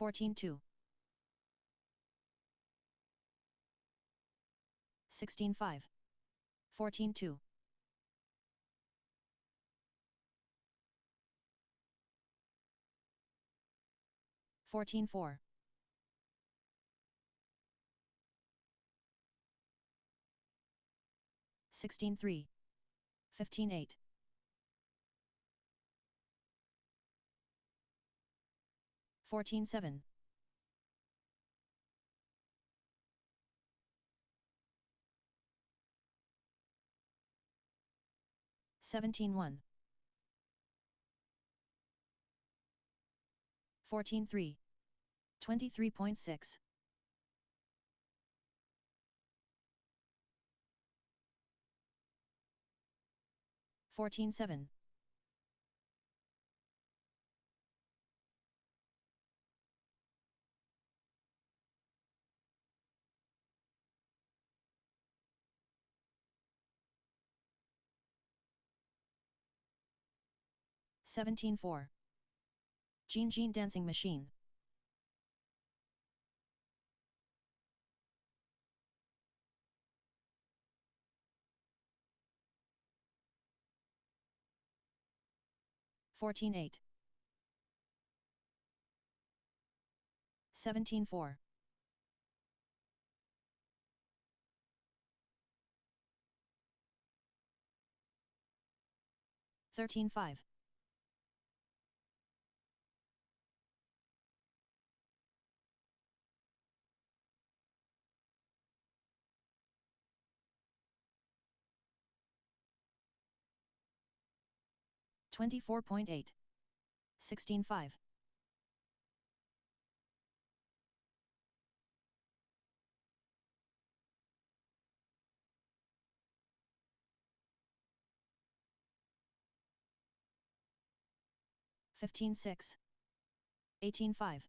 14-2. 16-5. 14-2. 14-4. 16-3. 15-8. 14-7. 17-1. 14-3. 23.6. 14-7. 17-4. Gene Dancing Machine. 14-8. 17-4. 13-5. 24.8. 16-5. 15-6. 18-5.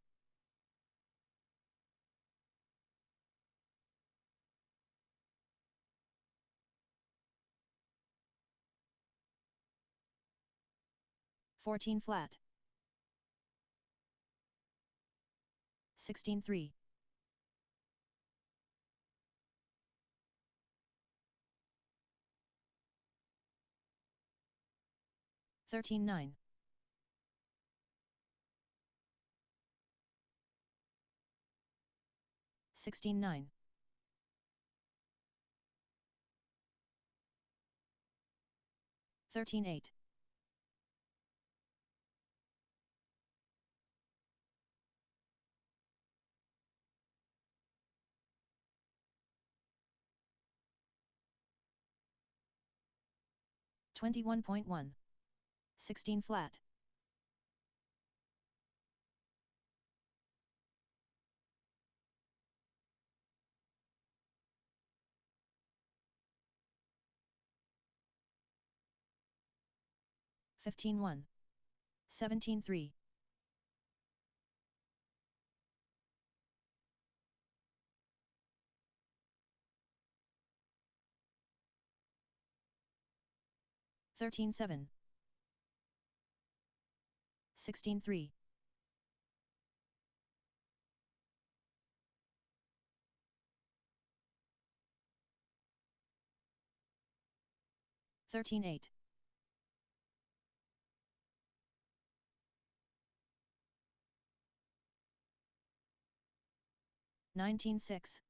14 flat. 16-3. 13-9. 16-9. 13-8. 21.1. 16 flat. 15-1. 17-3. 13-7. 16-3. 13-8. 19-6.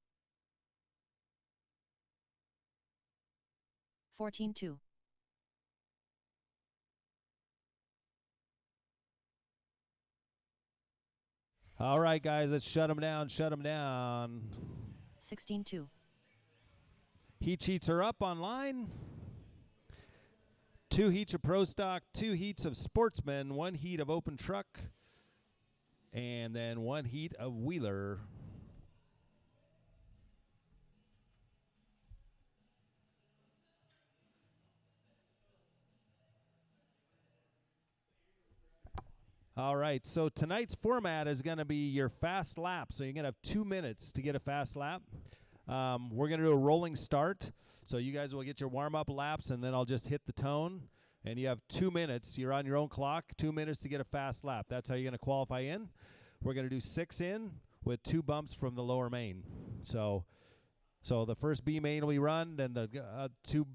14-2. All right, guys, let's shut them down. Shut them down. 16-2. Heat sheets are up online. 2 heats of Pro Stock, 2 heats of Sportsman, 1 heat of Open Truck, and then 1 heat of Wheeler. All right, so tonight's format is going to be your fast lap. So you're going to have 2 minutes to get a fast lap. We're going to do a rolling start. So you guys will get your warm-up laps, and then I'll just hit the tone. And you have 2 minutes. You're on your own clock, 2 minutes to get a fast lap. That's how you're going to qualify in. We're going to do 6 in with 2 bumps from the lower main. So the first B main will be run, then the two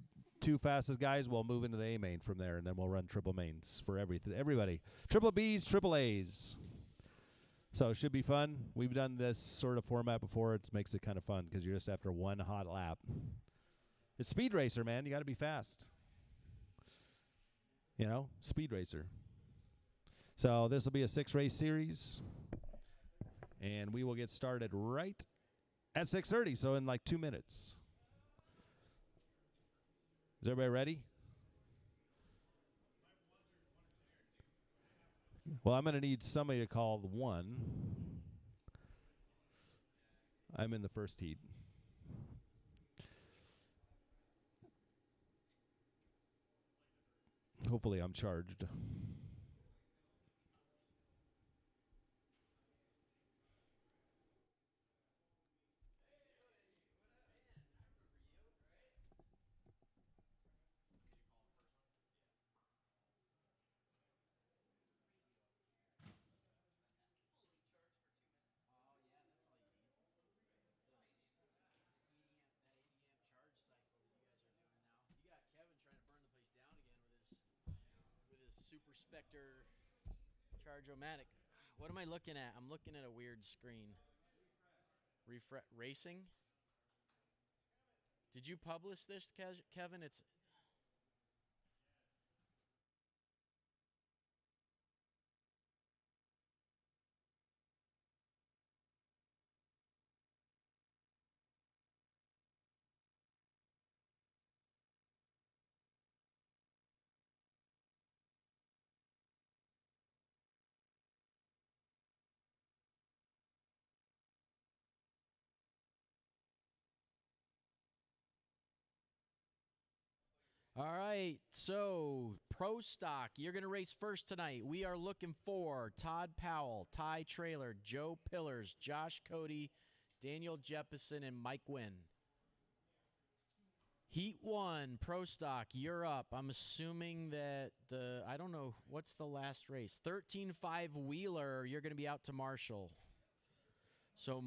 fastest guys will move into the A main from there, and then we'll run triple mains for everybody. Triple Bs, triple As. So it should be fun. We've done this sort of format before. It makes it kind of fun because you're just after one hot lap. It's Speed Racer, man. You got to be fast. You know, Speed Racer. So this will be a 6-race series, and we will get started right at 6:30, so in like 2 minutes. Is everybody ready? Well, I'm going to need somebody to call the 1. I'm in the first heat. Hopefully I'm charged. Super Spectre Charge-O-Matic. What am I looking at? I'm looking at a weird screen. Racing? Did you publish this, Kevin? It's... All right, so Pro Stock, you're going to race first tonight. We are looking for Todd Powell, Ty Traylor, Joe Pillars, Josh Cody, Daniel Jeppesen, and Mike Wynn. Heat 1, Pro Stock, you're up. I'm assuming that I don't know, what's the last race? 13-5 Wheeler, you're going to be out to Marshall. So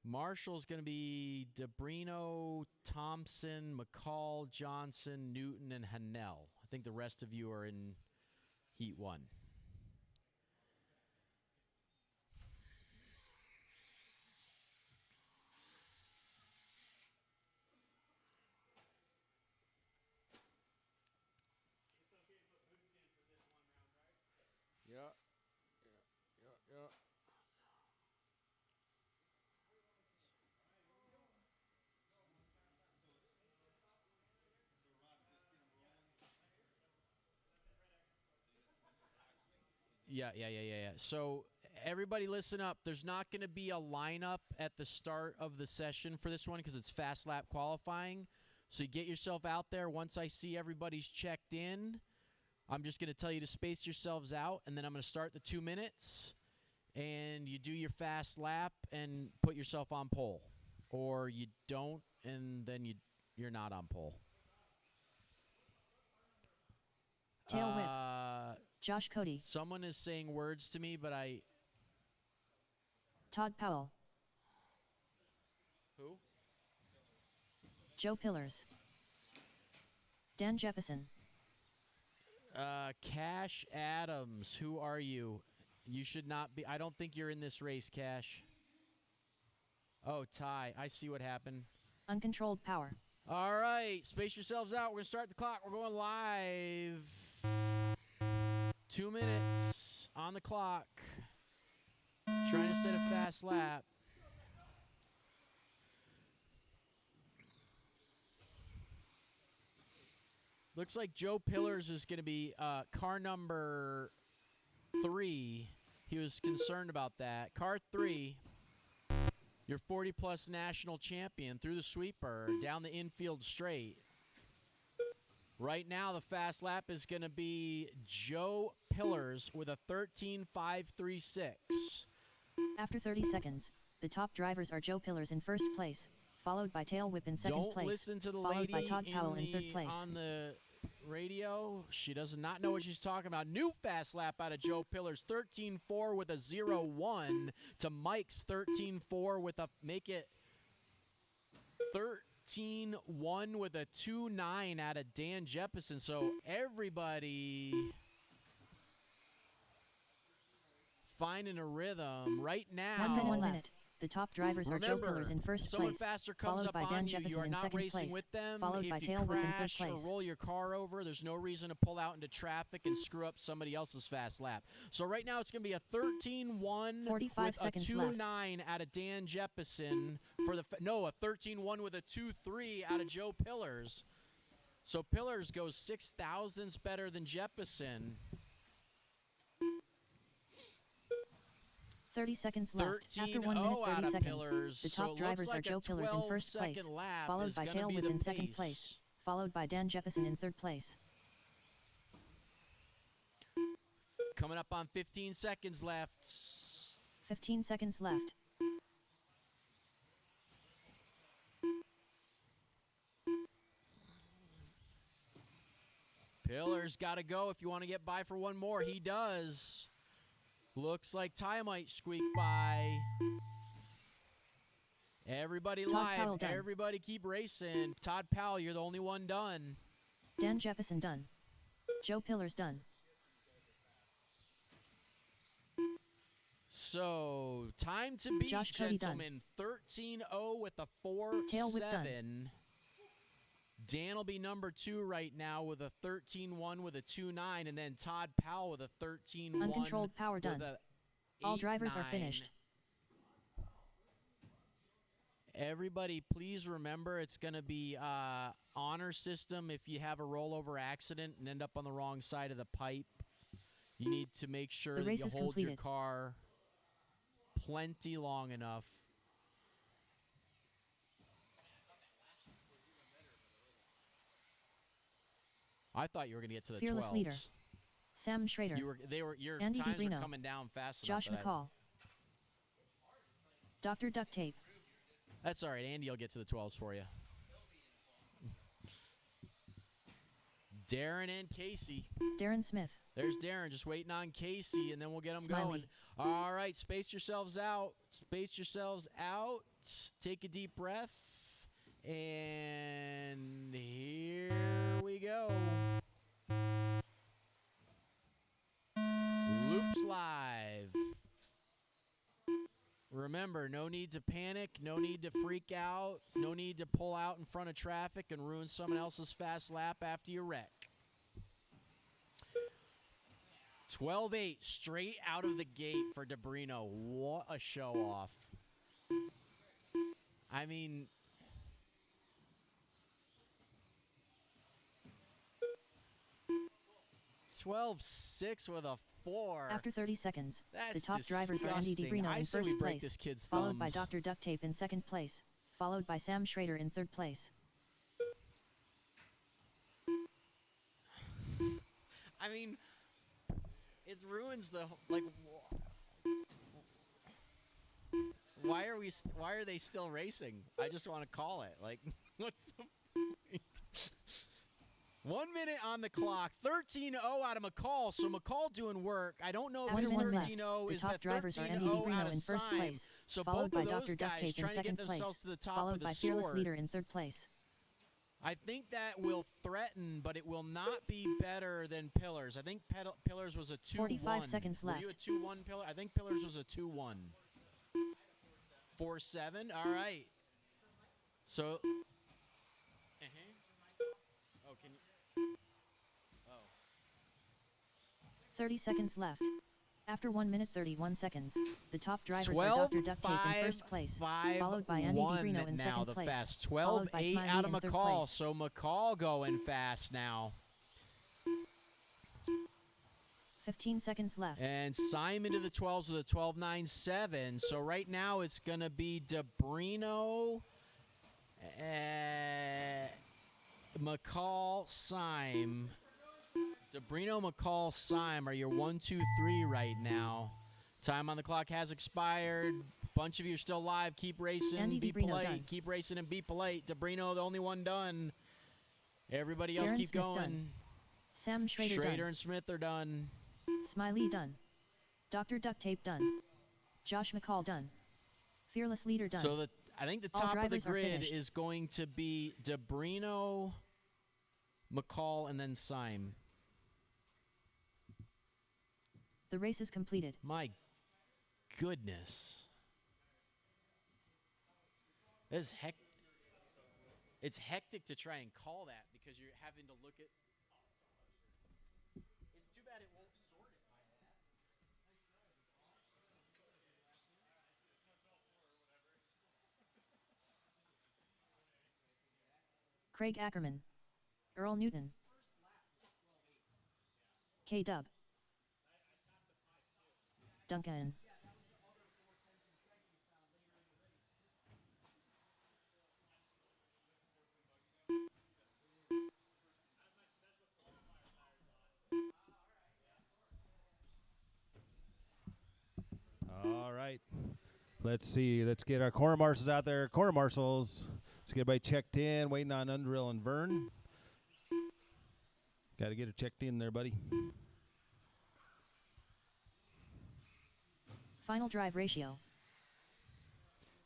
Marshall's going to be DeBrino, Thompson, McCall, Johnson, Newton, and Hanel. I think the rest of you are in Heat 1. Yeah. Yeah. So everybody listen up. There's not going to be a lineup at the start of the session for this one because it's fast lap qualifying. So you get yourself out there. Once I see everybody's checked in, I'm just going to tell you to space yourselves out, and then I'm going to start the 2 minutes, and you do your fast lap and put yourself on pole. Or you don't, and then you're not on pole. Tail whip. Josh Cody. Someone is saying words to me, but I... Todd Powell. Who? Joe Pillars. Dan Jeppesen. Cash Adams. Who are you? You should not be... I don't think you're in this race, Cash. Oh, Ty. I see what happened. Uncontrolled power. All right. Space yourselves out. We're going to start the clock. We're going live. 2 minutes on the clock. Trying to set a fast lap. Looks like Joe Pillars is going to be car number 3. He was concerned about that. Car 3, your 40-plus national champion through the sweeper, down the infield straight. Right now, the fast lap is going to be Joe Pillars with a 13.536. After 30 seconds, the top drivers are Joe Pillars in first place, followed by Tail Whip in second place, Don't listen to the followed lady by Todd Powell in third place. on the radio. She does not know what she's talking about. New fast lap out of Joe Pillars, 13.4 with a 0.1 to Mike's 13.4 with a make it 13.1 with a 2.9 out of Dan Jeppesen. So everybody finding a rhythm right now. 1 minute. The top drivers are Joe Remember, Pillars in first someone place, faster comes followed up by Dan on you. You Jeppesen are in not second racing place, with them. followed If by you Tailwhip in third crash or place. roll your car over, there's no reason to pull out into traffic and screw up somebody else's fast lap. So right now it's going to be a 13.1 45 with a seconds left. 2.9 out of Dan Jeppesen for the a 13.1 with a 2.3 out of Joe Pillars. So Pillars goes 6 thousandths better than Jeppesen. 30 seconds left. After 1 minute 13.0 out 30 of seconds, Pillars. the So top it drivers looks are like Joe a Pillars in first place, 12-second lap followed is by gonna be Tailwhip the in second pace. place, followed by Dan Jeppesen in third place. Coming up on 15 seconds left. 15 seconds left. Pillars got to go if you want to get by for one more. He does. Looks like Ty might squeak by. Everybody Todd live. Powell done. Everybody keep racing. Todd Powell, you're the only one done. Dan Jeppesen done. Joe Pillars done. So, time to beat, Josh Cody done. gentlemen. 13-0 with a Tailwhip done. 4.7. Dan will be number 2 right now with a 13.1 with a 2.9, and then Todd Powell with a 13.1 Uncontrolled power with done. a All drivers are 8.9. finished. Everybody, please remember it's going to be honor system if you have a rollover accident and end up on the wrong side of the pipe. You need to make sure The that race you is hold your completed. car plenty long enough. I thought you were going to get to the Fearless 12s. leader. Sam Schrader. Your Andy times DiBrino. are coming down fast Josh enough. McCall. Dr. Duct Tape. That's all right. Andy will get to the 12s for you. Darren and Casey. Darren Smith. There's Darren just waiting on Casey, and then we'll get them Smiley. going. All right, space yourselves out. Space yourselves out. Take a deep breath. And here we go. Loops live. Remember, no need to panic, no need to freak out, no need to pull out in front of traffic and ruin someone else's fast lap after you wreck. 12-8 straight out of the gate for DiBrino. What a show off. I mean, $12.6 with a 4. After 30 seconds, That's the top drivers are Andy disgusting. DiBrino I in say we first break place, this kid's followed by thumbs. Dr. Duct Tape in second place, followed by Sam Schrader in third place. I mean, it ruins the like. Why are they still racing? I just want to call it. Like, what's the point? 1 minute on the clock. 13-0 out of McCall. So McCall doing work. I don't know if After his 1 left, 13-0 the is top but drivers are Andy 13-0 DiBrino out of in first Syme. place, So followed both by of those Dr. Duct guys Tape in trying to second get place, themselves to the top followed of the by Fearless sword. Leader in third place. I think that will threaten, but it will not be better than Pillars. I think Pillars was a 2-1. 45 seconds Were you a left. 2-1 Pillar? I think Pillars was a 2-1. 4-7. All right. So. Oh, can you? Oh. 30 seconds left. After 1 minute 31 seconds, the top drivers are Dr. Duct Tape in first place, followed by Andy DiBrino in now second the place, fast. followed by 12-8 Smiley out of in third McCall. place. So McCall going fast now. 15 seconds left. And Simon to the 12s with a 12.97. So right now it's going to be DiBrino, McCall, Syme. DiBrino, McCall, Syme are your 1, 2, 3 right now. Time on the clock has expired. Bunch of you are still live. Keep racing. Andy Be DiBrino polite. done. Keep racing and be polite. DiBrino, the only one done. Everybody else Darren keep Smith going. done. Sam Schrader, Schrader done. and Smith are done. Smiley done. Dr. Duct Tape done. Josh McCall done. Fearless Leader done. So I think the All top of the drivers are grid finished. is going to be DeBrino, McCall, and then Syme. The race is completed. My goodness. It's hectic to try and call that because you're having to look at. It's too bad it won't sort it by that. Craig Ackerman. Earl Newton. K-Dub. Duncan. All right. Let's see. Let's get our corner marshals out there. Corner marshals. Let's get everybody checked in. Waiting on Undrill and Vern. Got to get it checked in there, buddy. Final drive ratio.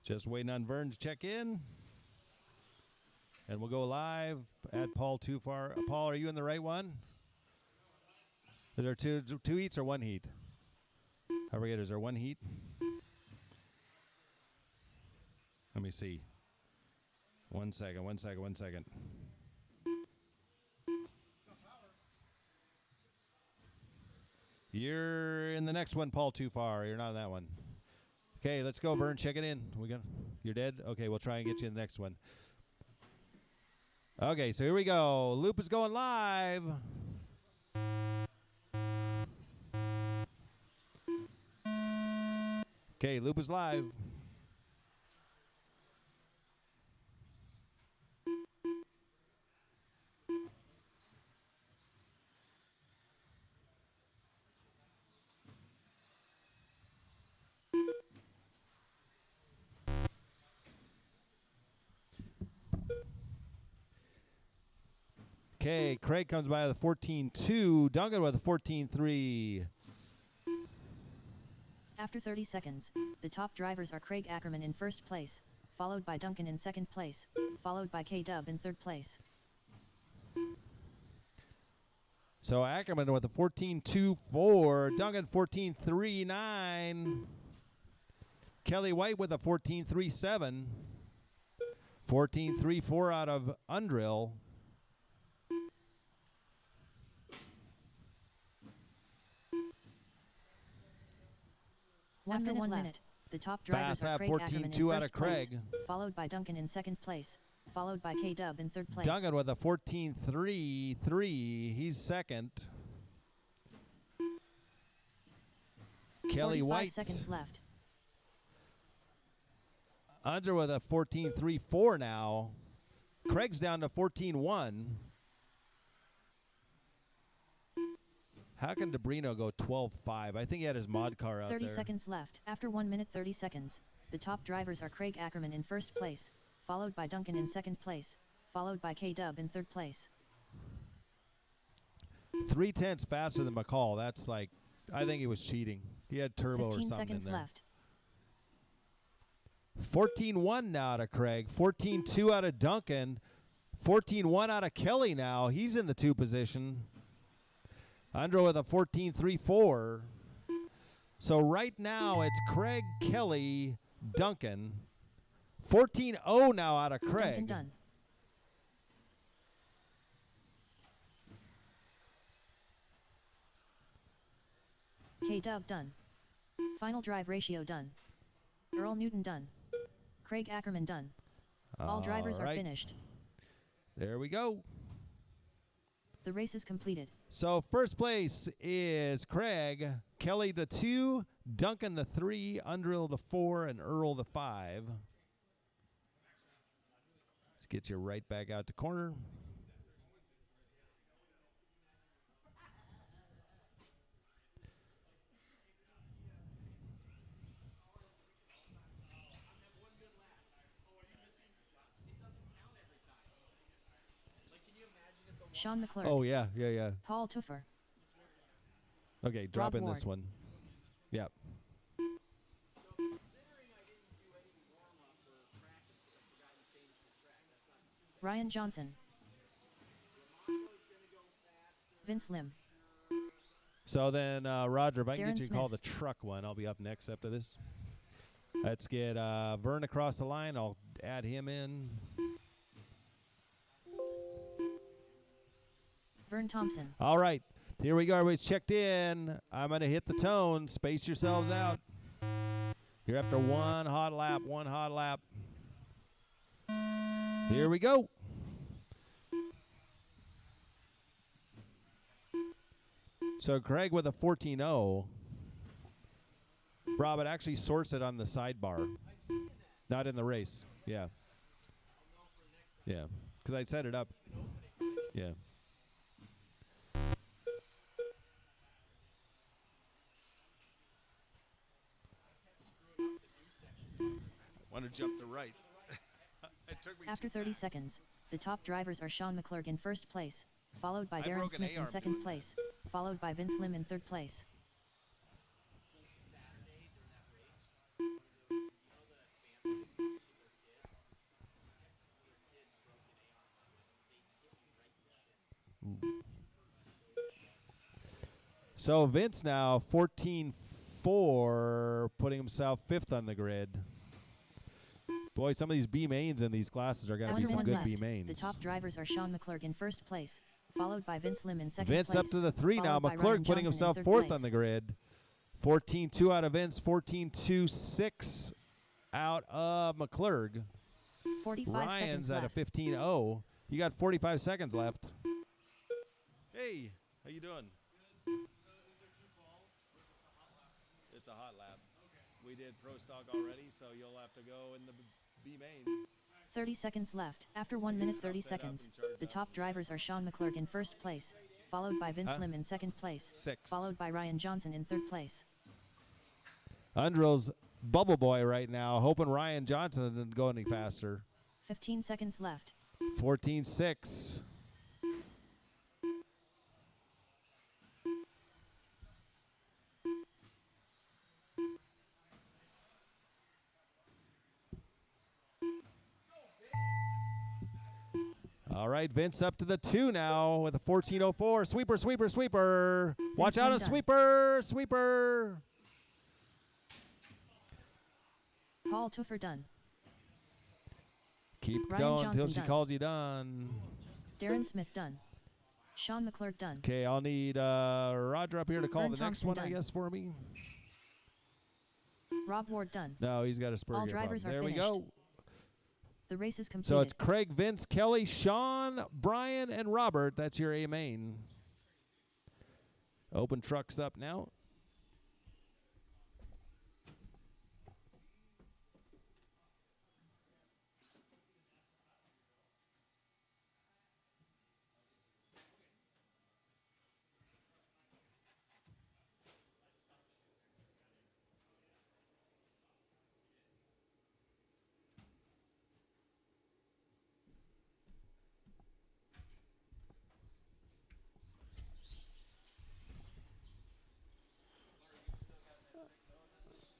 Just waiting on Vern to check in. And we'll go live. Add Paul too far. Paul, are you in the right one? Is there two heats or one heat? I forget. Is there one heat? Let me see. 1 second. You're in the next one, Paul, too far. You're not in that one. Okay, let's go, Vern. Check it in. You're dead? Okay, we'll try and get you in the next one. Okay, so here we go. Loop is going live. Okay, loop is live. Okay, Craig comes by with a 14.2. Duncan with a 14.3. After 30 seconds, the top drivers are Craig Ackerman in first place, followed by Duncan in second place, followed by K-Dub in third place. So Ackerman with a 14.24. Duncan 14.39. Kelly White with a 14.37. 14.34 out of Undrill. After 1 minute, the top drivers Fast are lap Craig Ackerman in 14.2 out first of Craig. place, followed by Duncan in second place, followed by K-Dub in third place. Duncan with a 14.33. He's second. Kelly 45 White. seconds left. Under with a 14.34 now. Craig's down to 14.1. How can DeBrino go 12.5? I think he had his mod car out 30 there. seconds left. After 1 minute 30 seconds, the top drivers are Craig Ackerman in first place, followed by Duncan in second place, followed by K-Dub in third place. 0.3 faster than McCall. That's like, I think he was cheating. He had turbo or 15 something in seconds there. left. 14.1 now out of Craig. 14.2 out of Duncan. 14.1 out of Kelly now. He's in the 2 position. Andrew with a 14.34. So right now it's Craig, Kelly, Duncan. 14.0 now out of Craig. Duncan done. K-Dub done. Final drive ratio done. Earl Newton done. Craig Ackerman done. All drivers are finished. There we go. The race is completed. So first place is Craig, Kelly the 2, Duncan the 3, Undrill the 4, and Earl the 5. Let's get you right back out to corner. Sean McClurg. Oh, yeah, yeah, yeah. Paul Tuffer. Okay, drop Rob in this Ward. one. Yep. Ryan Johnson. Vince Lim. So then, Roger, if I can Darren get you to call the Smith. truck one, I'll be up next after this. Let's get Vern across the line. I'll add him in. Vern Thompson. All right. Here we go. Everybody's checked in. I'm going to hit the tone. Space yourselves out. You're after one hot lap, one hot lap. Here we go. So Craig with a 14.0. Rob, it actually sorts it on the sidebar. Not in the race. Yeah. Yeah. Because I set it up. Yeah. Want to jump to right. It took me After 30 seconds, the top drivers are Sean McClurg in first place, followed by I Darren broke an Smith in A-arm second doing place, followed by Vince Lim in third place. So Vince now 14.4, putting himself fifth on the grid. Boy, some of these B mains in these classes are going to be Outer some one good left. B mains. The top drivers are Sean McClurg in first place, followed by Vince Lim in second Vince place. up to the 3 now. followed by McClurg Ryan putting Johnson in himself third fourth place. on the grid. 14.2 out of Vince, 14.2.6 out of McClurg. 45 Ryan's seconds at left. a 15.0. You got 45 seconds left. Hey, how you doing? It's a hot lap. We did pro stock already, so you'll have to go in the B main. 30 seconds left. After 1 minute 30 set up seconds, and charged the up. top drivers are Sean McClurg in first place, followed by Vince Huh? Lim in second place, 6. followed by Ryan Johnson in third place. Undrill's bubble boy right now, hoping Ryan Johnson doesn't go any faster. 15 seconds left. 14.6. All right, Vince up to the 2 now with a 14.04. Sweeper, sweeper, sweeper. Watch out, a Lim done. sweeper, sweeper. Paul Tuffer done. Keep Ryan going until Johnson she done. calls you done. Darren Smith done. Sean McClurg done. Okay, I'll need Roger up here to call Vern the next Thompson one, I done. guess, for me. Rob Ward done. No, he's got a spur All gear drivers problem. are There we finished. go. The race is completed. So it's Craig, Vince, Kelly, Sean, Brian, and Robert. That's your A main. Open trucks up now.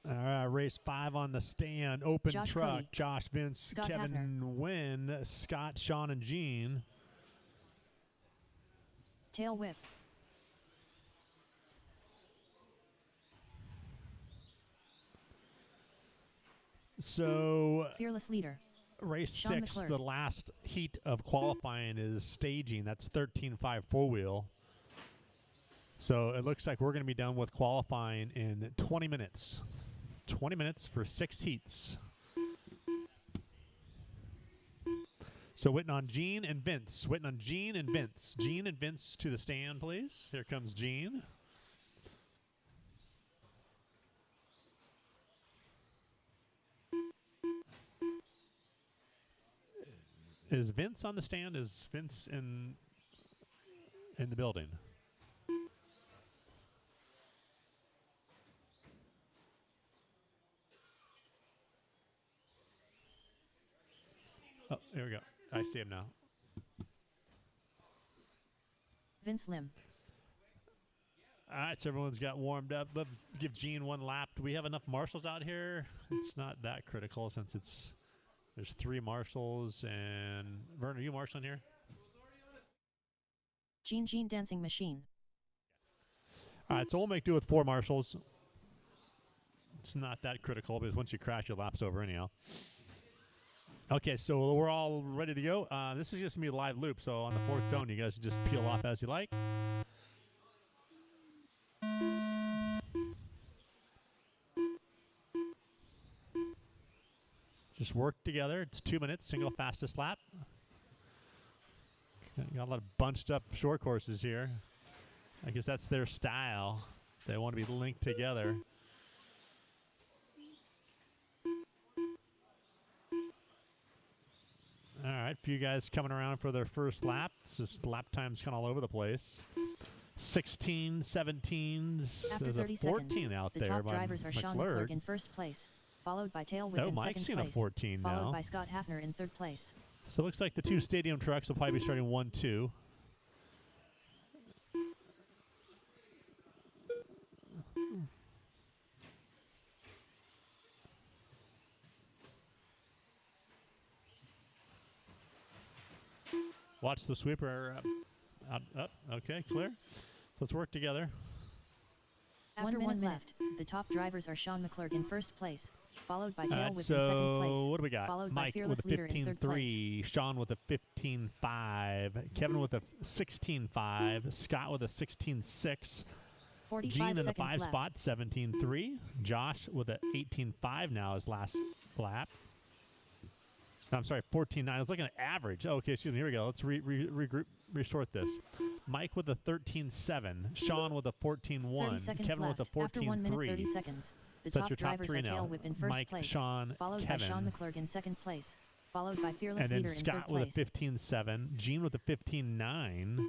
All right, race 5 on the stand. Open Josh truck. Cody. Josh, Vince, Scott Kevin, Hafner. Wynn, Scott, Sean, and Gene. Tail whip. So Fearless leader. race Sean 6, McClurg. the last heat of qualifying is staging. That's 13.5 four-wheel. So it looks like we're going to be done with qualifying in 20 minutes. 20 minutes for 6 heats. So waiting on Gene and Vince. Waiting on Gene and Vince. Gene and Vince to the stand, please. Here comes Gene. Is Vince on the stand? Is Vince in the building? Oh, here we go. I see him now. Vince Lim. All right, so everyone's got warmed up. Let's give Gene one lap. Do we have enough marshals out here? It's not that critical since there's 3 marshals. And Vern, are you marshaling here? Gene Dancing Machine. All right, so we'll make do with 4 marshals. It's not that critical because once you crash, your lap's over anyhow. Okay, so we're all ready to go. This is just going to be a live loop, so on the 4th zone, you guys just peel off as you like. Just work together. It's 2 minutes, single fastest lap. Got a lot of bunched up short courses here. I guess that's their style. They want to be linked together. All right, a few guys coming around for their first lap. It's just lap time's kind of all over the place. 16, 17s. After There's 30 a 14 seconds, out the there top by drivers are Sean McClurg. McClurg in first place, followed by Tail Whip Oh, in Mike's second seen a place, 14 followed now. by Scott Hafner in third place. So it looks like the 2 stadium trucks will probably be starting 1-2. Watch the sweeper up. Okay, clear. Let's work together. After 1 minute left, the top drivers are Sean McClurg in first place, followed by Tail Alright, Whip in second so place, what do we got? followed by Mike Fearless with a Leader in third place. 15.3, Sean with a 15.5, Kevin with a 16.5, Scott with a 16.6, 45 Gene in the seconds 5 left. spot, 17.3, Josh with a 18.5 now his last lap. I'm sorry, 14.9. I was looking at average. Oh, okay, excuse me. Here we go. Let's regroup, reshort this. Mike with a 13.7, Sean with a 30 14.1, seconds Kevin left. with a After 1 minute 30 14.3. seconds, the So that's top your top drivers 3 are now. Tail Whip in first Mike, place, Sean, followed Kevin. by Sean McClurg in second place, followed by Fearless And then Leader in Scott third with place. a 15.7, Gene with a 15.9,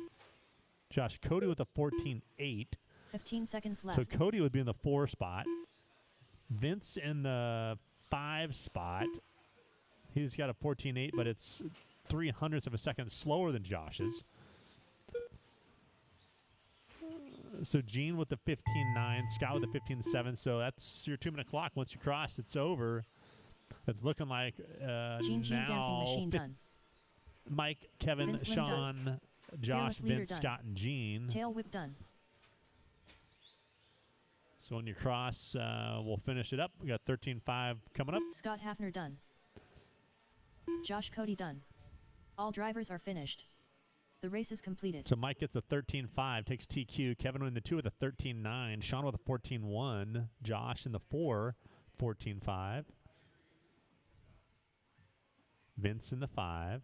Josh Cody with a 14.8. 15 seconds left. So Cody would be in the 4 spot. Vince in the 5 spot. He's got a 14.8, but it's 0.03 of a second slower than Josh's. So Gene with the 15.9, Scott with the 15.7. So that's your 2-minute clock. Once you cross, it's over. It's looking like Gene now Dancing Machine done. Mike, Kevin, Vince Lim Sean, Josh, Fearless Leader Vince, done. Scott, and Gene. Tail Whip done. So when you cross, we'll finish it up. We got 13.5 coming up. Scott Hafner done. Josh Cody done. All drivers are finished. The race is completed. So Mike gets a 13.5, takes TQ. Kevin in the 2 with a 13.9. Sean with a 14.1. Josh in the 4, 14.5. Vince in the 5.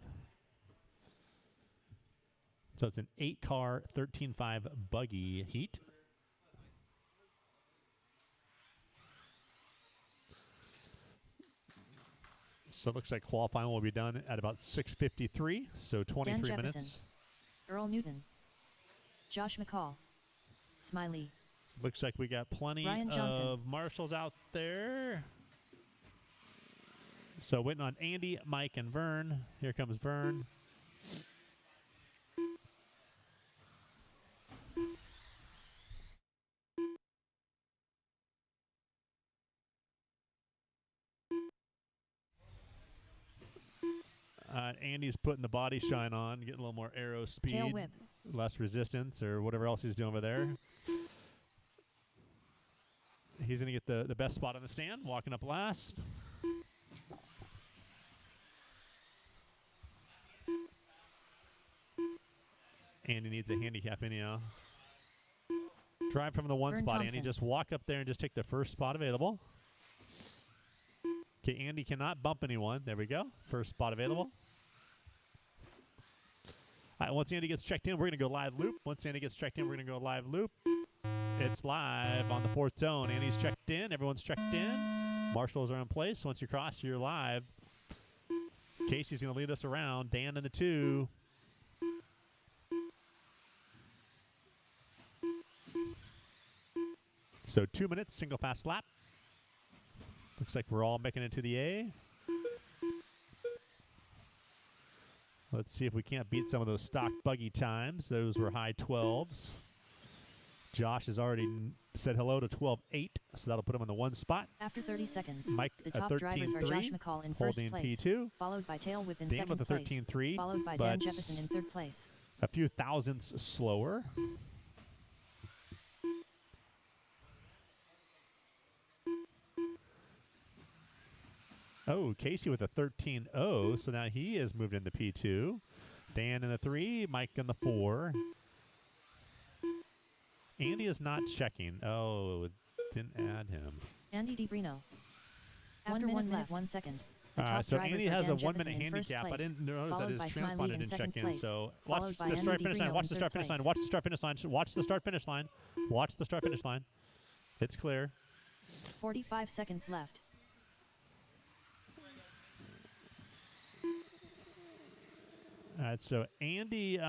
So it's an 8-car, 13.5 buggy heat. So it looks like qualifying will be done at about 6:53, so 23 Dan minutes. Jefferson. Earl Newton. Josh McCall. Smiley. Looks like we got plenty Ryan Johnson. of marshals out there. So waiting on Andy, Mike, and Vern. Here comes Vern. Andy's putting the body shine on, getting a little more aero speed, Tail Whip. less resistance, or whatever else he's doing over there. He's going to get the best spot on the stand, walking up last. Andy needs a handicap anyhow. Drive from the 1 Vern spot, Thompson. Andy. Just walk up there and just take the first spot available. Okay, Andy cannot bump anyone. There we go. First spot available. All right, once Andy gets checked in, we're going to go live loop. Once Andy gets checked in, we're going to go live loop. It's live on the 4th zone. Andy's checked in. Everyone's checked in. Marshals are in place. Once you cross, you're live. Casey's going to lead us around. Dan in the 2. So 2 minutes, single fast lap. Looks like we're all making it to the A. Let's see if we can't beat some of those stock buggy times. Those were high 12s. Josh has already said hello to 12.8, so that'll put him in the one spot. After 30 seconds, Mike the at top drivers are Josh 13.3, McCall in first holding place, P2. followed by Tail Whip in Dan second with a place, 13.3, followed by but Dan Jefferson in third place. a few thousandths slower. Oh, Casey with a 13.0, so now he has moved into P2. Dan in the 3, Mike in the 4. Andy is not checking. Oh, didn't add him. Andy DiBrino. After 1 minute left. 1 second. The All top right, so drivers Andy are has Dan a 1 minute Jefferson in first handicap. I place, didn't notice that followed his by Smiley transponder in didn't second check in. place, So watch followed the by Andy start finish line. DiBrino Watch in the third start finish line. place. Watch the start finish line. Watch the start finish line. Watch the start finish line. It's clear. 45 seconds left. All right, so Andy,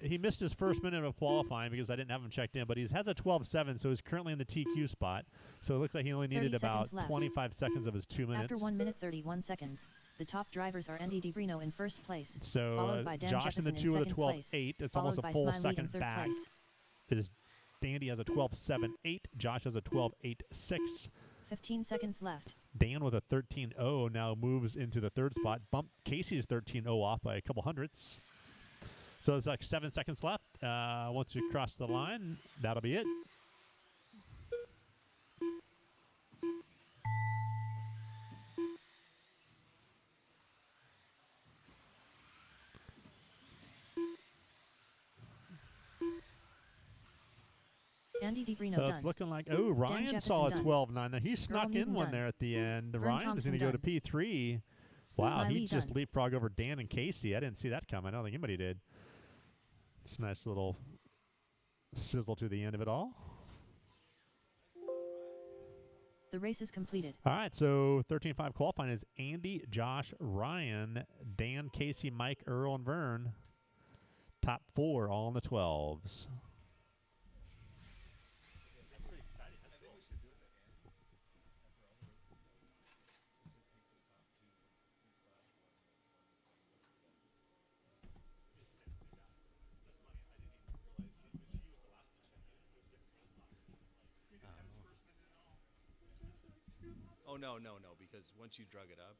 he missed his first minute of qualifying because I didn't have him checked in, but he has a 12.7, so he's currently in the TQ spot. So it looks like he only needed 30 about seconds left. 25 seconds of his 2 minutes. After 1 minute 31 seconds, the top drivers are Andy DiBrino in first place, So followed by Dan Josh Jefferson in the 2 with a second place, 12.8. It's followed almost by a full Smiley in second third back. place. Andy has a 12.78. Josh has a 12.86. 15 seconds left. Dan with a 13.0 now moves into the third spot. Bumped Casey's 13.0 off by a couple hundredths. So there's like 7 seconds left. Once you cross the line, that'll be it. Andy DiBrino It's done. looking like, oh, Ryan saw a Jefferson 12.9. Now he snuck in Newton one done. there at the end. Vern Ryan is Thompson going to go to done. P3. Wow, he Smiley just done. leapfrogged over Dan and Casey. I didn't see that coming. I don't think anybody did. It's a nice little sizzle to the end of it all. The race is completed. All right, so 13.5 qualifying is Andy, Josh, Ryan, Dan, Casey, Mike, Earl, and Vern. Top 4 all in the 12s. Oh, no, because once you drug it up,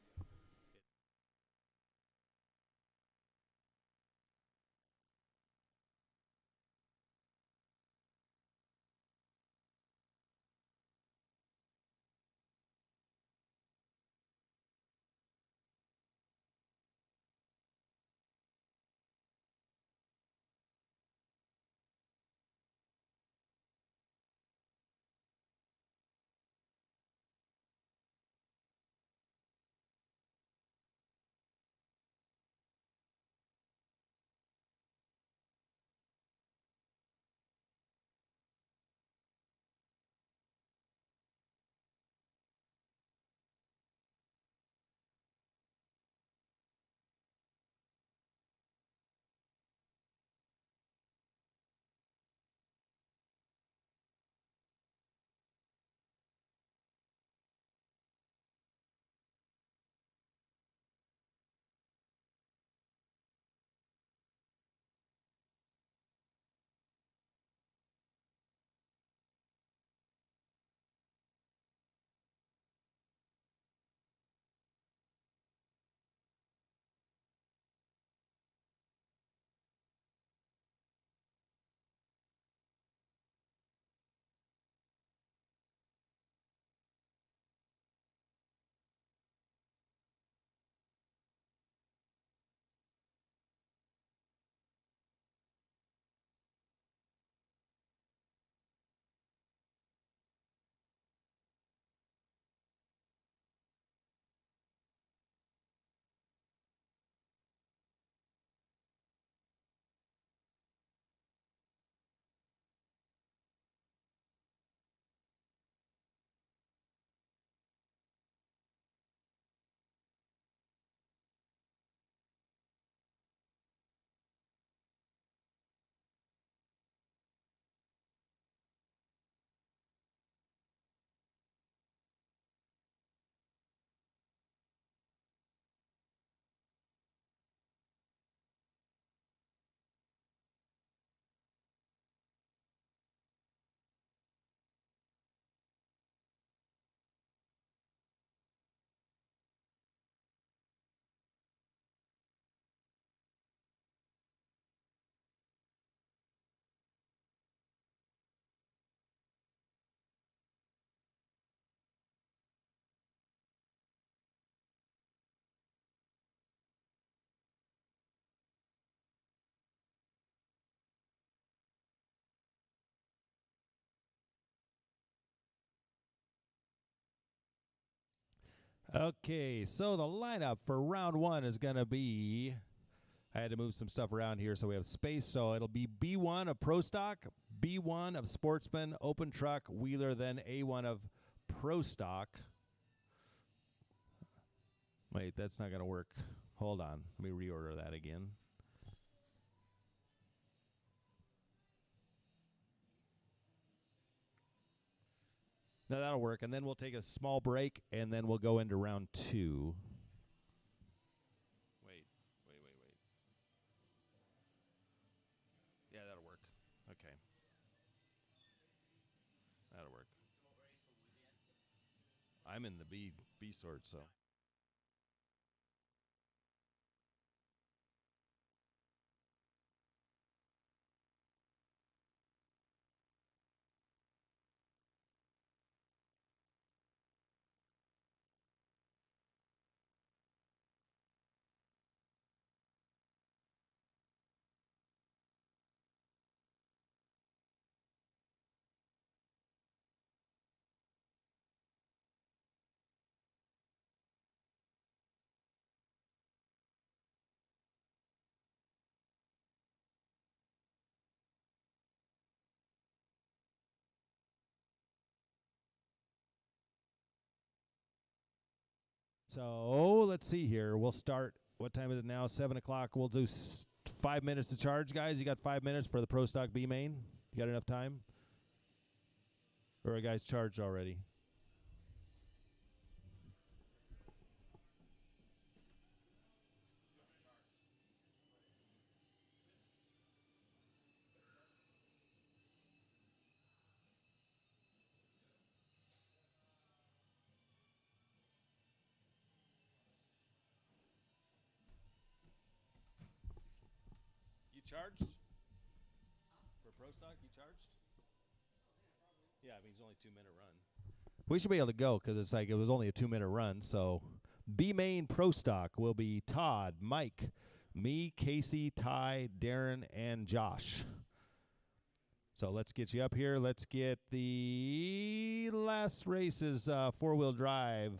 Okay, so the lineup for round 1 is going to be, I had to move some stuff around here so we have space. So it'll be B1 of Pro Stock, B1 of Sportsman, Open Truck, Wheeler, then A1 of Pro Stock. Wait, that's not going to work. Hold on. Let me reorder that again. No, that'll work. And then we'll take a small break, and then we'll go into round 2. Wait. Yeah, that'll work. Okay. That'll work. I'm in the B sort, so. So let's see here. We'll start. What time is it now? 7 o'clock. We'll do 5 minutes to charge, guys. You got 5 minutes for the Pro Stock B main? You got enough time? Or are guys charged already? You charged? For Pro Stock, you charged? Yeah, I mean, it's only a 2-minute run. We should be able to go because it's like it was only a 2-minute run. So B main Pro Stock will be Todd, Mike, me, Casey, Ty, Darren, and Josh. So let's get you up here. Let's get the last races, 4-wheel drive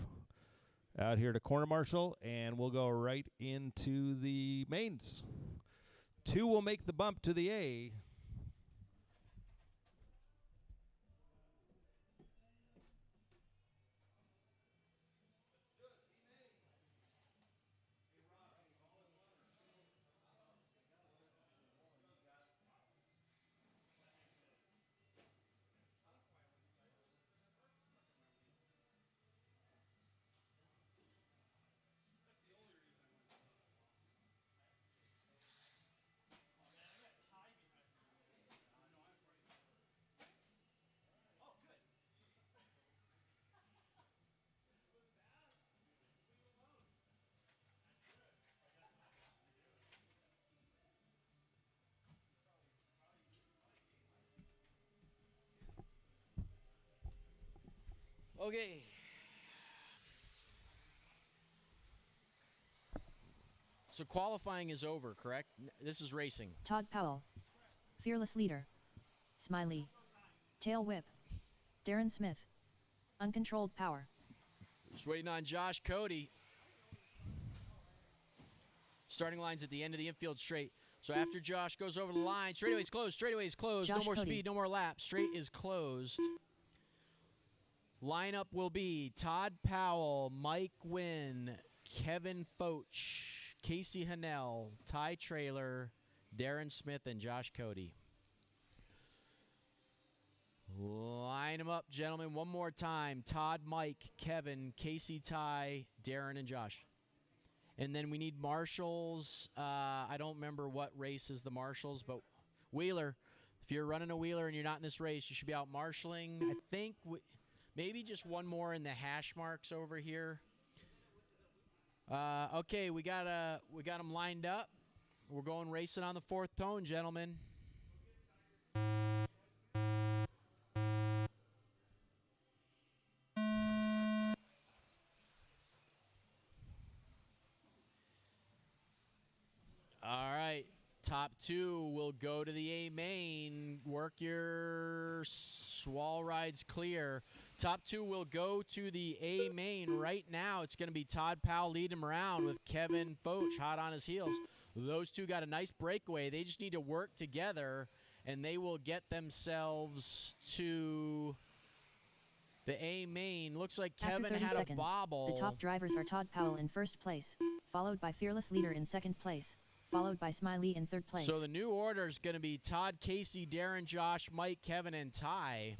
out here to Corner Marshal, and we'll go right into the mains. 2 will make the bump to the A. Okay. So qualifying is over, correct? This is racing. Todd Powell. Fearless leader. Smiley. Tail whip. Darren Smith. Uncontrolled power. Just waiting on Josh Cody. Starting line's at the end of the infield straight. So after Josh goes over the line, straightaway's closed, straightaway's closed. Josh No more Cody. speed, no more laps. Straight is closed. Lineup will be Todd Powell, Mike Wynn, Kevin Foch, Casey Hanel, Ty Trailer, Darren Smith, and Josh Cody. Line them up, gentlemen, one more time. Todd, Mike, Kevin, Casey, Ty, Darren, and Josh. And then we need marshals. I don't remember what race is the marshals, but Wheeler. If you're running a Wheeler and you're not in this race, you should be out marshaling. I think maybe just one more in the hash marks over here. Okay, we got them lined up. We're going racing on the 4th tone, gentlemen. All right, top 2 will go to the A main. Work your wall rides clear. Top 2 will go to the A main. Right now, it's going to be Todd Powell leading him around with Kevin Foch hot on his heels. Those two got a nice breakaway. They just need to work together, and they will get themselves to the A main. Looks like After Kevin 30 had seconds, a bobble. the top drivers are Todd Powell in first place, followed by Fearless Leader in second place, followed by Smiley in third place. So the new order is going to be Todd, Casey, Darren, Josh, Mike, Kevin, and Ty.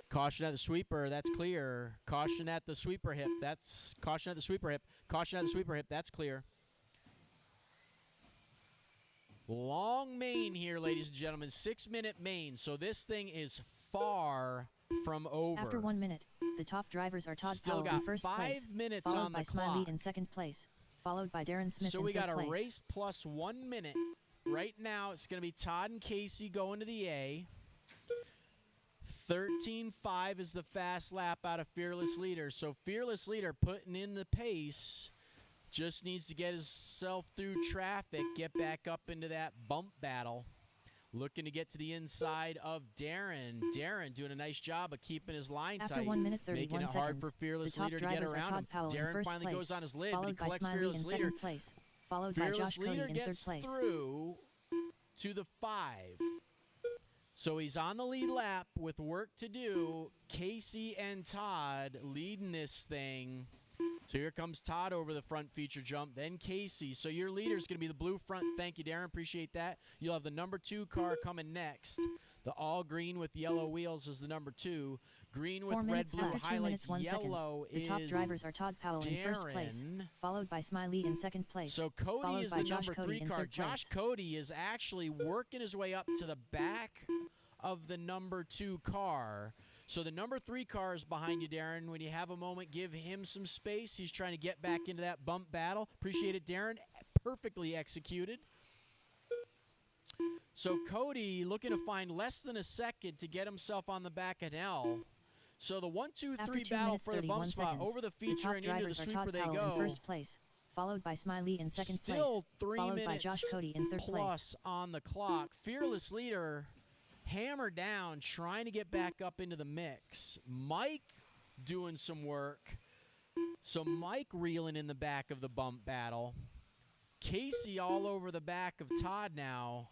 Caution at the sweeper, that's clear. Caution at the sweeper hip, that's caution at the sweeper hip. Caution at the sweeper hip, that's clear. Long main here, ladies and gentlemen. 6-minute main. So this thing is far from over. After 1 minute, the top drivers are Todd Still Powell got in first 5 place, minutes followed on by the Smiley clock. in second place, followed by Darren Smith So in we third got a place. race plus 1 minute. Right now, it's going to be Todd and Casey going to the A. 13.5 is the fast lap out of Fearless Leader. So Fearless Leader putting in the pace. Just needs to get himself through traffic, get back up into that bump battle. Looking to get to the inside of Darren. Darren doing a nice job of keeping his line After tight. 1 minute 31 making it seconds, hard for Fearless the top Leader to get drivers are around Todd him. Powell in Darren first finally place, goes on his lid, but he followed by collects Smiley Fearless in Leader. second place, followed by Fearless Josh Cody Leader in third gets place. through to the 5. So he's on the lead lap with work to do. Casey and Todd leading this thing. So here comes Todd over the front feature jump, then Casey. So your leader's going to be the blue front. Thank you, Darren. Appreciate that. You'll have the number 2 car coming next. The all green with yellow wheels is the number 2. Green with 4 red, minutes blue after 2 highlights. minutes 1 second, Yellow the top is drivers are Todd Powell in first place, Darren. followed by Smiley in second place. So Cody followed is by the Josh number Cody 3 in car. third Josh place. Cody is actually working his way up to the back of the number 2 car. So the number 3 car is behind you, Darren. When you have a moment, give him some space. He's trying to get back into that bump battle. Appreciate it, Darren. Perfectly executed. So Cody looking to find less than a second to get himself on the back of L. So the 1, 2, After 3 2 battle minutes, for the bump 31 spot seconds, over the the feature top and into the drivers are sweeper Todd they Powell go. in first place, followed by Smiley in second Still place, 3 followed minutes by Josh Cody in third place. plus on the clock. Fearless Leader hammered down, trying to get back up into the mix. Mike doing some work. So Mike reeling in the back of the bump battle. Casey all over the back of Todd now.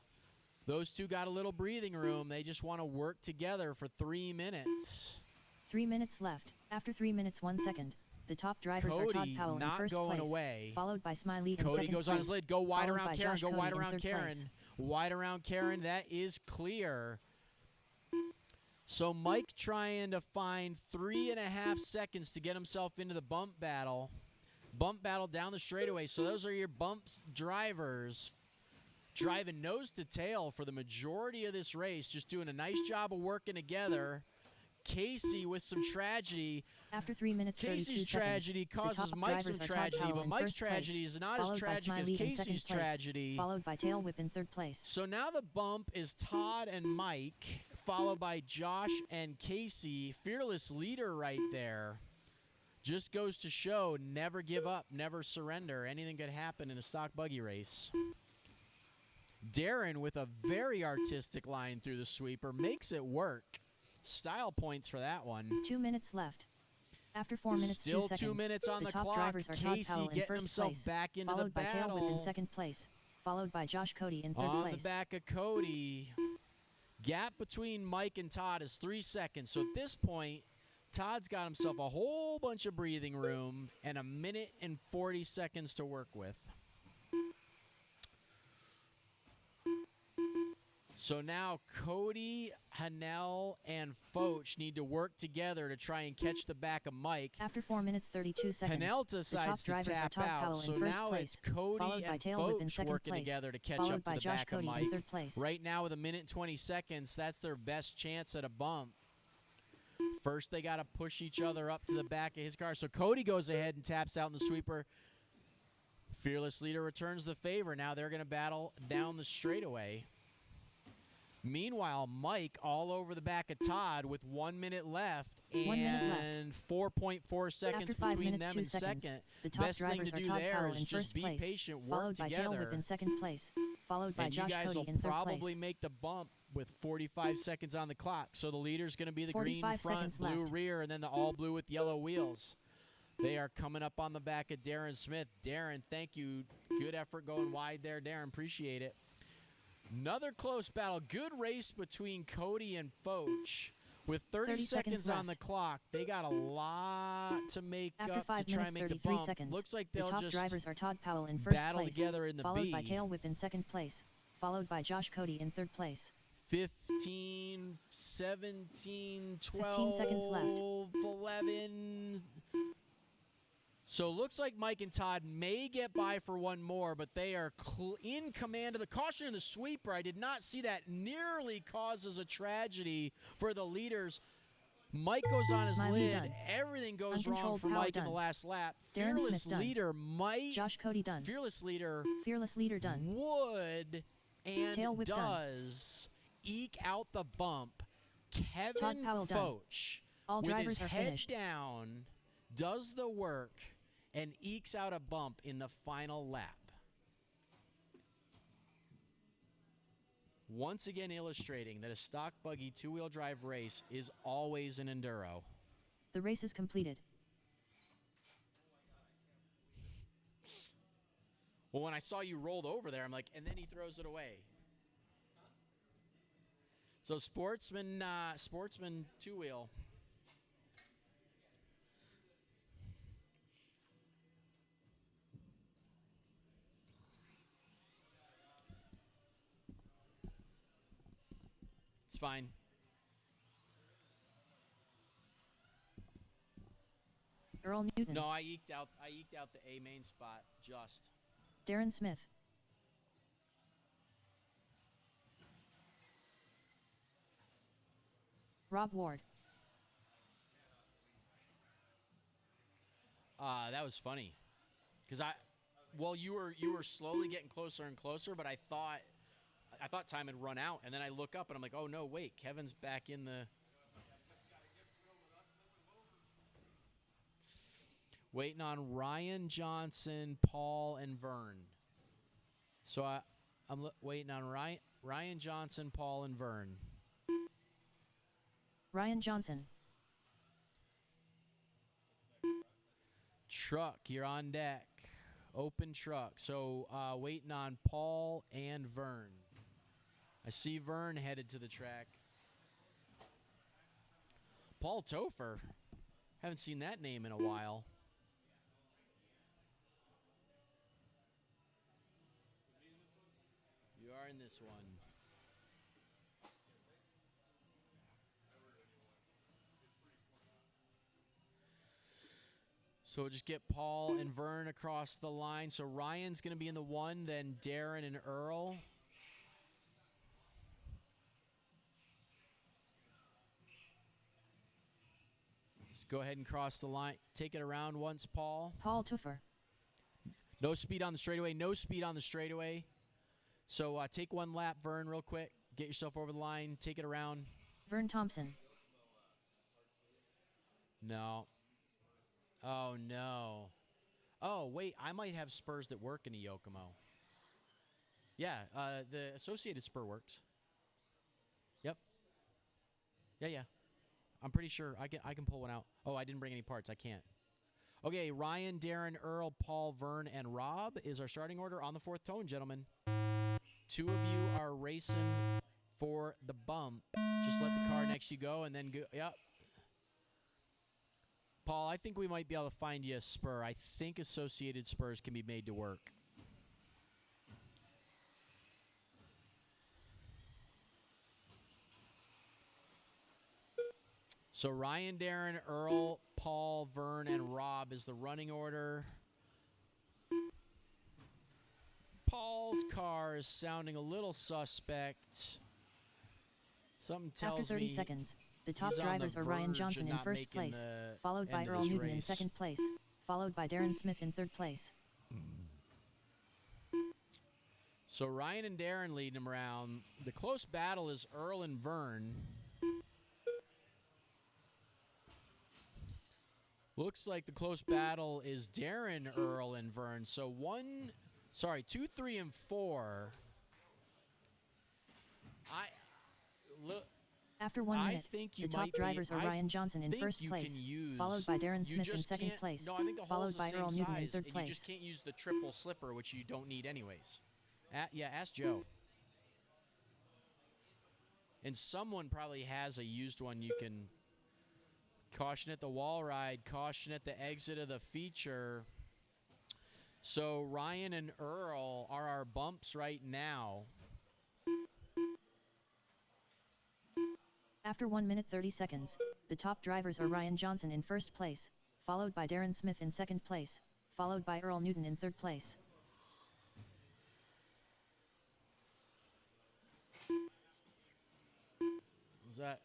Those two got a little breathing room. They just want to work together for 3 minutes. 3 minutes left. After 3 minutes 1 second, the top drivers are Todd Cody Powell in not first going place, away. followed by Smiley in Cody second goes place, on his lid. Go wide followed around by Karen. Josh Go Cody wide in around third Karen. place. Wide around Karen. That is clear. So Mike trying to find 3.5 seconds to get himself into the bump battle. Bump battle down the straightaway. So those are your bumps drivers driving nose to tail for the majority of this race. Just doing a nice job of working together. Casey with some tragedy. After 3 minutes 32 Casey's seconds, tragedy the causes top Mike some drivers are Todd tragedy, Powell but in Mike's first place, tragedy is not as followed by tragic as Smiley in second Casey's place, tragedy. followed by Tail Whip in third place. So now the bump is Todd and Mike, followed by Josh and Casey. Fearless Leader right there. Just goes to show, never give up, never surrender. Anything could happen in a stock buggy race. Darren with a very artistic line through the sweeper makes it work. Style points for that one. 2 minutes left. After 4 minutes Still 2 seconds, 2 minutes on the top clock. drivers are Todd Casey Powell in getting first himself place, back into the followed by Tail Whip in battle. second place, followed by Josh Cody in third On place. the back of Cody. Gap between Mike and Todd is 3 seconds. So at this point, Todd's got himself a whole bunch of breathing room and 1 minute and 40 seconds to work with. So now Cody, Hanel, and Foch need to work together to try and catch the back of Mike. After 4 minutes 32 seconds, Hanel the decides top to drivers are tap Todd out. Powell So in first now place, it's Cody followed by and Tail Whip in Foch second working place, together to catch followed up by to the Josh back Cody of in Mike. third place. Right now with 1 minute and 20 seconds, that's their best chance at a bump. First, they got to push each other up to the back of his car. So Cody goes ahead and taps out in the sweeper. Fearless Leader returns the favor. Now they're going to battle down the straightaway. Meanwhile, Mike all over the back of Todd with 1 minute left 1 minute left. and 4.4 seconds After 5 between minutes them 2 and seconds, second. the top Best thing drivers to are do Todd there Powell is in just first be place, patient, work followed by Tail Whip together. in second place, followed by And you Josh guys Cody will in third probably place. make the bump with 45 seconds on the clock. So the leader's going to be the green 45 front, seconds blue left. rear, and then the all blue with yellow wheels. They are coming up on the back of Darren Smith. Darren, thank you. Good effort going wide there, Darren. Appreciate it. Another close battle. Good race between Cody and Foch. With 30 seconds on the left. clock, they got a lot to make After up 5 to try minutes and make the 33 bump. seconds, Looks like the they'll top just drivers are Todd Powell in first battle place, together in the followed by B. Tail Whip in second place, followed by Josh Cody in third place. 15, 17, 12, 15 seconds left. 11. So looks like Mike and Todd may get by for one more, but they are in command of the caution and the sweeper. I did not see that. Nearly causes a tragedy for the leaders. Mike goes on his Smiley lid. done. Everything goes wrong Uncontrolled for power Mike in the done. last lap. Darren Fearless Smith done. leader Mike. Josh Cody done. Fearless leader Fearless leader done. would and Tail whip done. does eke out the bump. Kevin Todd Powell done. Foch, All with drivers his are head finished. down, does the work and ekes out a bump in the final lap. Once again illustrating that a stock buggy two-wheel drive race is always an enduro. The race is completed. Well, when I saw you rolled over there, I'm like, and then he throws it away. So sportsman two-wheel. It's fine. Earl Newton. No, I eked out the A main spot just. Darren Smith. Rob Ward. That was funny, because you were slowly getting closer and closer, but I thought time had run out, and then I look up and I'm like, oh no, wait, Kevin's back in the. Waiting on Ryan Johnson, Paul, and Vern. So I'm waiting on Ryan Johnson, Paul, and Vern. Ryan Johnson. Truck, you're on deck. Open truck. So waiting on Paul and Vern. I see Vern headed to the track. Paul Topher. Haven't seen that name in a while. You are in this one. So we'll just get Paul and Vern across the line. So Ryan's going to be in the one, then Darren and Earl. Let's go ahead and cross the line. Take it around once, Paul. Paul Tuffer. No speed on the straightaway. No speed on the straightaway. So take one lap, Vern, real quick. Get yourself over the line. Take it around. Vern Thompson. No. Oh, no. Oh, wait. I might have spurs that work in a Yokomo. Yeah, the Associated spur works. Yep. Yeah. I'm pretty sure I can pull one out. Oh, I didn't bring any parts. I can't. Okay, Ryan, Darren, Earl, Paul, Vern, and Rob is our starting order on the fourth tone, gentlemen. Two of you are racing for the bump. Just let the car next to you go and then go. Yep. Paul, I think we might be able to find you a spur. I think Associated spurs can be made to work. So Ryan, Darren, Earl, Paul, Vern, and Rob is the running order. Paul's car is sounding a little suspect. Something tells me After 30 seconds, the top he's on the drivers are Ryan verge Johnson of in not first making place, the followed by end of Earl this Newton in race. second place, followed by Darren Smith in third place. So Ryan and Darren leading him around. The close battle is Earl and Vern. Looks like the close battle is Darren, Earl, and Vern. So 2, 3, and 4. After 1 I minute, think you the top might be- drivers are I Ryan Johnson in think first you place, can use, followed by Darren you Smith in just second can't- place, No, I think the followed hole's by the same Earl Newton in size, third and place. you just can't use the triple slipper, which you don't need anyways. Yeah, ask Joe. And someone probably has a used one you can. Caution at the wall ride, caution at the exit of the feature. So Ryan and Earl are our bumps right now. After 1 minute 30 seconds, the top drivers are Ryan Johnson in first place, followed by Darren Smith in second place, followed by Earl Newton in third place. Is that?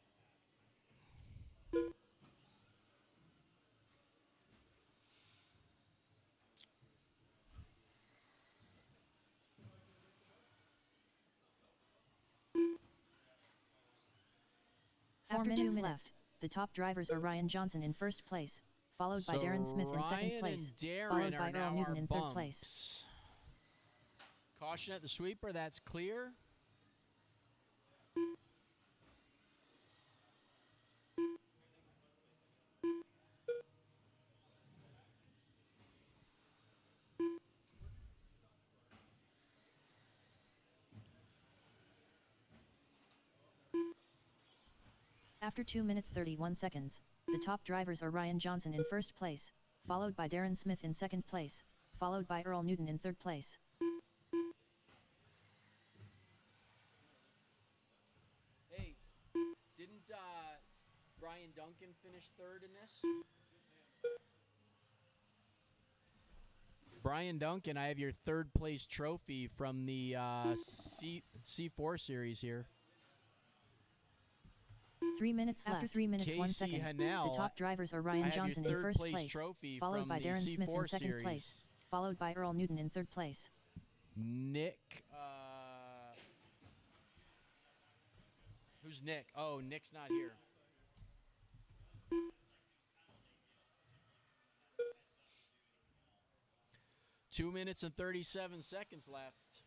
After 2 minutes, the top drivers are Ryan Johnson in first place, followed by Darren Smith in second Ryan place, and Darren followed are by now Earl Newton our in third place. bumps. Caution at the sweeper, that's clear. After 2 minutes 31 seconds, the top drivers are Ryan Johnson in first place, followed by Darren Smith in second place, followed by Earl Newton in third place. Hey, didn't Brian Duncan finish third in this? Brian Duncan, I have your third place trophy from the C4 series here. 3 minutes left. After 3 minutes 1 Casey second, Hanel, the top drivers are I Ryan have Johnson your in third first place place, trophy followed from by the Darren Smith in C4 second series. place, followed by Earl Newton in third place. Nick, who's Nick? Oh, Nick's not here. Two minutes and 37 seconds left.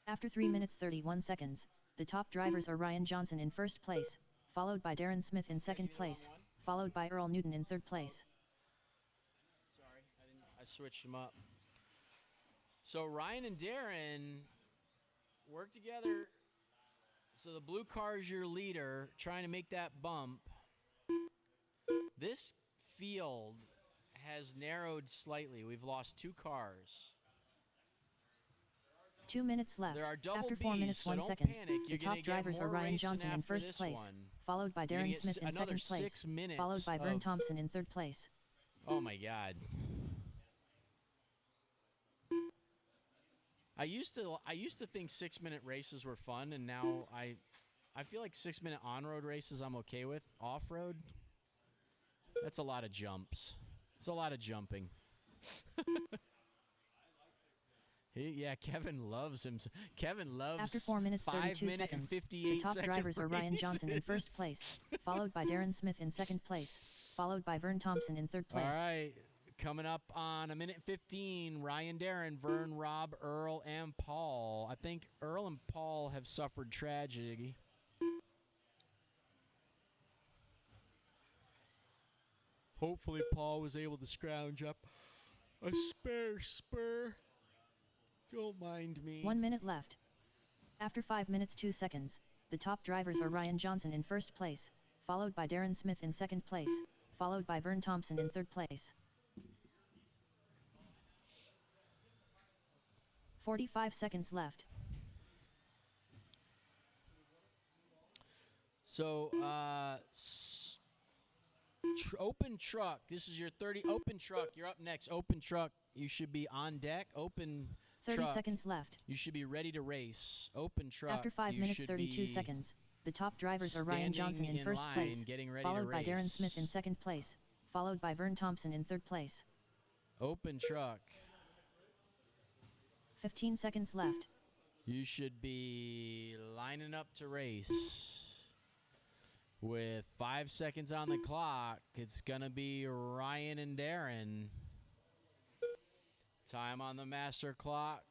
After 3 minutes 31 seconds, the top drivers are Ryan Johnson in first place, followed by Darren Smith in second place, followed by Earl Newton in third place. Sorry, I switched them up. So Ryan and Darren work together. So the blue car is your leader, trying to make that bump. This field has narrowed slightly. We've lost two cars. 2 minutes left. There are double After 4 Bs, minutes so 1 don't second, panic. the You're gonna top get drivers are more Ryan racing Johnson in after first this place, one. followed by You're gonna Darren get Smith in another second place, 6 minutes followed by Vern of- Thompson in third place. Oh my God. I used to think 6-minute races were fun, and now I feel like 6-minute on-road races I'm okay with. Off-road, that's a lot of jumps. It's a lot of jumping. Yeah, Kevin loves him. Kevin loves After 4 minutes 5 32 minute seconds, and the 58 top second drivers are Ryan Johnson in first races. place, followed by Darren Smith in second place, followed by Vern Thompson in third place. All right, coming up on a minute 15, Ryan, Darren, Vern, Rob, Earl, and Paul. I think Earl and Paul have suffered tragedy. Hopefully Paul was able to scrounge up a spare spur. Don't mind me. 1 minute left. After 5 minutes 2 seconds, the top drivers are Ryan Johnson in first place, followed by Darren Smith in second place, followed by Vern Thompson in third place. 45 seconds left. So, open truck. This is your 30. Open truck. You're up next. Open truck. You should be on deck. Open 30 truck. seconds left. You should be ready to race. Open truck. After 5 you minutes should 32 be seconds, the top drivers are Ryan Johnson in standing first line, place, getting ready followed to by Darren race. Smith in second place, followed by Vern Thompson in third place. Open truck. 15 seconds left. You should be lining up to race. With 5 seconds on the clock, it's going to be Ryan and Darren. Time on the master clock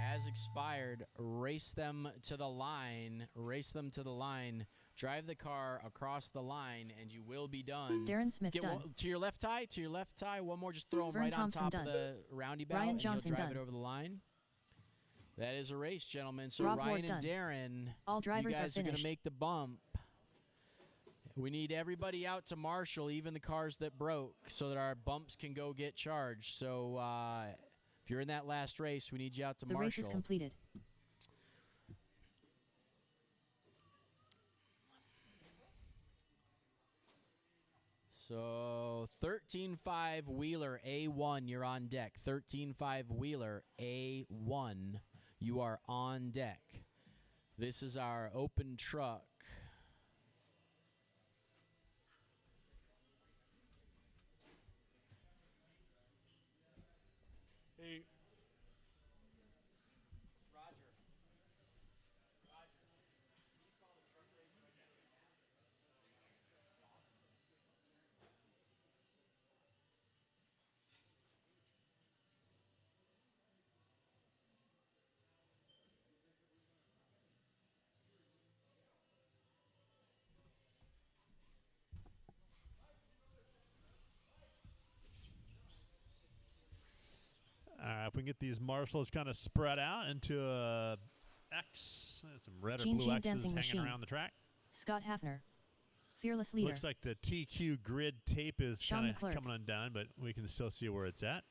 has expired. Race them to the line. Race them to the line. Drive the car across the line, and you will be done. Darren Smith Get done. to your left tie. To your left tie. One more. Just throw him Vern right Thompson on top done. of the roundabout, Ryan and Johnson he'll drive done. it over the line. That is a race, gentlemen. So Rob Ryan Ward and done. Darren, All you drivers are guys are going to finished. make the bump. We need everybody out to marshal, even the cars that broke, so that our bumps can go get charged. So if you're in that last race, we need you out to The marshal. race is completed. So 13.5 Wheeler A1, you're on deck. 13.5 Wheeler A1, you are on deck. This is our open truck. Hey. If we can get these marshals kind of spread out into a X, some red or Gene blue Gene X's Dancing hanging Machine. around the track. Scott Hafner. Fearless leader. Looks like the TQ grid tape is Sean kind of McClurg. coming undone, but we can still see where it's at.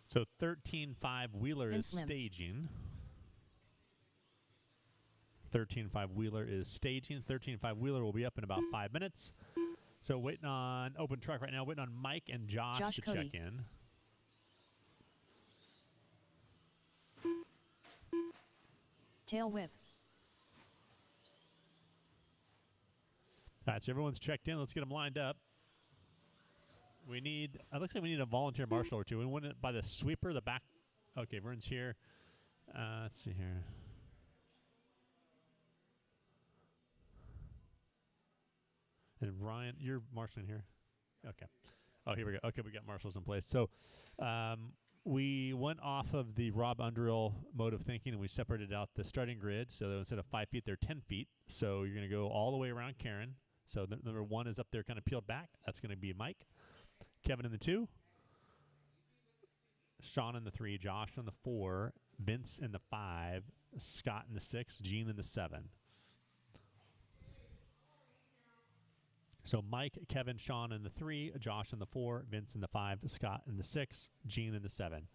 So 13.5 Wheeler is Vince Lim. staging. 13.5 Wheeler is staging. 13.5 Wheeler will be up in about 5 minutes. So waiting on open truck right now, waiting on Mike and Josh to Cody. check in. Tail whip. All right, so everyone's checked in. Let's get them lined up. We need, it looks like we need a volunteer marshal or two. We win it by the sweeper, the back. Okay, Vern's here. Let's see here. And Ryan, you're marshaling here? Okay. Oh, here we go. Okay, we got marshals in place. So we went off of the Rob Underhill mode of thinking, and we separated out the starting grid. So that instead of 5 feet, they're 10 feet. So you're going to go all the way around Karen. So the number 1 is up there kind of peeled back. That's going to be Mike. Kevin in the 2. Sean in the 3. Josh in the 4. Vince in the 5. Scott in the 6. Gene in the 7. So Mike, Kevin, Sean in the 3, Josh in the 4, Vince in the 5, Scott in the 6, Gene in the 7.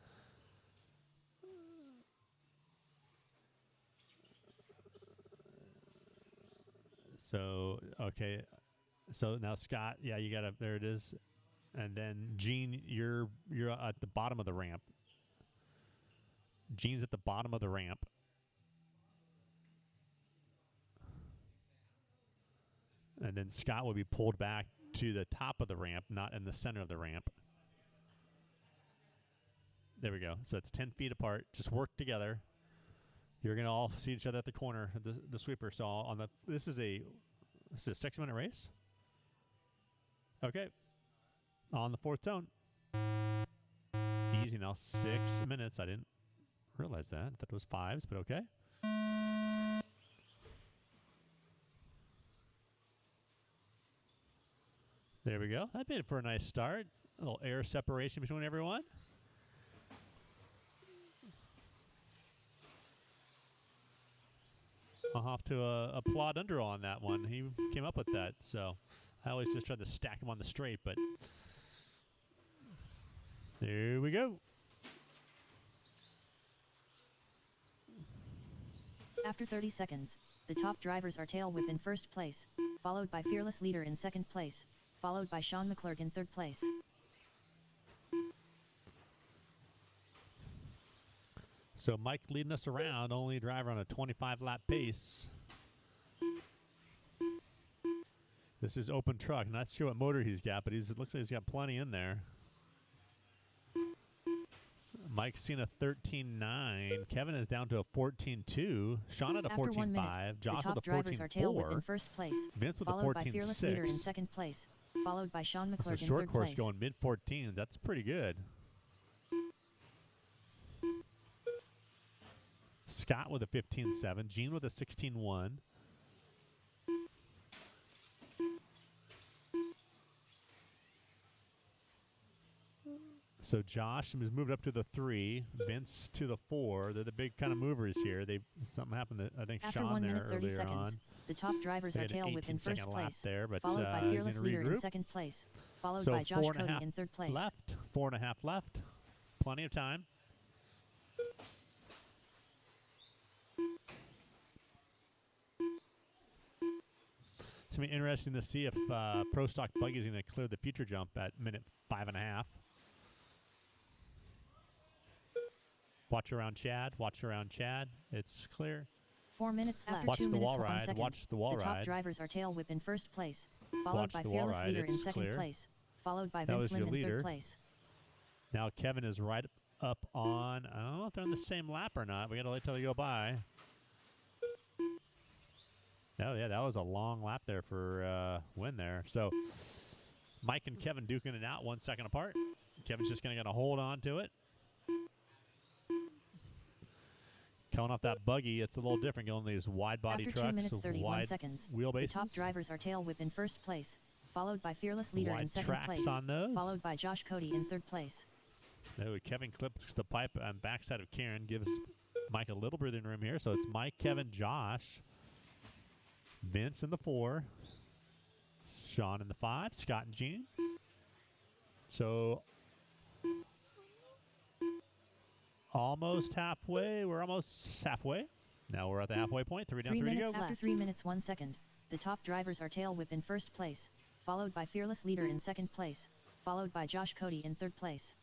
So, okay. So now Scott, yeah, you got to, there it is. And then Gene, you're at the bottom of the ramp. Gene's at the bottom of the ramp. And then Scott will be pulled back to the top of the ramp, not in the center of the ramp. There we go. So it's 10 feet apart. Just work together. You're going to all see each other at the corner, the sweeper. So on the this is a 6-minute race. Okay. On the 4th tone. Easy now. 6 minutes. I didn't realize that. I thought it was 5s, but okay. There we go. That made it for a nice start. A little air separation between everyone. I'll have to applaud Underhill on that one. He came up with that. So I always just try to stack him on the straight, but there we go. After 30 seconds, the top drivers are Tail Whip in first place, followed by Fearless Leader in second place, followed by Sean McClurg in third place. So Mike leading us around, only driver on a 25-lap pace. This is open truck. Not sure what motor he's got, but it looks like he's got plenty in there. Mike's seen a 13.9. Kevin is down to a 14.2. Sean at a 14.5. Josh the top with a drivers are Tail Whip in 14.4. first place, Vince with a followed by Fearless Leader in 14.6. second place, followed by Sean That's McClurg a in short third course place. going mid-14. That's pretty good. Scott with a 15.7. Gene with a 16.1. So Josh has moved up to the 3. Vince to the 4. They're the big kind of movers here. Something happened to, I think, After Sean 1 there minute 30 earlier seconds, on. the top drivers They are had an tail whip in first 18-second lap place, there, but followed by he's Fearless gonna Leader in regroup. second place, followed So by Josh 4.5 Cody in third place. left. 4.5 left. Plenty of time. It's going to be interesting to see if Pro Stock Buggy is going to clear the future jump at minute 5.5. Watch around Chad. Watch around Chad. It's clear. 4 minutes left. Watch 2 the minutes wall 1 ride. second. Watch the wall The top ride. drivers are tail whip in first place, followed Watch by the wall Fearless ride. Leader in It's second clear. place, followed by That Vince was your Lim in leader. third place. Now Kevin is right up on, I don't know if they're on the same lap or not. We got to wait till they go by. Oh, yeah, that was a long lap there for win there. So Mike and Kevin duking it out 1 second apart. Kevin's just going to hold on to it. Coming off that buggy, it's a little different going these wide body After 2 trucks, minutes 31 wide seconds, wheelbases. the top drivers are tail whip in first place, followed by Fearless Leader in Wide second tracks place, on those. followed by Josh Cody in third place. Oh, Kevin clips the pipe on backside of Karen, gives Mike a little breathing room here. So it's Mike, Kevin, Josh, Vince in the 4, Sean in the 5, Scott and Gene. So almost halfway. We're almost halfway. Now we're at the halfway point. 3 down, 3 3 to minutes go. after 3 minutes 1 second, the top drivers are tail whip in first place, followed by Fearless Leader in second place, followed by Josh Cody in third place.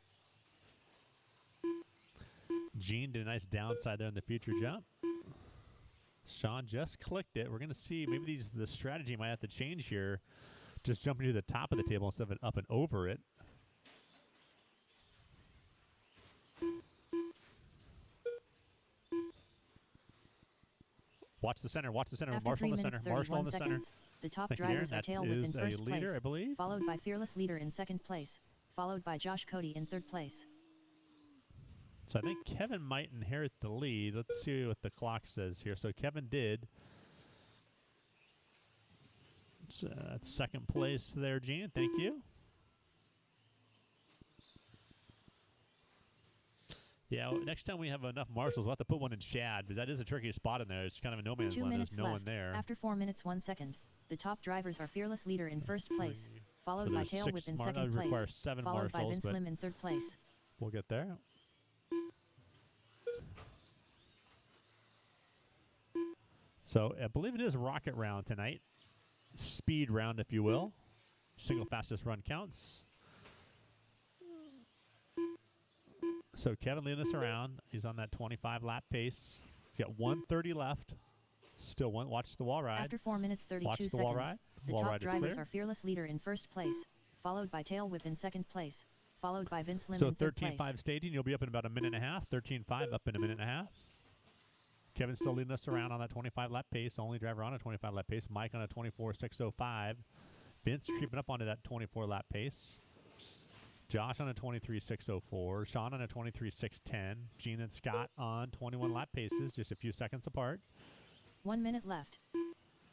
Gene did a nice downside there in the future jump. Sean just clicked it. We're going to see maybe the strategy might have to change here. Just jumping to the top of the table instead of it up and over it. Watch the center. Watch the center. After Marshall 3 in the minutes center. Marshall 31 in the center. seconds, the top Thank you, drivers Darren. are tail That whip in is a first leader, place, I believe. followed by Fearless Leader in second place, followed by Josh Cody in third place. So I think Kevin might inherit the lead. Let's see what the clock says here. So Kevin did. So that's second place there, Gene. Thank you. Yeah, well, next time we have enough marshals, we'll have to put one in Shad, because that is a tricky spot in there. It's kind of a no man's 2 land. minutes There's no one left. there. After 4 minutes 1 second, the top drivers are Fearless Leader in first place, So followed by there's Tail 6 Whip in that second would require place, 7 followed by marshals, Vince but Lim in third place. we'll get there. So I believe it is rocket round tonight. Speed round, if you will. Single fastest run counts. So Kevin leading us around. He's on that 25 lap pace. He's got 130 left. Still one. Watch the wall ride. After 4 minutes 32 Watch the seconds, wall ride. the Wall top ride is drivers clear. are Fearless Leader in first place, followed by Tail Whip in second place, followed by Vince Lim So in third place. 13.5 staging. You'll be up in about a minute and a half. 13.5 up in a minute and a half. Kevin's still leading us around on that 25 lap pace. Only driver on a 25 lap pace. Mike on a 24.605. Vince creeping up onto that 24 lap pace. Josh on a 23.604. Sean on a 23.610. Gene and Scott on 21 lap paces, just a few seconds apart. 1 minute left.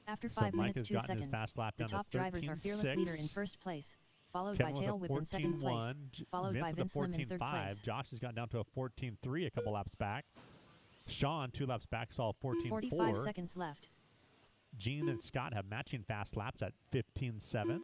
After So 5 Mike minutes has 2 gotten his seconds, fast lap the down top to drivers are Fearless Leader in 13.6. first place, followed Kevin by with Tail a Whip in second place, 14.1. followed by Vince Vince with Lim a in third 14.5. place. Josh has gotten down to a 14.3 a couple laps back. Sean, 2 laps back, saw 45 14.4. seconds left. Gene and Scott have matching fast laps at 15.7.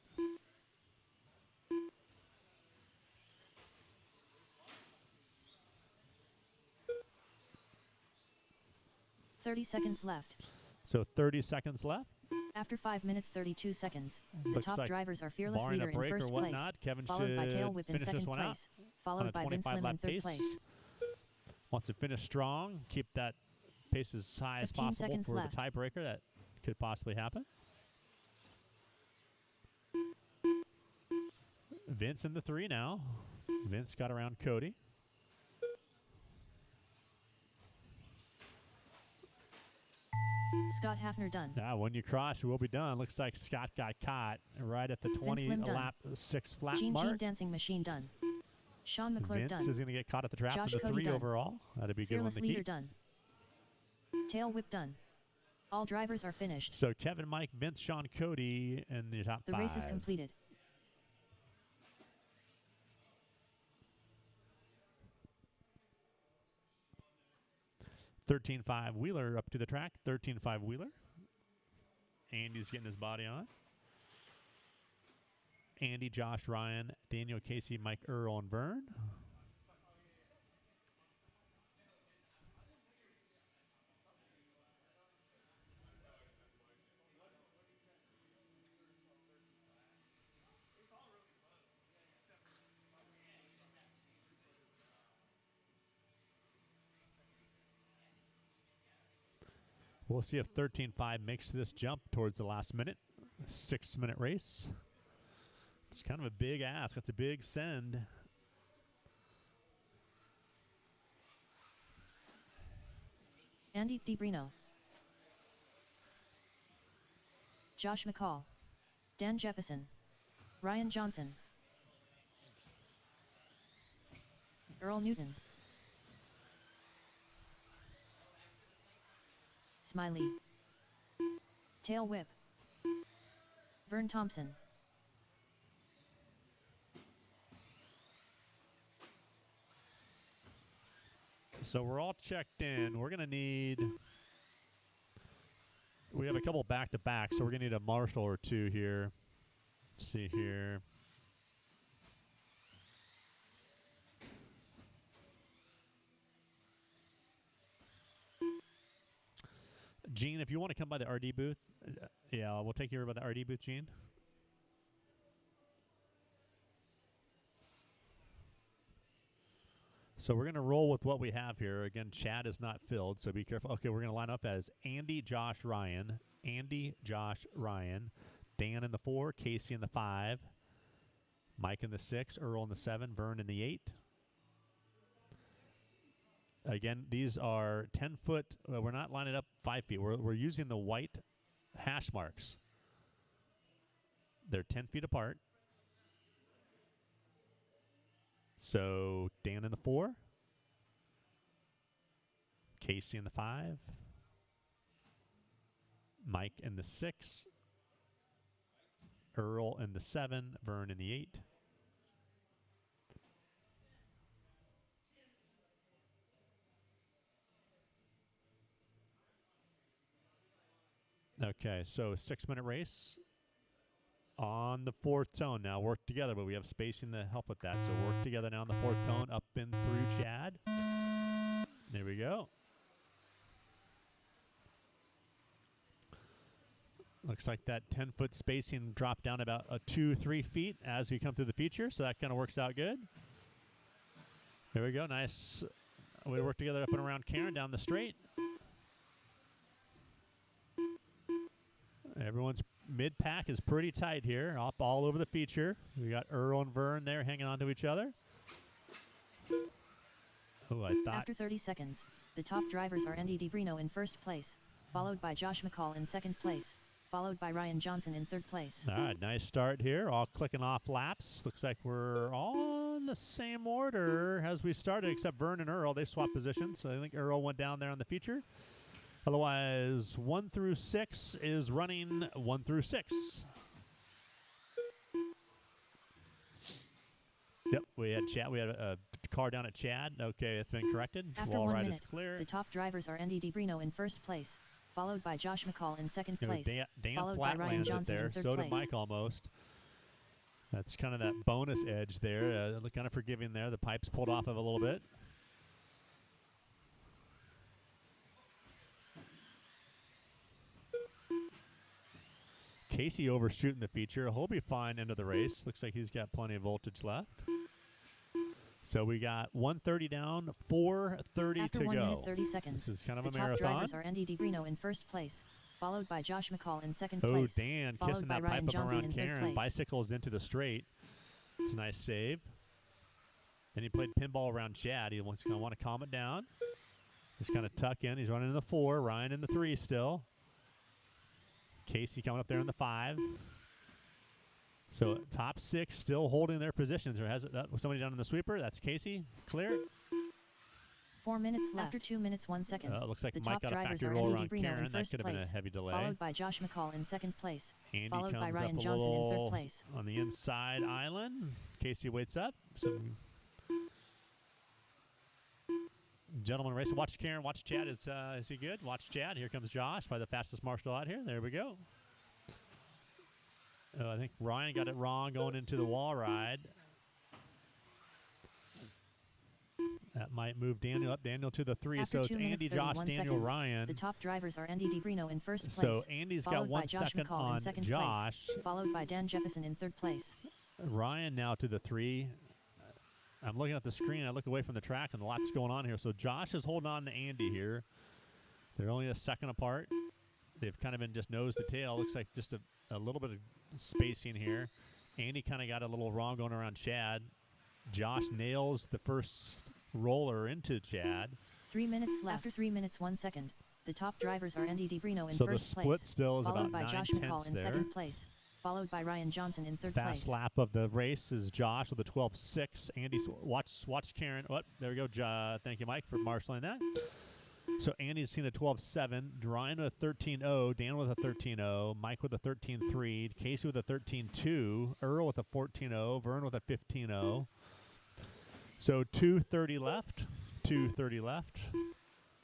30 seconds left. So 30 seconds left. After 5 minutes 32 seconds, the Looks top like drivers are Fearless barring Leader a break in or first place, whatnot, Kevin followed by Tail should Whip in finish this second one out place, on followed a by Vince 25 Lim lap in third pace. place. Wants to finish strong, keep that pace as high as 15 possible seconds for left. the tiebreaker that could possibly happen. Vince in the 3 now. Vince got around Cody. Scott Hafner done. Now, when you cross, you will be done. Looks like Scott got caught right at the 20 Lim done. lap 6 flat Gene mark. Dancing Machine done. Sean McClure Vince done. is going to get caught at the trap Josh with the Cody 3 done. overall. That'd be a good one Fearless to Leader keep. done. Tail Whip done. All drivers are finished. So Kevin, Mike, Vince, Sean, Cody in the top The 5. race is completed. $13.5 Wheeler up to the track. $13.5 Wheeler. Andy's getting his body on. Andy, Josh, Ryan, Daniel, Casey, Mike, Earl, and Vern. We'll see if 13.5 makes this jump towards the last minute. 6-minute race. It's kind of a big ask. That's a big send. Andy DiBrino. Josh McCall. Dan Jefferson. Ryan Johnson. Earl Newton. Smiley. Tail Whip. Vern Thompson. So we're all checked in. We're going to need... We have a couple back-to-back, so we're going to need a marshal or two here. Let's see here. Gene, if you want to come by the RD booth, yeah, we'll take you over by the RD booth, Gene. So we're going to roll with what we have here. Again, Chad is not filled, so be careful. Okay, we're going to line up as Andy, Josh, Ryan. Andy, Josh, Ryan. Dan in the 4, Casey in the 5. Mike in the 6, Earl in the 7, Vern in the 8. Again, these are 10-foot. We're not lining up 5 feet. We're using the white hash marks. They're 10 feet apart. So Dan in the 4. Casey in the 5. Mike in the 6. Earl in the 7. Vern in the 8. Okay, so 6-minute race on the 4th tone. Now work together, but we have spacing to help with that. So work together now on the 4th tone, up and through Chad. There we go. Looks like that 10-foot spacing dropped down about 2-3 feet as we come through the feature, so that kind of works out good. There we go, nice. We work together up and around Karen down the straight. Everyone's mid-pack is pretty tight here, up all over the feature. We got Earl and Vern there hanging on to each other. Oh, I thought... After 30 seconds, the top drivers are Andy DiBrino in first place, followed by Josh McCall in second place, followed by Ryan Johnson in third place. All right, nice start here, all clicking off laps. Looks like we're all in the same order as we started, except Vern and Earl. They swapped positions, so I think Earl went down there on the feature. Otherwise, 1 through 6 is running 1 through 6. Yep, we had Chad. We had a car down at Chad. Okay, it's been corrected. After Wall 1 ride minute, is clear. the top drivers are Andy DiBrino in first place, followed by Josh McCall in second You know, place, Dan followed by flat Ryan lands it Johnson there. in third So place. did Mike almost. That's kind of that bonus edge there. Kind of forgiving there. The pipe's pulled off of a little bit. Casey overshooting the feature. He'll be fine into the race. Looks like he's got plenty of voltage left. So we got 130 down, 430 After to 1 go. minute 30 seconds, This is kind of the a top marathon. drivers are Andy DiBrino in first place, followed by Josh McCall in second Oh, place, Dan followed kissing by that Ryan pipe up Johnson in around third Karen. place. Bicycles into the straight. It's a nice save. And he played pinball around Chad. He's going to want to calm it down. Just kind of tuck in. He's running in the 4. Ryan in the 3 still. Casey coming up there in the 5. So top 6 still holding their positions. Or has it, somebody down in the sweeper? That's Casey. Clear. 4 minutes left. After 2 minutes 1 second. Looks like the Mike top got a drivers factory are roll Andy around DiBrino Karen. in That first could have been a place, heavy delay. followed by Josh McCall in second place, Andy followed by comes Ryan up a Johnson in third little place. on the inside island. Casey waits up. Some gentleman race. Watch Karen. Watch Chad. Is he good? Watch Chad. Here comes Josh by the fastest marshal out here. There we go. I think Ryan got it wrong going into the wall ride. That might move Daniel up. Daniel to the 3. After so it's 2 minutes, Andy, Josh, 31 Daniel, seconds, Ryan. The top drivers are Andy DiBrino in first place. So Andy's got followed 1 by Josh second McCall on in second Josh. place, followed by Dan Jefferson in third place. Ryan now to the 3. I'm looking at the screen. I look away from the track, and lots going on here. So Josh is holding on to Andy here. They're only a second apart. They've kind of been just nose to tail. Looks like just a little bit of spacing here. Andy kind of got a little wrong going around Chad. Josh nails the first roller into Chad. 3 minutes left. After 3 minutes 1 second, the top drivers are Andy DiBrino in so first the split place, still is followed about by Josh 9/10 McCall in there. second place, followed by Ryan Johnson in third place. Fast lap of the race is Josh with a 12.6. Andy's watch Karen. What? There we go. Thank you, Mike, for marshaling that. So Andy's seen a 12.7. Ryan with a 13.0. Dan with a 13.0. Mike with a 13.3. Casey with a 13.2. Earl with a 14.0. Vern with a 15.0. So 2:30 left. 2:30 left.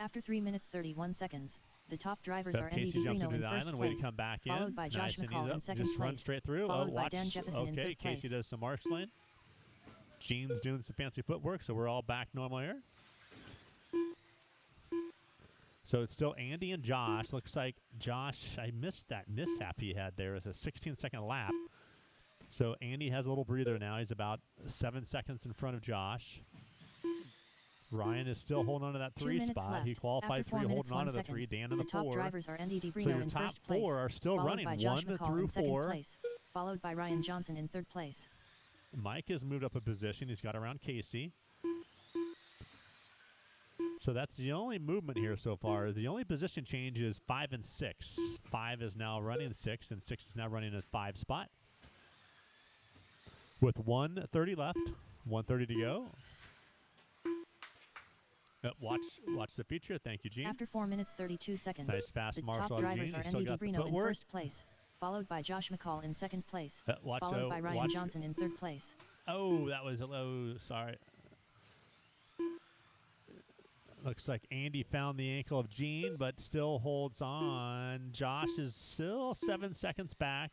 After 3 minutes 31 seconds, the top drivers are Andy Casey jumps DiBrino into in the first island, way to place, come back in. followed by Josh Nice and McCall easy in up. second Just run place, straight through. followed by Watch. Dan Jefferson in Okay, third Casey place. does some marshaling. Gene's doing some fancy footwork, so we're all back normal here. So it's still Andy and Josh. Looks like Josh, I missed that mishap he had there. It's a 16-second lap. So Andy has a little breather now. He's about 7 seconds in front of Josh. Ryan is still holding on to that 2 3 minutes spot. left. He qualified After 3, 4 minutes, holding on to 1 the second, 3. Dan in the the top 4. drivers are Andy DiBrino So your in top first place, 4 are still followed running by Josh 1 McCall through in second 4. place, followed by Ryan Johnson in third place. Mike has moved up a position. He's got around Casey. So that's the only movement here so far. The only position change is 5 and 6. 5 is now running 6, and 6 is now running a 5 spot. With 1:30 left, 1:30 to go. Watch the feature. Thank you, Gene. After 4 minutes 32 seconds, Nice fast the marshal top on drivers Gene. are He's still Andy got the DiBrino in footwork. first place, followed by Josh McCall in second place, Watch followed by Ryan watch. Johnson in third place. Oh, that was a low. Sorry. Looks like Andy found the ankle of Gene, but still holds on. Josh is still 7 seconds back.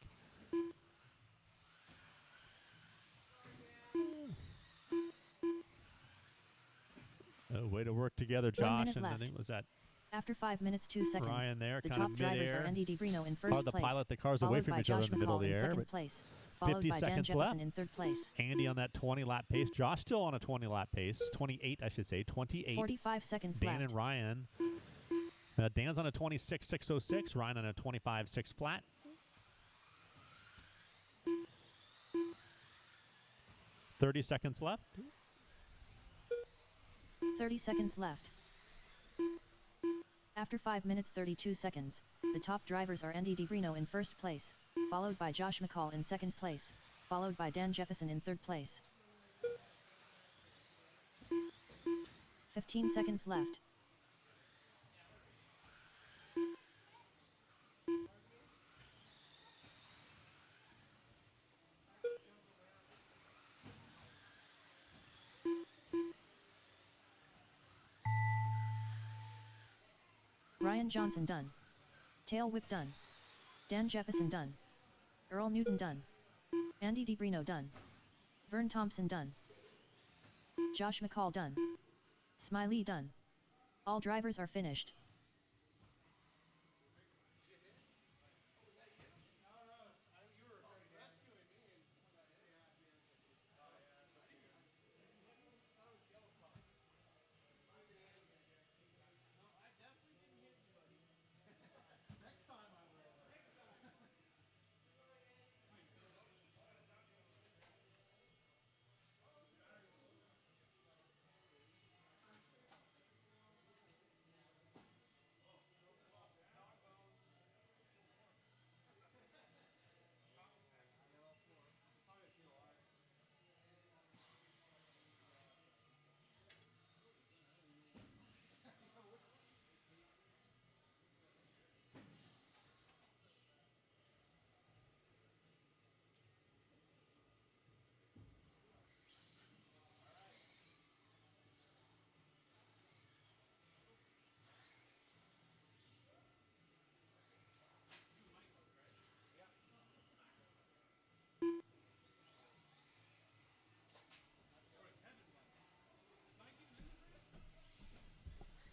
Oh, way to work together, 1 Josh. minute And I left. think was that After 5 minutes 2 seconds, Ryan there, the kind top of drivers midair. are Andy DiBrino in first Hard to place, pilot the cars away followed from by each other Josh in the middle of McCall the in air. second But place, followed 50 by Dan seconds Jefferson left. in third place. Andy on that 20-lap pace. Josh still on a 20-lap pace. 28, I should say. 28. 45 seconds Dan left. and Ryan. Dan's on a 26.606. Ryan on a 25.6 flat. 30 seconds left. 30 seconds left. After 5 minutes 32 seconds, the top drivers are Andy DiBrino in first place, followed by Josh McCall in second place, followed by Dan Jefferson in third place. 15 seconds left. Ryan Johnson done. Tail whip done. Dan Jefferson done. Earl Newton done. Andy DiBrino done. Vern Thompson done. Josh McCall done. Smiley done. All drivers are finished.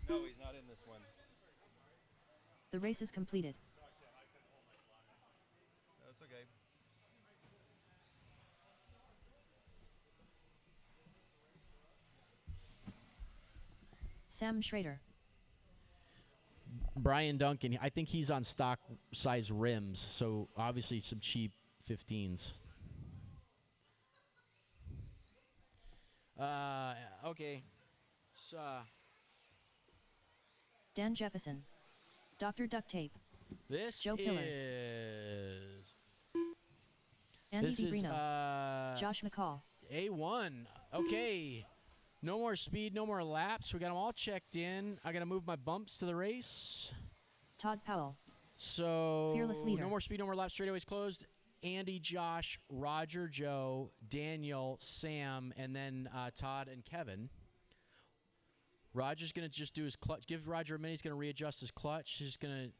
No, he's not in this one. The race is completed. That's okay. Sam Schrader. Brian Duncan, I think he's on stock size rims, so obviously some cheap 15s. Okay. So, Dan Jefferson. Dr. Duct Tape. this Joe Pillars. is... Andy This is, DiBrino. Josh McCall. A1. Okay. No more speed, no more laps. We got them all checked in. I got to move my bumps to the race. Todd Powell. So, Fearless leader. no more speed, no more laps. Straightaways closed. Andy, Josh, Roger, Joe, Daniel, Sam, and then Todd and Kevin. Roger's going to just do his clutch. Give Roger a minute. He's going to readjust his clutch. He's going to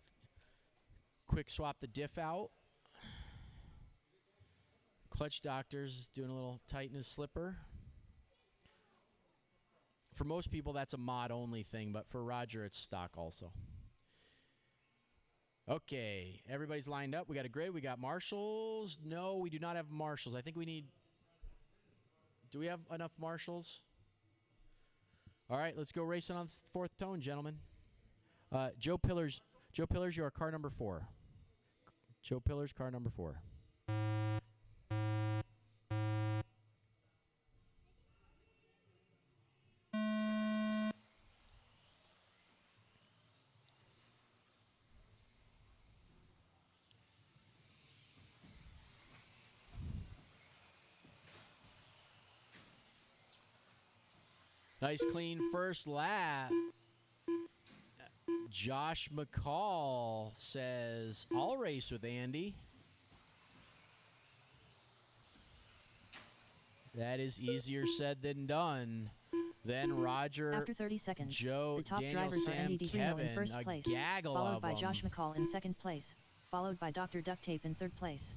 quick swap the diff out. Clutch Doctor's doing a little tighten his slipper. For most people, that's a mod-only thing, but for Roger, it's stock also. Okay, everybody's lined up. We got a grid. We got marshals. No, we do not have marshals. I think we need... Do we have enough marshals? All right, let's go racing on fourth tone, gentlemen. Joe Pillars, you are car number 4. Joe Pillars, car number 4. Nice clean first lap. Josh McCall says, I'll race with Andy. That is easier said than done. Then Roger, After 30 seconds, Joe, the top Daniel, drivers are Sam, Andy DiBrino Kevin, in first a place, gaggle followed of by them. Josh McCall in second place, followed by Dr. Duct Tape in third place.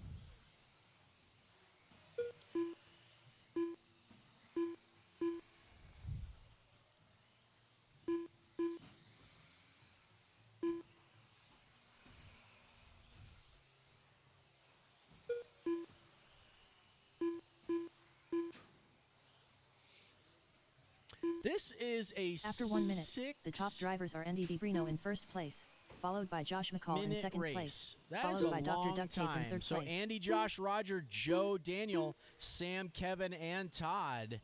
This is a After 1 minute, six the top drivers are Andy DiBrino in first place, followed by Josh McCall in minute second race. place, That is followed a by Dr. long Duct Tape in time. third So place. Andy, Josh, Roger, Joe, Daniel, Sam, Kevin, and Todd.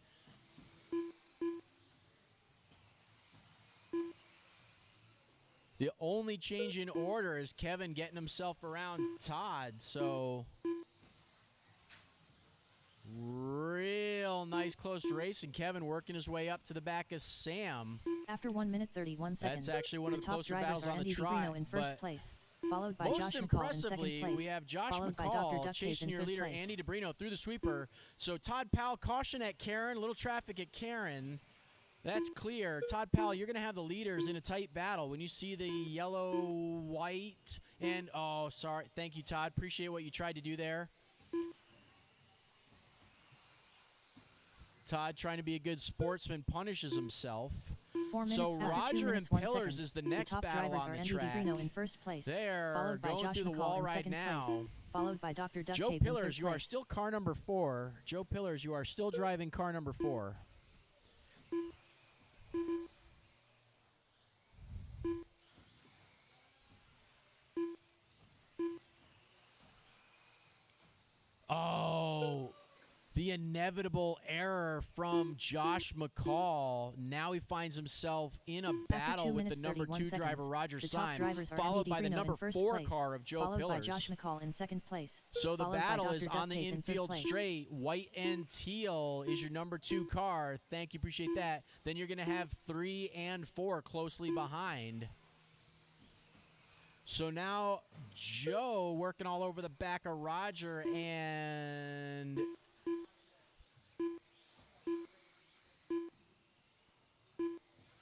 The only change in order is Kevin getting himself around Todd. So real nice close race, and Kevin working his way up to the back of Sam. After 1 minute 31 seconds, That's actually one of the the top closer drivers battles are on the Andy track. DiBrino in first but place, followed by most Josh McCall in impressively, second place, we have Josh followed by Dr. McCall Duct Tape chasing in your third leader, place. Andy DiBrino, through the sweeper. So Todd Powell, caution at Karen. Little traffic at Karen. That's clear. Todd Powell, you're going to have the leaders in a tight battle. When you see the yellow, white, and, oh, sorry. Thank you, Todd. Appreciate what you tried to do there. Todd, trying to be a good sportsman, punishes himself. 4 minutes So after 2 Roger and minutes, 1 Pillars second. is the next top battle drivers on are the Andy track. DiBrino in first place, They're followed by going Josh through the McCall wall in right second now. place, followed by Dr. Duct Joe Tape in Pillars, third you are place. still car number 4. Joe Pillars, you are still driving car number 4. Oh, the inevitable error from Josh McCall. Now he finds himself in a battle 2 with the minutes, number 31 2 seconds, driver, Roger the top Syme, drivers are followed Andy by the DiBrino number in first 4 place, car of Joe followed Pillars. by Josh McCall in second place. So the followed by battle Dr. is Duct on the Tape in third infield place. straight. White and teal is your number 2 car. Thank you, appreciate that. Then you're going to have 3 and 4 closely behind. So now Joe working all over the back of Roger, and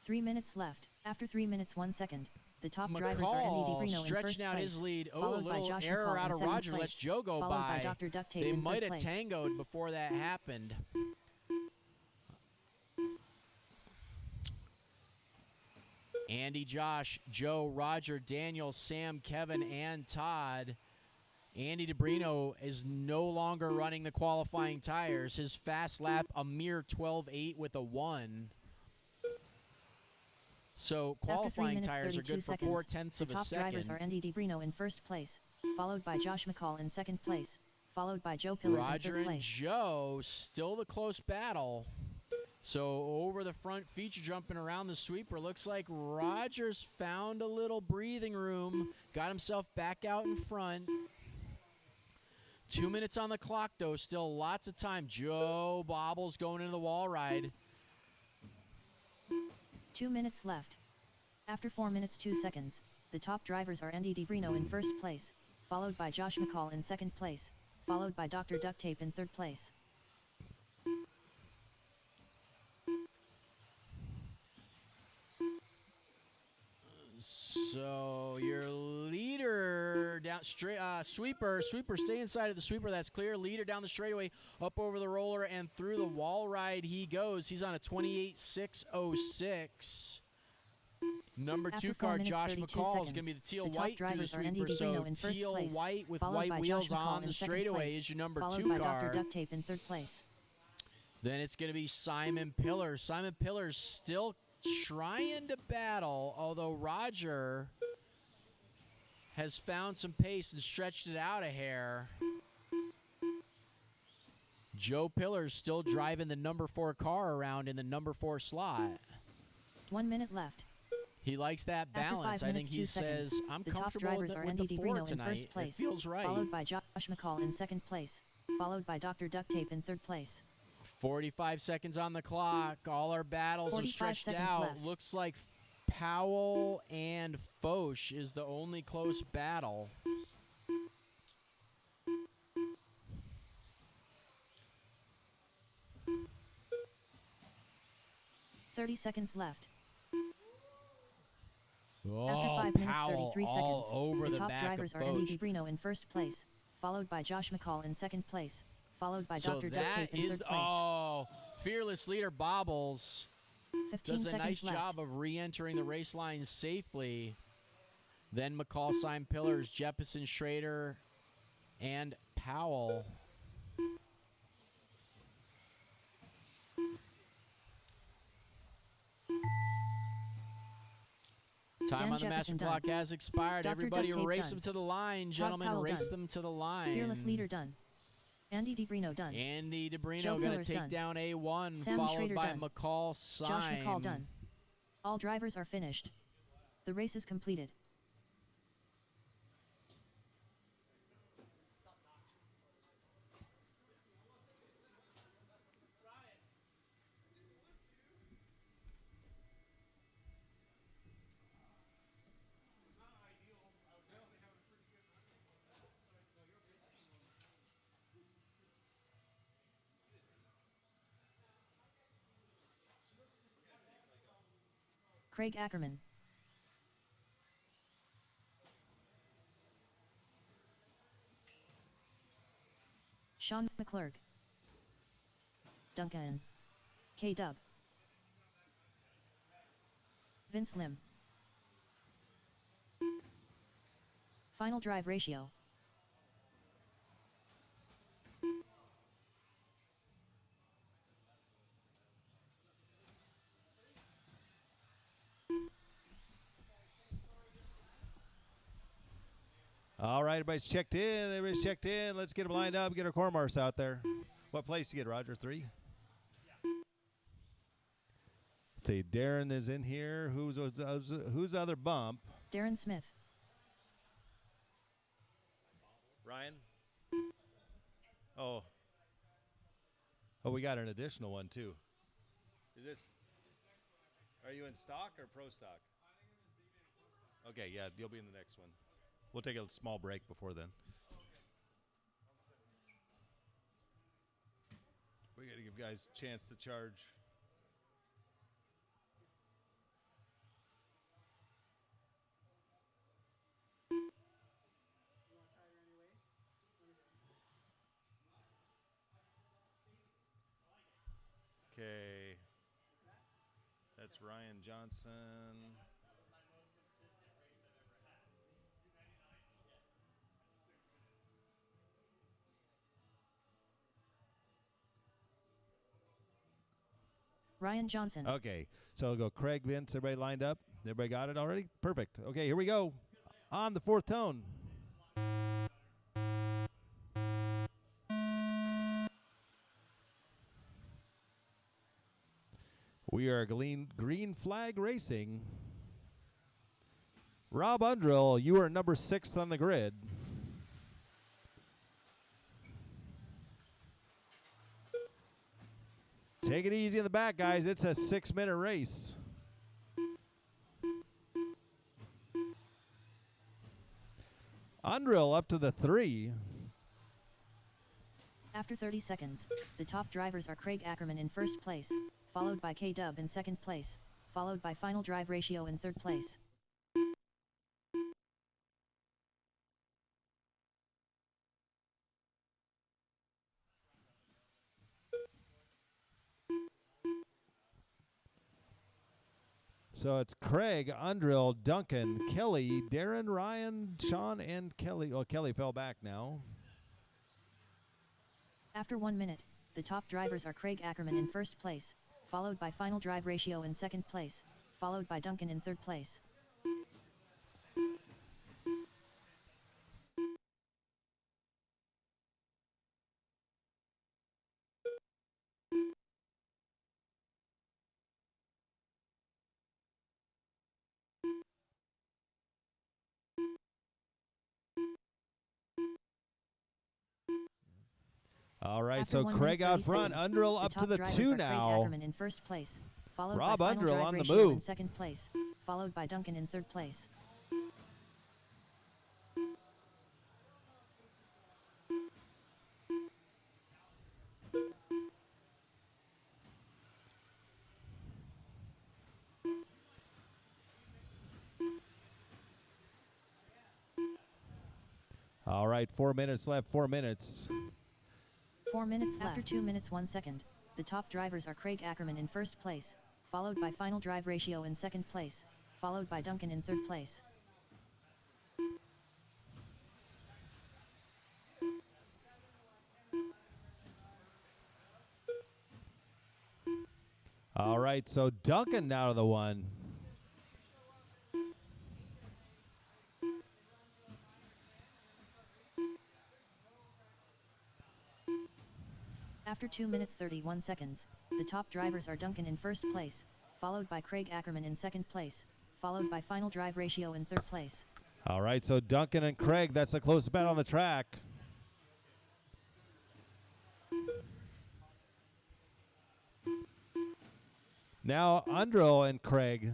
Three minutes left. After 3 minutes 1 second, the top drivers are Andy McCall DiBrino in stretching first out place, his lead. Oh, a followed by little Josh error McCall out in of seventh Roger. place, Lets Joe go followed by Dr. Duct Tape They in might third have place. tangoed before that happened. Andy, Josh, Joe, Roger, Daniel, Sam, Kevin, and Todd. Andy DeBrino is no longer running the qualifying tires. His fast lap, a mere 12.8 with a 1. So qualifying tires are good for 0.4 of a second. The top drivers are Andy DeBrino in first place, followed by Josh McCall in second place, followed by Joe Pillars in Roger third and place. Joe, still the close battle. So over the front feature jumping around the sweeper, looks like Rogers found a little breathing room, got himself back out in front. 2 minutes on the clock, though. Still lots of time. Joe Bobbles going into the wall ride. 2 minutes left. After 4 minutes 2 seconds, the top drivers are Andy DeBrino in first place, followed by Josh McCall in second place, followed by Dr. Duct Tape in third place. So your leader down straight, sweeper, stay inside of the sweeper. That's clear. Leader down the straightaway, up over the roller and through the wall ride he goes. He's on a 28.606. Number After 2 4 car, minutes, Josh 32 McCall, is seconds, going to be the teal the top white through the drivers are Andy sweeper. So DeBrino in first teal place, white with followed white by wheels Josh McCall on in the second straightaway place, is your number followed 2 by car. Dr. Duct Tape in third place. Then it's going to be Simon Pillars. Simon Pillars still trying to battle, although Roger has found some pace and stretched it out a hair. Joe Pillars still driving the number 4 car around in the number 4 slot. 1 minute left. He likes that balance. After 5 I minutes, think he 2 seconds, says, I'm the top comfortable drivers are with Andy the 4 DeBrino in tonight. first place, It feels right. followed by Josh McCall in second place, followed by Dr. Duct Tape in third place. 45 seconds on the clock. All our battles are 45 stretched seconds out. left. Looks like Powell and Foch is the only close battle. .30 seconds left. Oh, After 5 minutes Powell 33 all seconds, over the the top back drivers of are Andy Foch. DeBrino in first place, followed by Josh McCall in second place, followed by So Dr. Duct that Tape in is, third place. oh, fearless leader Bobbles 15 does a seconds nice left. job of re-entering the race line safely. Then McCall, Simon Pillars, Jeppesen, Schrader, and Powell. Time Dan on the master Jeppesen done. clock has expired. Dr. Everybody Duct Tape race done. them to the line, Todd gentlemen. Powell Race done. them to the line. Fearless leader done. Andy DeBrino done. Andy DeBrino Joe going Pillars to take done. down A1, Sam followed Schrader by done. McCall, Josh McCall Syme. done. All drivers are finished. The race is completed. Craig Ackerman. Sean McClurg. Duncan. K-Dub. Vince Lim. Final drive ratio. All right, everybody's checked in. Everybody's checked in. Let's get them lined up. Get our core marks out there. What place to get, Roger? 3? Say Darren is in here. Who's the other bump? Darren Smith. Ryan? Oh. Oh, we got an additional one, too. Is this... Are you in stock or pro stock? Okay, yeah, you'll be in the next one. We'll take a small break before then. We got to give guys a chance to charge. Okay. That's Ryan Johnson. Ryan Johnson. Okay, so we'll go Craig, Vince, everybody lined up? Everybody got it already? Perfect. Okay, here we go. On the fourth tone. We are green flag racing. Rob Undrill, you are number 6 on the grid. Take it easy in the back, guys. It's a 6-minute race. Undrill up to the 3. After 30 seconds, the top drivers are Craig Ackerman in first place, followed by K-Dub in second place, followed by Final Drive Ratio in third place. So it's Craig, Undrill, Duncan, Kelly, Darren, Ryan, Sean, and Kelly. Oh, Kelly fell back now. After 1 minute, the top drivers are Craig Ackerman in first place, followed by Final Drive Ratio in second place, followed by Duncan in third place. All right, After so 1 Craig minute, out 30 front, seconds, Undrill up to top the drivers 2 are Craig now. Ackerman in first place, followed Rob by Final Undrill Drive on the Ratio move. in second place, followed by Duncan in third place. All right, 4 minutes left, 4 minutes. 4 minutes left. After 2 minutes 1 second, the top drivers are Craig Ackerman in first place, followed by Final Drive Ratio in second place, followed by Duncan in third place. All right, so Duncan now to the 1. After 2 minutes 31 seconds, the top drivers are Duncan in first place, followed by Craig Ackerman in second place, followed by Final Drive Ratio in third place. All right, so Duncan and Craig, that's the closest bet on the track. Now Undrill and Craig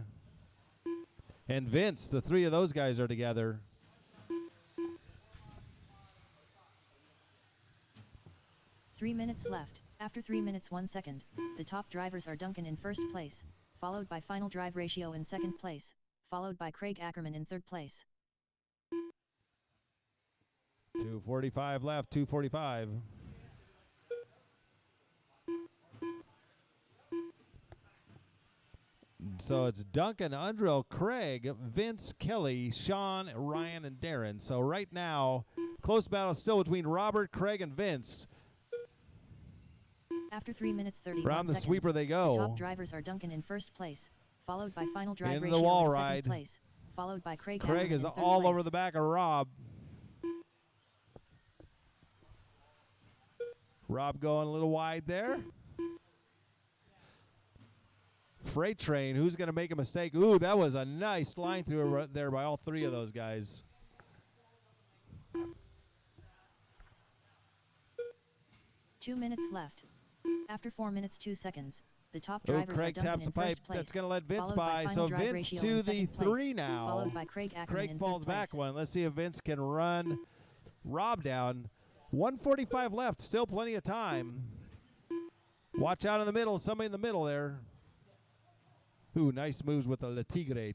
and Vince, the 3 of those guys are together. Three minutes left. After 3 minutes 1 second, the top drivers are Duncan in first place, followed by Final Drive Ratio in second place, followed by Craig Ackerman in third place. 2:45 left, 2:45. So it's Duncan, Undrill, Craig, Vince, Kelly, Sean, Ryan, and Darren. So right now, close battle still between Robert, Craig, and Vince. After 3 minutes 31 Around the seconds, sweeper they go. the top drivers are Duncan in first place, followed by Final Drive Into the Ratio wall in ride. second place, followed by Craig Craig Ackerman is in third all place. over the back of Rob. Rob going a little wide there. Freight train, who's going to make a mistake? Ooh, that was a nice line through there by all 3 of those guys. Two minutes left. After 4 minutes 2 seconds, the top Oh, drivers Craig are Duncan taps the in pipe. first place, That's going to let Vince followed by. Final So Drive Vince Ratio to in the second 3 place, now. followed by Craig Ackerman Craig in falls third back place. one. Let's see if Vince can run Rob down. 1:45 left. Still plenty of time. Watch out in the middle. Somebody in the middle there. Ooh, nice moves with the La Tigre.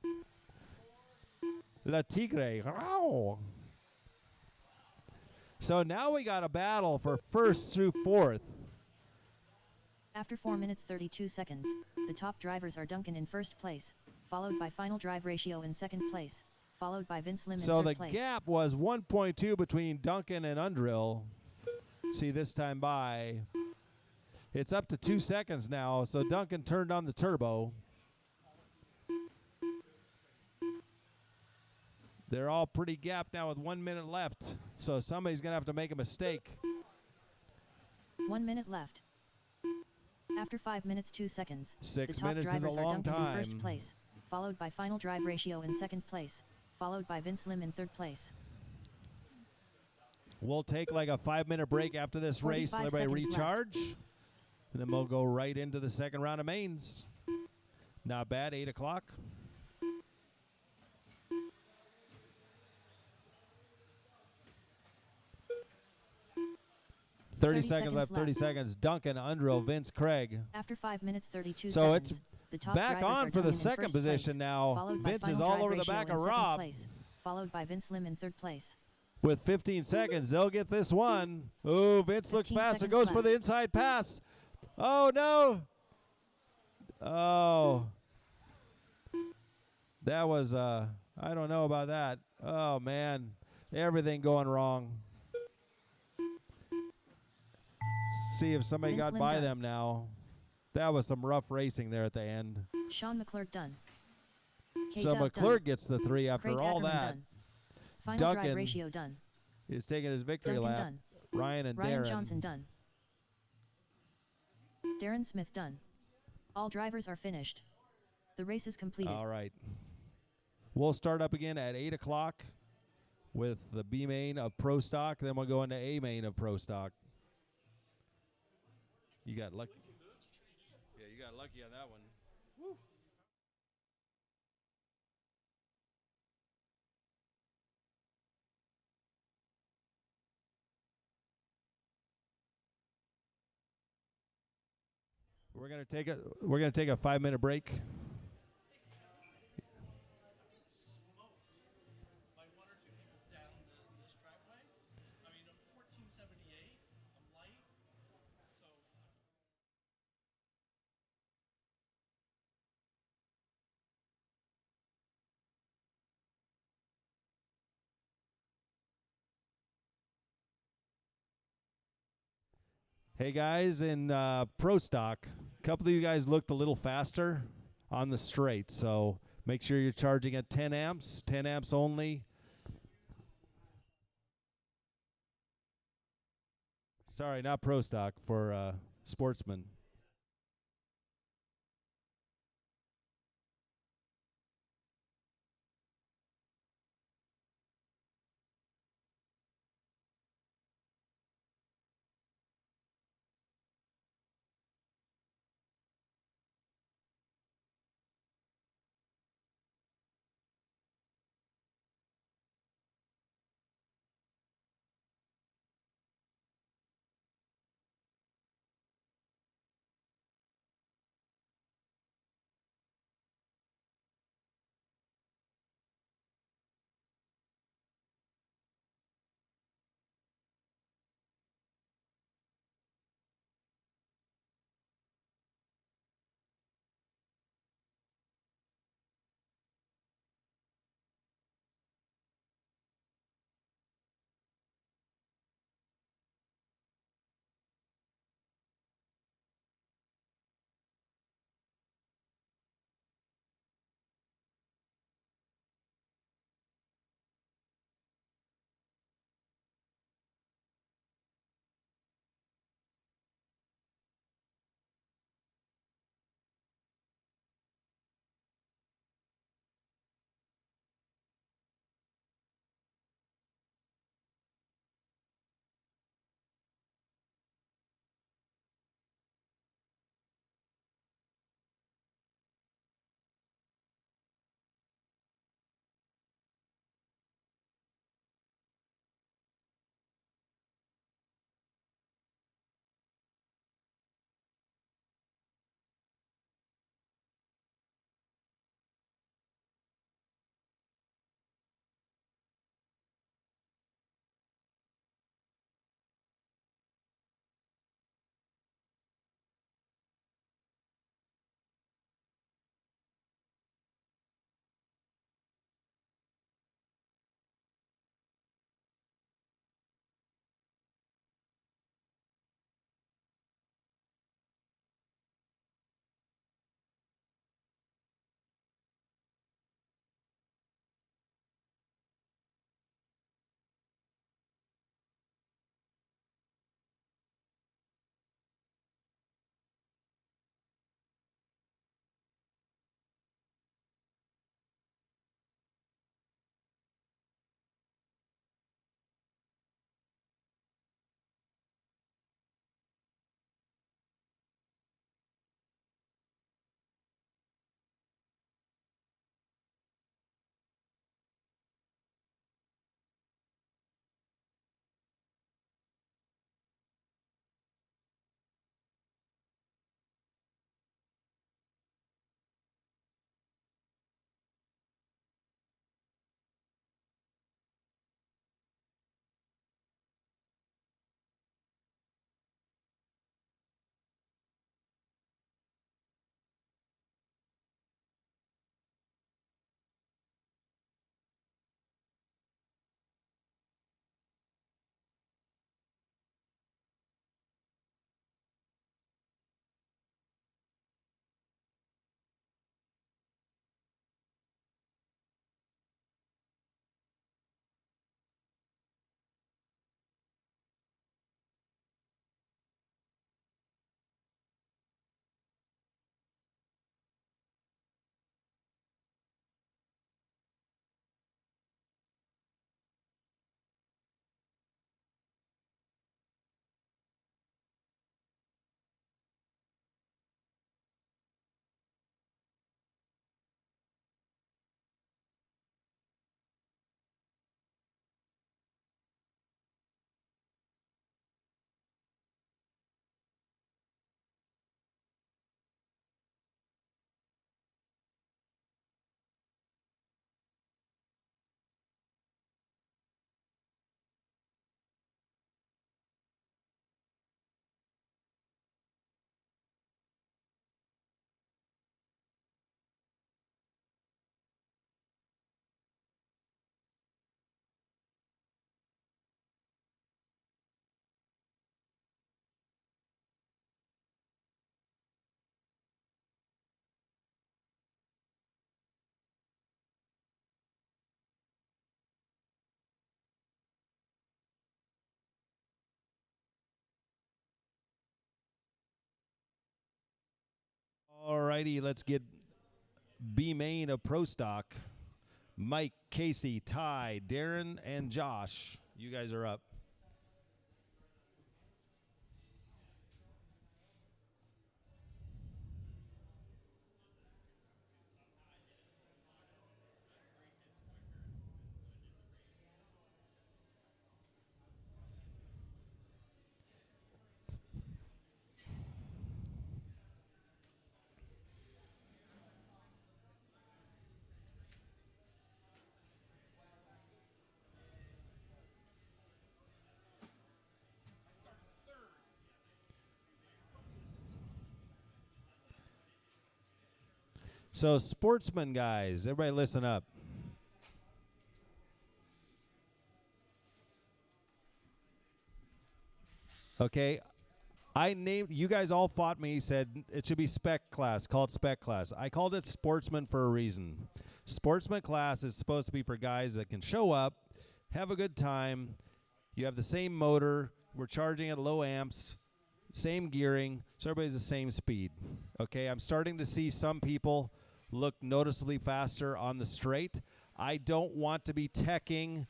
La Tigre. Ow. So now we got a battle for first through fourth. After 4 minutes 32 seconds, the top drivers are Duncan in first place, followed by Final Drive Ratio in second place, followed by Vince Lim in So third the place. gap was 1.2 between Duncan and Undrill. See this time by. It's up to 2 seconds now, so Duncan turned on the turbo. They're all pretty gapped now with 1 minute left, so somebody's going to have to make a mistake. 1 minute left. After 5 minutes 2 seconds, 6 the top minutes is a drivers are long Duncan in first time. place, followed by Final Drive Ratio in second place, followed by Vince Lim in third place. We'll take like a 5-minute break after this race and 45 everybody seconds left. recharge. And then we'll go right into the second round of mains. Not bad, 8 o'clock. 30 seconds left, 30 seconds. Duncan, Undrill, Vince, Craig. After 5 minutes 32 So seconds, it's the top back drivers on are for the Duncan in second first position place, now. followed by Vince is Final all Drive over the Ratio back in of second Rob. place, followed by Vince Lim in third place. With 15 seconds, they'll get this one. Ooh, Vince looks 15 faster, seconds goes for left. the inside pass. Oh, no. Oh. That was, I don't know about that. Oh, man. Everything going wrong. See if somebody Vince got Lim by done. them now. That was some rough racing there at the end. Sean McClurg done. So K-Dub McClurg done. gets the 3 after Craig all Ackerman that. done. Final Duncan Drive Ratio done. He's taking his victory Duncan lap. done. Ryan and Ryan Darren. Johnson done. Darren Smith done. All drivers are finished. The race is completed. All right. We'll start up again at 8 o'clock with the B main of Pro Stock. Then we'll go into A main of Pro Stock. You got lucky. Yeah, you got lucky on that one. We're gonna take a 5-minute break. Hey guys, in Pro Stock, a couple of you guys looked a little faster on the straight, so make sure you're charging at 10 amps only. Sorry, not Pro Stock, for Sportsman. righty, let's get B main of Pro Stock. Mike, Casey, Ty, Darren, and Josh. You guys are up. So, sportsman guys, everybody listen up. Okay, I named, you guys all fought me, said it should be spec class, call it spec class. I called it sportsman for a reason. Sportsman class is supposed to be for guys that can show up, have a good time. You have the same motor, we're charging at low amps, same gearing, so everybody's the same speed. Okay, I'm starting to see some people look noticeably faster on the straight. I don't want to be teching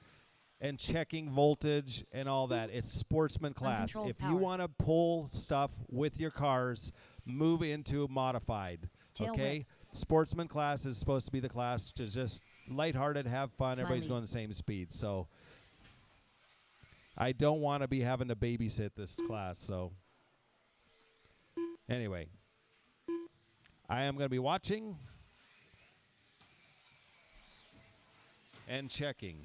and checking voltage and all that. It's sportsman class. Uncontrolled If power. you want to pull stuff with your cars, move into modified. Tail Okay? whip. Sportsman class is supposed to be the class to just lighthearted, have fun. Everybody's Smiley. going the same speed. So I don't want to be having to babysit this class. So anyway, I am going to be watching and checking.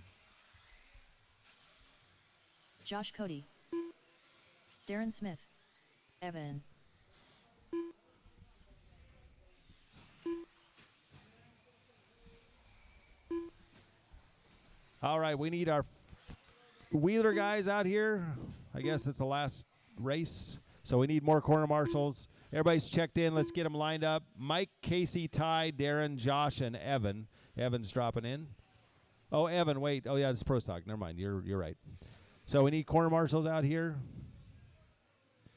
Josh Cody. Darren Smith. Evan. All right, we need our wheeler guys out here. I guess it's the last race, so we need more corner marshals. Everybody's checked in. Let's get them lined up. Mike, Casey, Ty, Darren, Josh, and Evan. Evan's dropping in. Oh, Evan, wait. Oh, yeah, it's Pro Stock. Never mind. You're right. So we need corner marshals out here.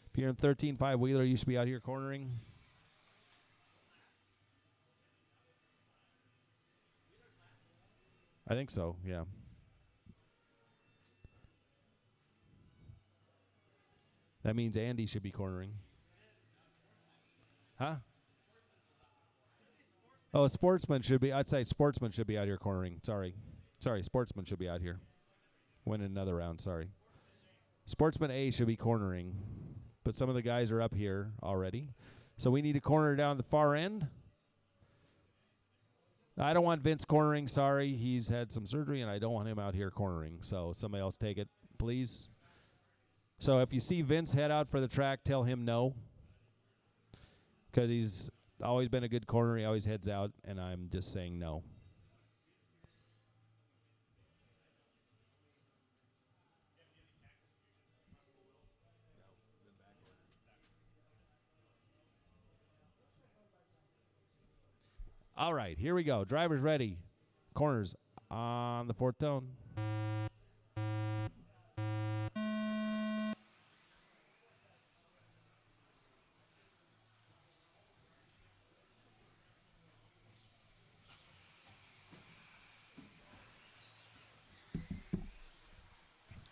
If you're in 13.5 wheeler, you should be out here cornering. I think so, yeah. That means Andy should be cornering. Huh? Oh, sportsman should be, I'd say sportsman should be out here cornering. Sorry, sportsman should be out here. Win another round, sorry. Sportsman A should be cornering, but some of the guys are up here already. So we need a corner down the far end. I don't want Vince cornering, sorry. He's had some surgery, and I don't want him out here cornering. So somebody else take it, please. So if you see Vince head out for the track, tell him no. Because he's always been a good corner. He always heads out, and I'm just saying no. All right, here we go. Drivers ready. Corners on the fourth tone.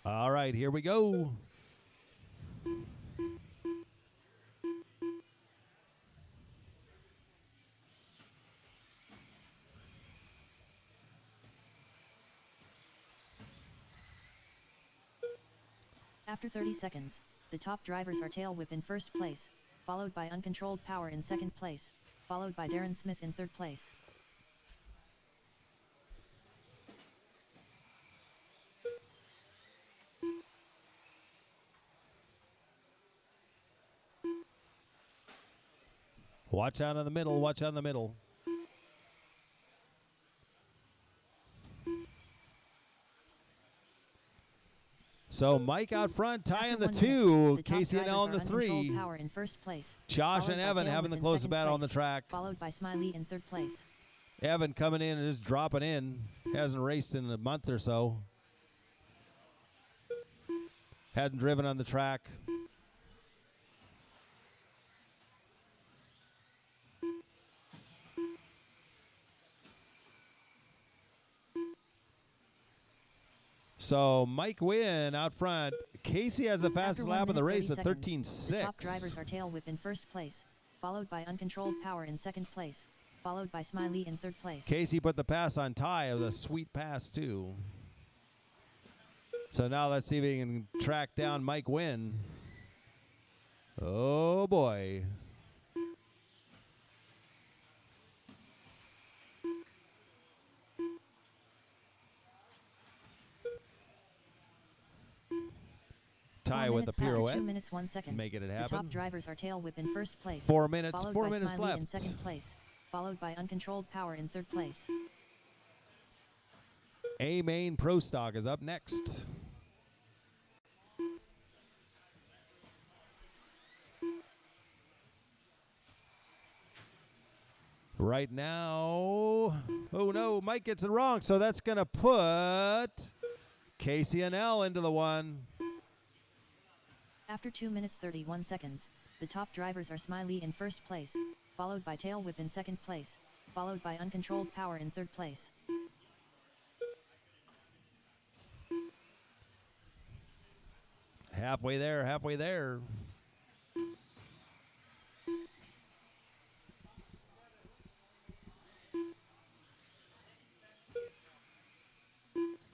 All right, here we go. After 30 seconds, the top drivers are Tail Whip in first place, followed by Uncontrolled Power in second place, followed by Darren Smith in third place. Watch out in the middle. Watch out in the middle. So Mike out front, Ty in After the 1 minute, two, the top Casey and drivers L in are the Uncontrolled three. Power in first place, Josh followed and by Evan Tail having the Whip in closest second battle on the place, track. followed by Smiley in third place. Evan coming in and just dropping in. Hasn't raced in a month or so. Hadn't driven on the track. So Mike Wynn out front. Casey has the fastest After lap 1 of the minute, race 30 at seconds, 13.6. The top drivers are Tail Whip in first place, followed by Uncontrolled Power in second place, followed by Smiley in third place. Casey put the pass on Ty. It was a sweet pass, too. So now let's see if he can track down Mike Wynn. Oh, boy. Ty 4 with the minutes left, pirouette. 2 minutes 1 second. Making it The happen. top drivers are Tail Whip in first place. 4 minutes, followed 4 by minutes Smiley left. in second place, followed by Uncontrolled Power in third place. A-Main Pro Stock is up next. Right now, oh no, Mike gets it wrong, so that's going to put Casey and L into the one. After 2 minutes 31 seconds, the top drivers are Smiley in first place, followed by Tail Whip in second place, followed by Uncontrolled Power in third place. Halfway there, halfway there.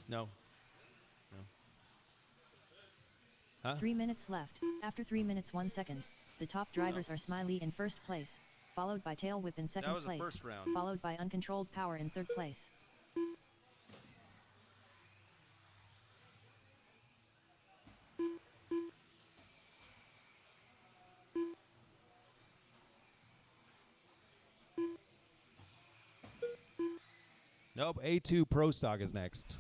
No. No. Huh? 3 minutes left. After 3 minutes 1 second, the top drivers are Smiley in first place, followed by Tail Whip in second was the place, first round. followed by Uncontrolled Power in third place. Nope, A2 Pro Stock is next.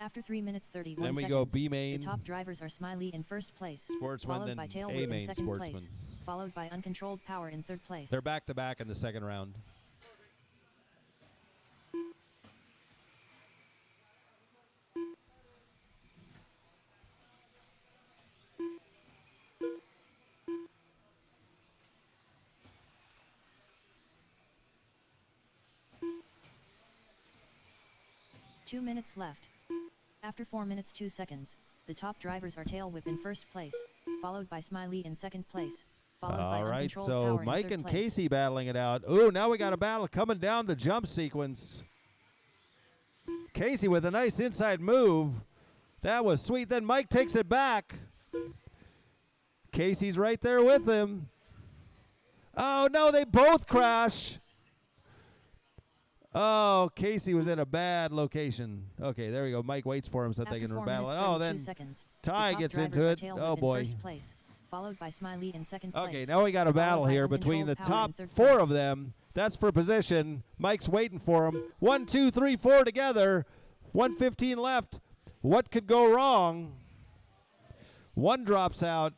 After 3 minutes 31 Then we seconds, go B-Main. the top drivers are Smiley in first place, Sportsman, followed then by Tail Whip in A-Main second Sportsman. place, followed by Uncontrolled Power in third place. They're back-to-back in the second round. Two minutes left. After 4 minutes 2 seconds, the top drivers are Tail Whip in first place, followed by Smiley in second place, followed by All right, Uncontrolled so Power in Mike third and place. Casey battling it out. Ooh, now we got a battle coming down the jump sequence. Casey with a nice inside move. That was sweet. Then Mike takes it back. Casey's right there with him. Oh, no, they both crash. Oh, Casey was in a bad location. Okay, there we go. Mike waits for him so that they After can 4 battle it. minutes, Oh, 32 then seconds, Ty the top gets drivers into are it. Tail Oh, Whip in boy. first place, followed by Smiley in second place. Okay, now we got a battle by here between the Uncontrolled Power in top third four place. of them. That's for position. Mike's waiting for him. 1, 2, 3, 4 together. 1:15 left. What could go wrong? One drops out.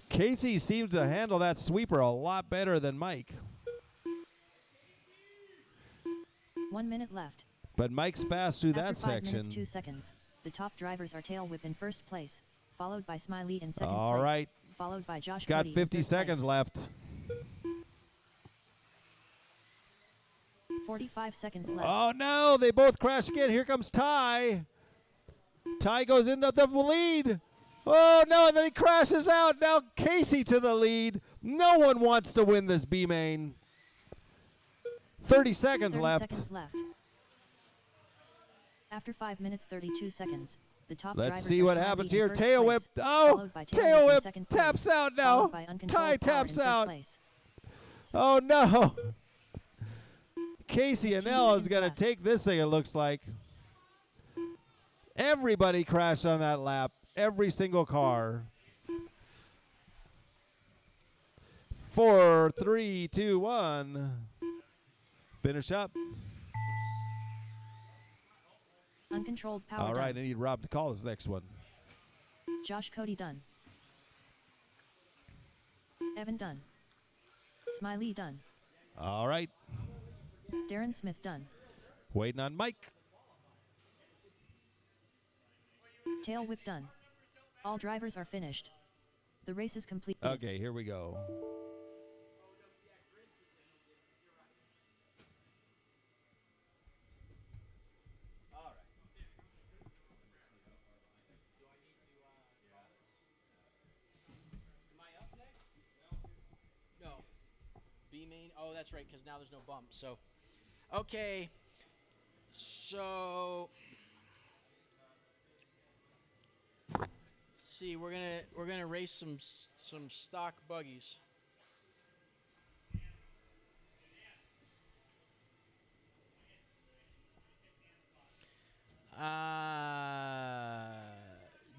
Casey seems to handle that sweeper a lot better than Mike. 1 minute left. But Mike's fast through After that 5 section. minutes 2 seconds, the top drivers are Tail Whip in first place, followed by Smiley in second All place, right. followed by Josh Got Cody in 50 third seconds place. left. 45 seconds left. Oh, no. They both crash again. Here comes Ty. Ty goes into the lead. Oh, no. And then he crashes out. Now Casey to the lead. No one wants to win this B-Main. 30 seconds 30 left. seconds left. After 5 minutes 32 seconds, the top Let's drivers see are what Smiley happens in here. first Tail place, whip. Oh, followed by tail Tail Whip in whip second place, taps out now. followed by Uncontrolled Ty Power in taps third out. place. Oh, no. Casey and 2 L is seconds going to left. take this thing, it looks like. Everybody crashed on that lap. Every single car. 4, 3, 2, 1. Finish up. Uncontrolled Power All done. right, I need Rob to call this next one. Josh Cody done. Evan done. Smiley done. All right. Darren Smith done. Waiting on Mike. Tail Whip done. All drivers are finished. The race is complete. Okay, here we go. main. Oh, that's right, because now there's no bump. So, okay. So, let's see. We're gonna race some stock buggies.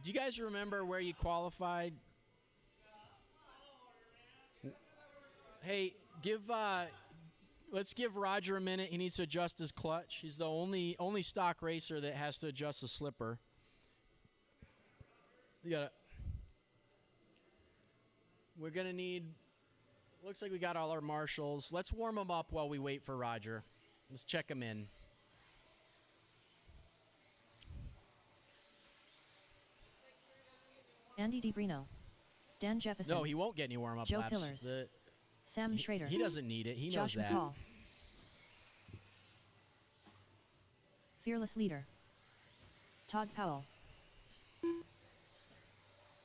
Do you guys remember where you qualified? Hey, let's give Roger a minute. He needs to adjust his clutch. He's the only stock racer that has to adjust the slipper. We're gonna need. Looks like we got all our marshals. Let's warm them up while we wait for Roger. Let's check him in. Andy DiBrino. Dan Jefferson. No, he won't get any warm-up Joe laps. Pillars. Sam Schrader. He doesn't need it. He Josh knows that. McCall. Fearless leader. Todd Powell.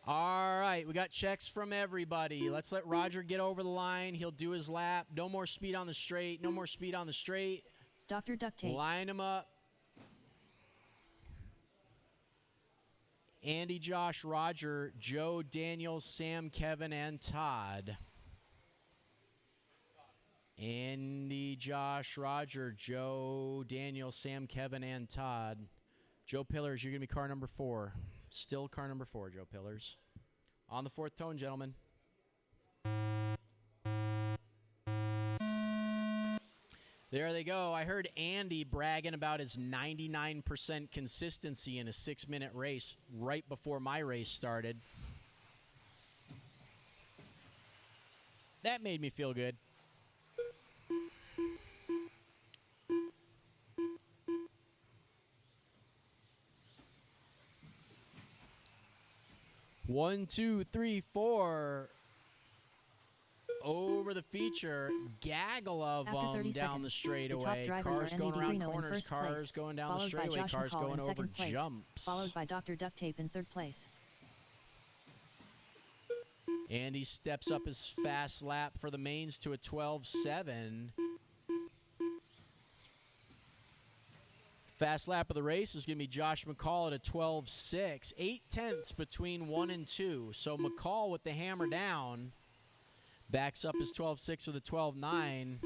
All right, we got checks from everybody. Let's let Roger get over the line. He'll do his lap. No more speed on the straight. No more speed on the straight. Dr. Duct Tape. Line him up. Andy, Josh, Roger, Joe, Daniel, Sam, Kevin, and Todd. Andy, Josh, Roger, Joe, Daniel, Sam, Kevin, and Todd. Joe Pillars, you're going to be car number 4. Still car number 4, Joe Pillars. On the 4th tone, gentlemen. There they go. I heard Andy bragging about his 99% consistency in a 6-minute race right before my race started. That made me feel good. One, two, three, four. Over the feature, gaggle of them down the straightaway. Cars going around corners, cars going down the straightaway, cars going over jumps. Followed by Dr. Duct Tape in 3rd place. Andy steps up his fast lap for the mains to a 12.7. Fast lap of the race is going to be Josh McCall at a 12.6. 0.8 between 1 and 2. So McCall with the hammer down. Backs up his 12.6 with a 12.9.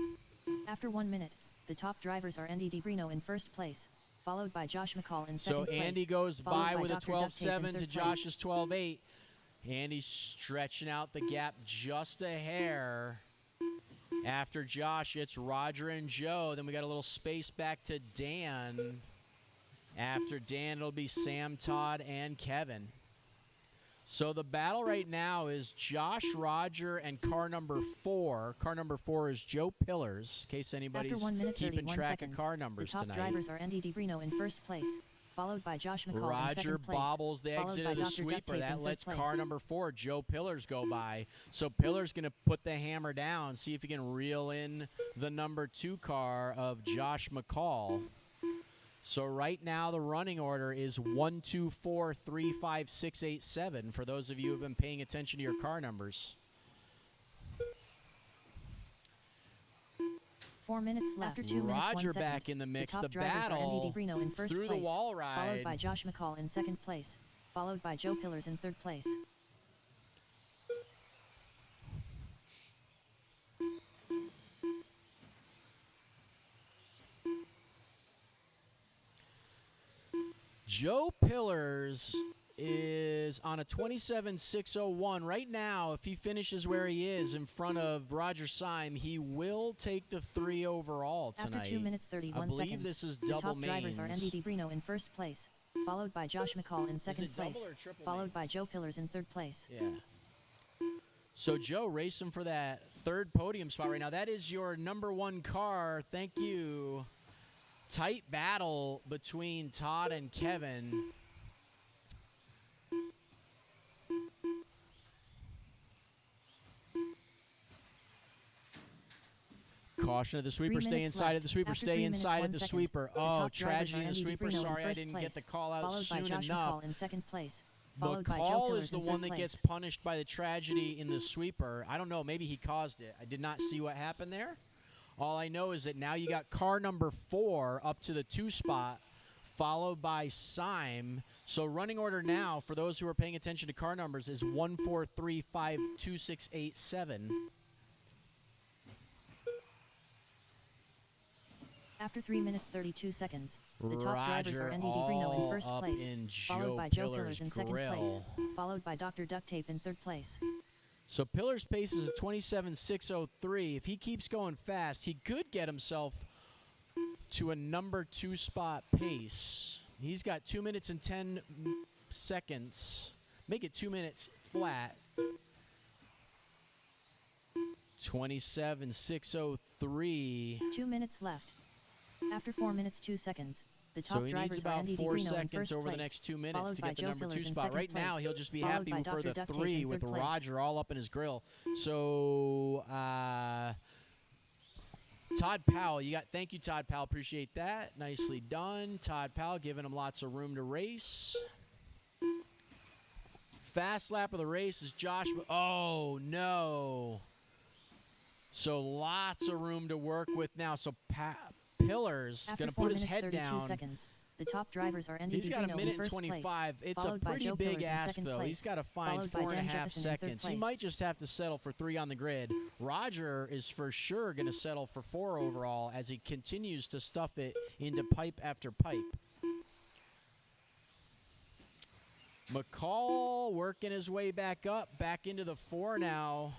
After 1 minute, the top drivers are Andy DiBrino in 1st place, followed by Josh McCall in 2nd place. So Andy goes by with a Dr. Duct Tape in 12.7 to 3rd Josh's 12.8. Andy's stretching out the gap just a hair. After Josh, it's Roger and Joe. Then we got a little space back to Dan. After Dan, it'll be Sam, Todd, and Kevin. So the battle right now is Josh, Roger, and car number 4. Car number 4 is Joe Pillars, in case anybody's After 1 minute, keeping 31 track seconds, of car numbers the top tonight. drivers are Andy DiBrino in 1st place, followed by Josh McCall Roger in 2nd place. bobbles the exit by of the Dr. Duct sweeper. Tape That in lets 3rd car place. number 4, Joe Pillars, go by. So Pillars going to put the hammer down, see if he can reel in the number 2 car of Josh McCall. So right now the running order is 1, 2, 4, 3, 5, 6, 8, 7 for those of you who have been paying attention to your car numbers. 4 minutes left. After 2 minutes, 1 Roger second, back in the mix. top The drivers are battle Andy DiBrino in 1st through place, the wall ride. followed by Josh McCall in 2nd place, followed by Joe Pillars in 3rd place. Joe Pillars is on a 27.601. Right now, if he finishes where he is in front of Roger Syme, he will take the 3 overall tonight. After 2 minutes 31 I believe seconds, this is the double top mains. drivers are Andy DiBrino in 1st place, followed by Josh McCall in 2nd it double place, or triple followed by mains? Joe Pillars in 3rd place. Yeah. So Joe racing for that 3rd podium spot right now. That is your number 1 car. Thank you. Tight battle between Todd and Kevin. Caution of the sweeper. 3 Stay minutes inside left. of the sweeper. After Stay 3 minutes, inside 1 of the second, sweeper. the Oh, top drivers tragedy are in the Andy sweeper. DiBrino in Sorry, I 1st didn't place, get the call out followed by soon Josh enough. McCall in 2nd place, followed by Joe McCall Pillars is the in one third that gets place. punished by the tragedy in the sweeper. I don't know. Maybe he caused it. I did not see what happened there. All I know is that now you got car number 4 up to the 2 spot, followed by Syme. So running order now, for those who are paying attention to car numbers, is 1, 4, 3, 5, 2, 6, 8, 7. After 3 minutes 32 seconds, the top drivers are Roger Andy DiBrino in all first up place, in followed by Joe Joe Pillars' Pillars in second place, grill. followed by Dr. Duct Tape in third place. So Pillar's pace is a 27.603. If he keeps going fast, he could get himself to a number 2 spot pace. He's got 2 minutes and 10 seconds. Make it 2 minutes flat. 27.603. 2 minutes left. After 4 minutes 2 seconds, the top So he drivers needs are about Andy 4 DiBrino in seconds first over place, the next 2 minutes followed to by get the Joe number 2 Pillars in spot. second Right now, place, he'll just be followed happy by for Dr. the Duct Tape 3 in with third place. Roger all up in his grill. So Todd Powell, thank you, Todd Powell. Appreciate that. Nicely done. Todd Powell giving him lots of room to race. Fast lap of the race is Josh. Oh, no. So lots of room to work with now. So Pillars After going to 4 put his minutes head 32 down. seconds, the top drivers are Andy He's got a DiBrino minute in and first 25. place, It's a followed by pretty Joe big Pillars in ask, second though. place, He's got to find followed by 4.5 Dan Jefferson in third seconds. He place. might just have to settle for 3 on the grid. Roger is for sure going to settle for 4 overall as he continues to stuff it into pipe after pipe. McCall working his way back up, back into the 4 now,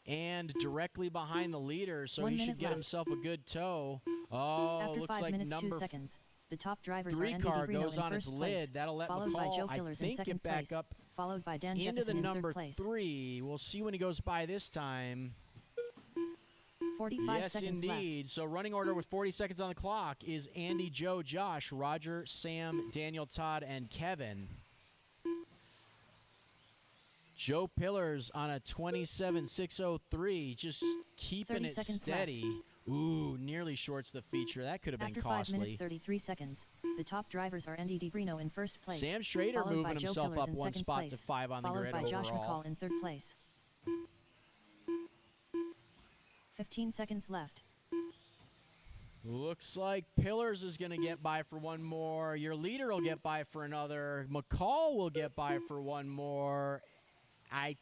and directly behind the leader, so 1 he minute should get left. himself a good tow. Oh, After looks 5 like minutes 2 number seconds, the top drivers are 3 Andy car DiBrino goes in on its first place, lid. That'll let followed by Joe McCall, I Pillars in think, second get back place, up followed by Dan into Jefferson the in number third place. 3. We'll see when he goes by this time. 45 Yes, seconds indeed. So running order with 40 seconds on the clock is Andy, Joe, Josh, Roger, Sam, Daniel, Todd, and Kevin. Joe Pillars on a 27.603, just keeping 30 it seconds steady. Ooh, nearly shorts the feature. That could have been After 5 minutes costly. 33 seconds, the top drivers are Andy DiBrino in first place, Sam Schrader followed by moving Joe himself Pillars up in 1 second spot place, to 5 on the followed grid by Josh overall. McCall in third place. 15 seconds left. Looks like Pillars is going to get by for 1 more. Your leader will get by for another. McCall will get by for 1 more. I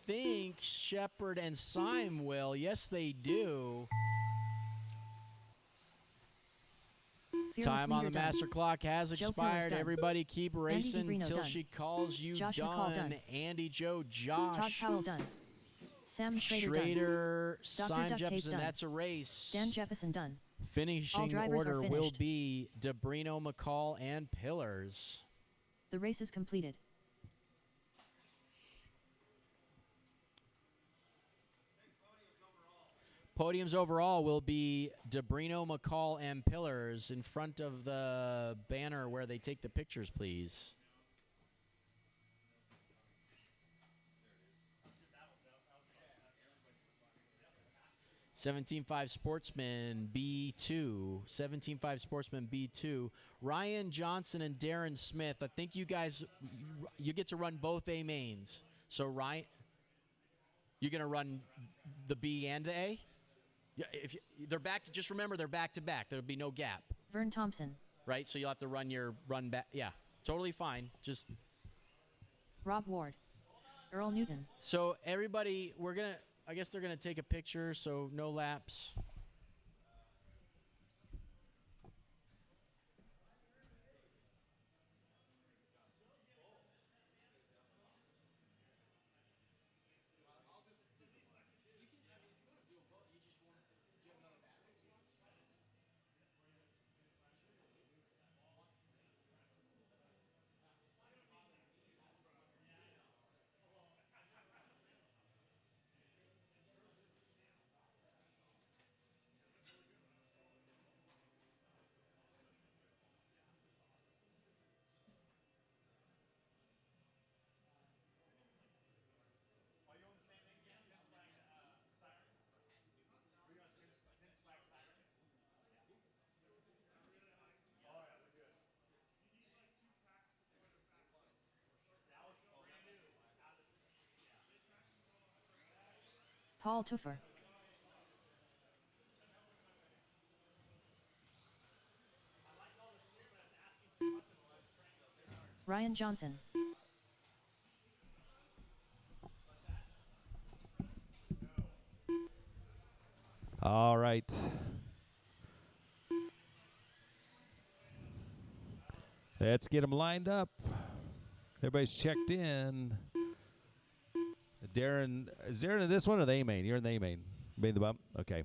think Shepard and Syme will. Yes, they do. Fearless Time on the leader done. master clock has Joe Pillars expired. done. Everybody keep racing DiBrino until done. she calls you Josh done. McCall done. Andy, Joe, Todd Josh, Powell done. Sam Schrader done. Schrader, Dr. Syme Duct Tape Jefferson. done. That's a race. Dan Jefferson done. All Finishing drivers are order will finished. be DiBrino, McCall, and Pillars. The race is completed. Podiums overall will be DiBrino, McCall, and Pillars in front of the banner where they take the pictures, please. $17.5 Sportsman B2. $17.5 Sportsman B2. Ryan Johnson and Darren Smith. I think you guys, you get to run both A mains. So Ryan, you're going to run the B and the A? Yeah, if they're back to, just remember they're back to back. There'll be no gap, Vern Thompson. right? So you'll have to run your run back. Yeah, totally fine. Just Rob Ward. Earl Newton. so everybody, I guess they're gonna take a picture. So no laps. Paul Tuffer. Ryan Johnson. All right. Let's get them lined up. Everybody's checked in. Darren, is Darren in this one or the A main? You're in the A main. Made the bump? Okay.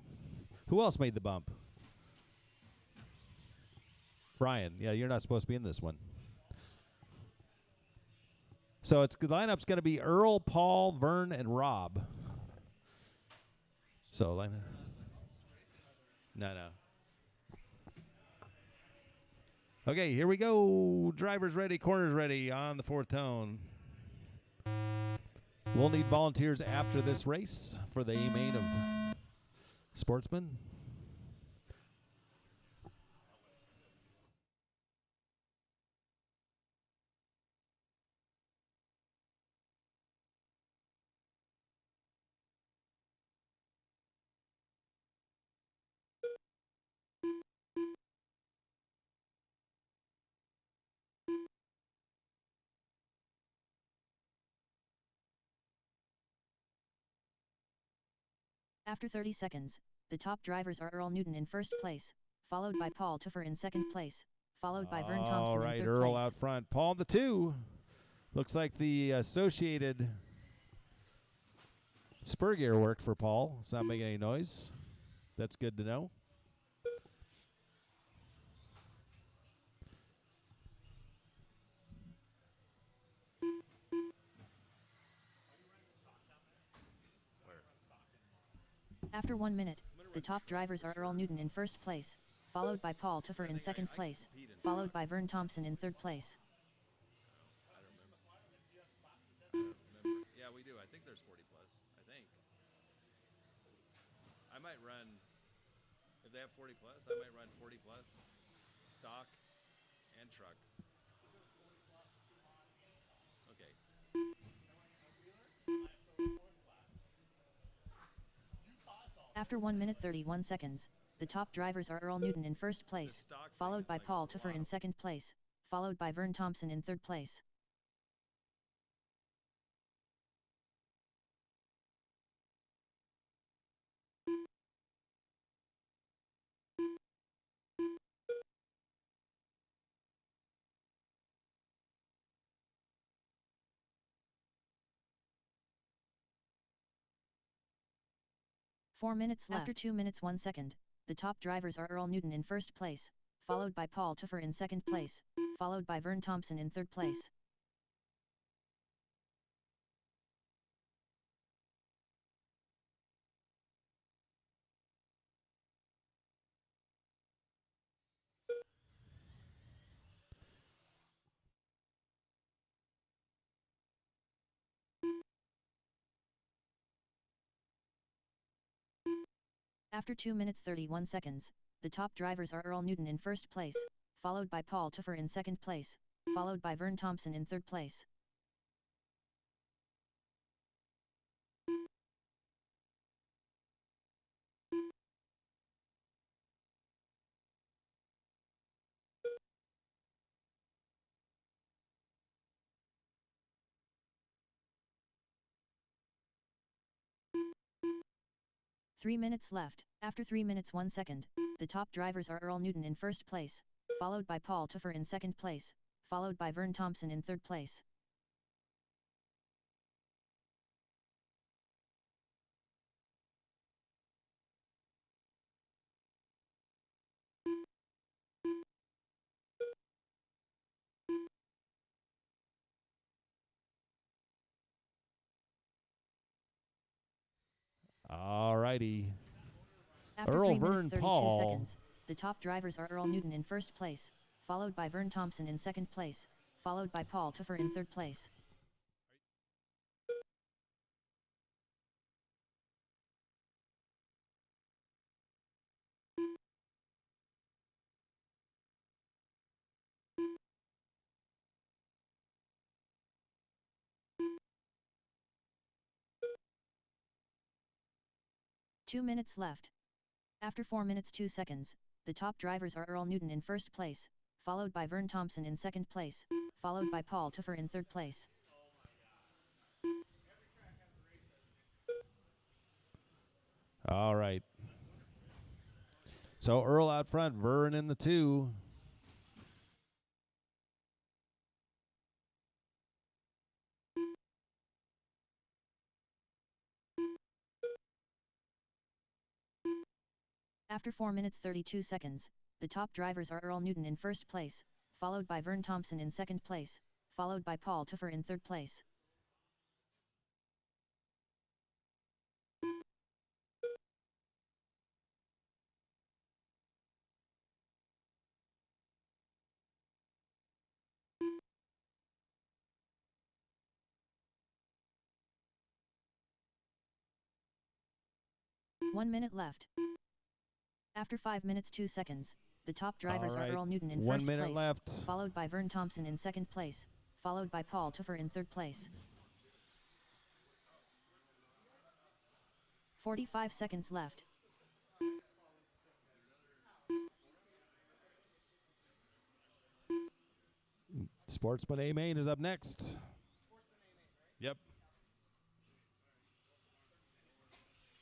Who else made the bump? Brian. Yeah, you're not supposed to be in this one. So the lineup's going to be Earl, Paul, Vern, and Rob. So line. No. Okay, here we go. Drivers ready, corners ready on the fourth tone. We'll need volunteers after this race for the A main of Sportsman. After 30 seconds, the top drivers are Earl Newton in first place, followed by Paul Tuffer in second place, followed by Vern Thompson in third Earl place. out front. Paul the 2. Looks like the associated spur gear worked for Paul. It's not making any noise. That's good to know. After 1 minute, the top drivers are Earl Newton in first place, followed by Paul Tuffer in second place, followed by Vern Thompson in third place. Yeah, we do. I think there's 40 plus. I think. I might run, if they have 40 plus, I might run 40 plus, stock, and truck. Okay. After 1 minute 31 seconds, the top drivers are Earl Newton in first place, followed by Paul Tuffer in second place, followed by Vern Thompson in third place. Four minutes left. After 2 minutes 1 second, the top drivers are Earl Newton in first place, followed by Paul Tuffer in second place, followed by Vern Thompson in third place. After 2 minutes 31 seconds, the top drivers are Earl Newton in first place, followed by Paul Tuffer in second place, followed by Vern Thompson in third place. Three minutes left. After 3 minutes 1 second, the top drivers are Earl Newton in first place, followed by Paul Tuffer in second place, followed by Vern Thompson in third place. All righty. After Earl, 3 minutes Vern, 32 Paul. seconds, the top drivers are Earl Newton in first place, followed by Vern Thompson in second place, followed by Paul Tuffer in third place. 2 minutes left. After 4 minutes 2 seconds, the top drivers are Earl Newton in first place, followed by Vern Thompson in second place, followed by Paul Tuffer in third place. All right. So Earl out front, Vern in the 2. After 4 minutes 32 seconds, the top drivers are Earl Newton in first place, followed by Vern Thompson in second place, followed by Paul Tuffer in third place. One minute left. After 5 minutes 2 seconds, the top drivers are Earl Newton in 1 first minute place, left. followed by Vern Thompson in second place, followed by Paul Tuffer in third place. 45 seconds left. Sportsman A Main is up next. Yep.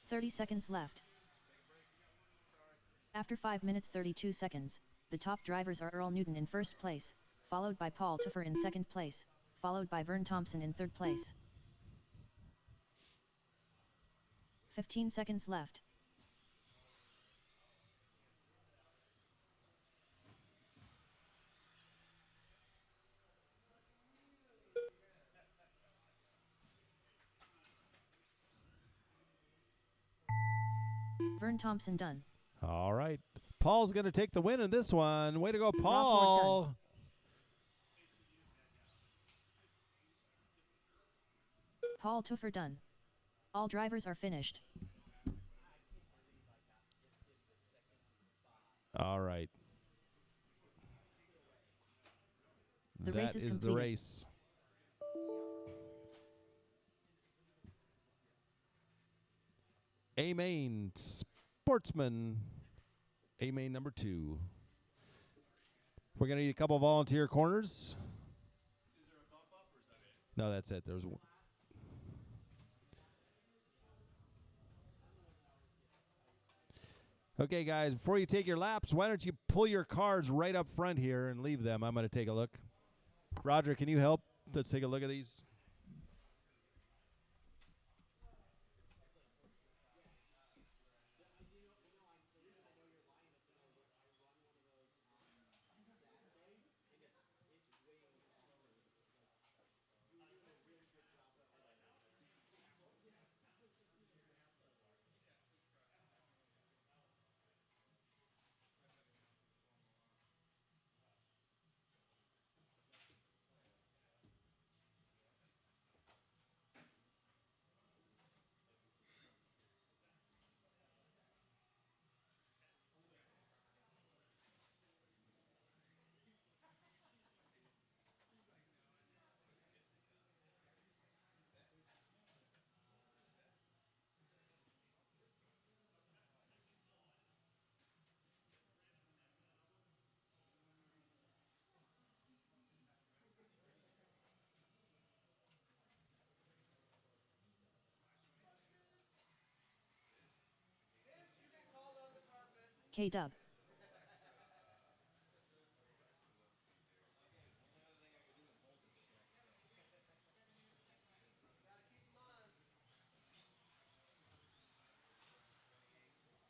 30 seconds left. After 5 minutes 32 seconds, the top drivers are Earl Newton in first place, followed by Paul Tuffer in second place, followed by Vern Thompson in third place. 15 seconds left. Vern Thompson done. All right. Paul's going to take the win in this one. Way to go, Rob Ward Paul. Paul Tuffer done. All drivers are finished. All right. The race is the completed. race. A Main Sportsman. A Main number 2. We're going to need a couple volunteer corners. Is there a bump up or is that it? No, that's it. There's one. Okay, guys, before you take your laps, why don't you pull your cars right up front here and leave them? I'm going to take a look. Roger, can you help? Let's take a look at these. K-Dub.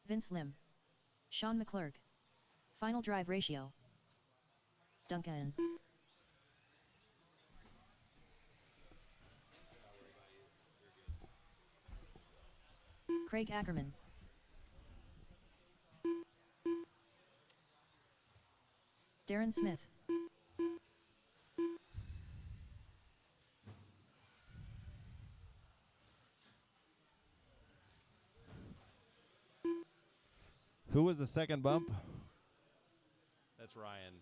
Vince Lim. Sean McClurg. Final drive ratio. Duncan. Craig Ackerman. Darren Smith. Who was the second bump? That's Ryan.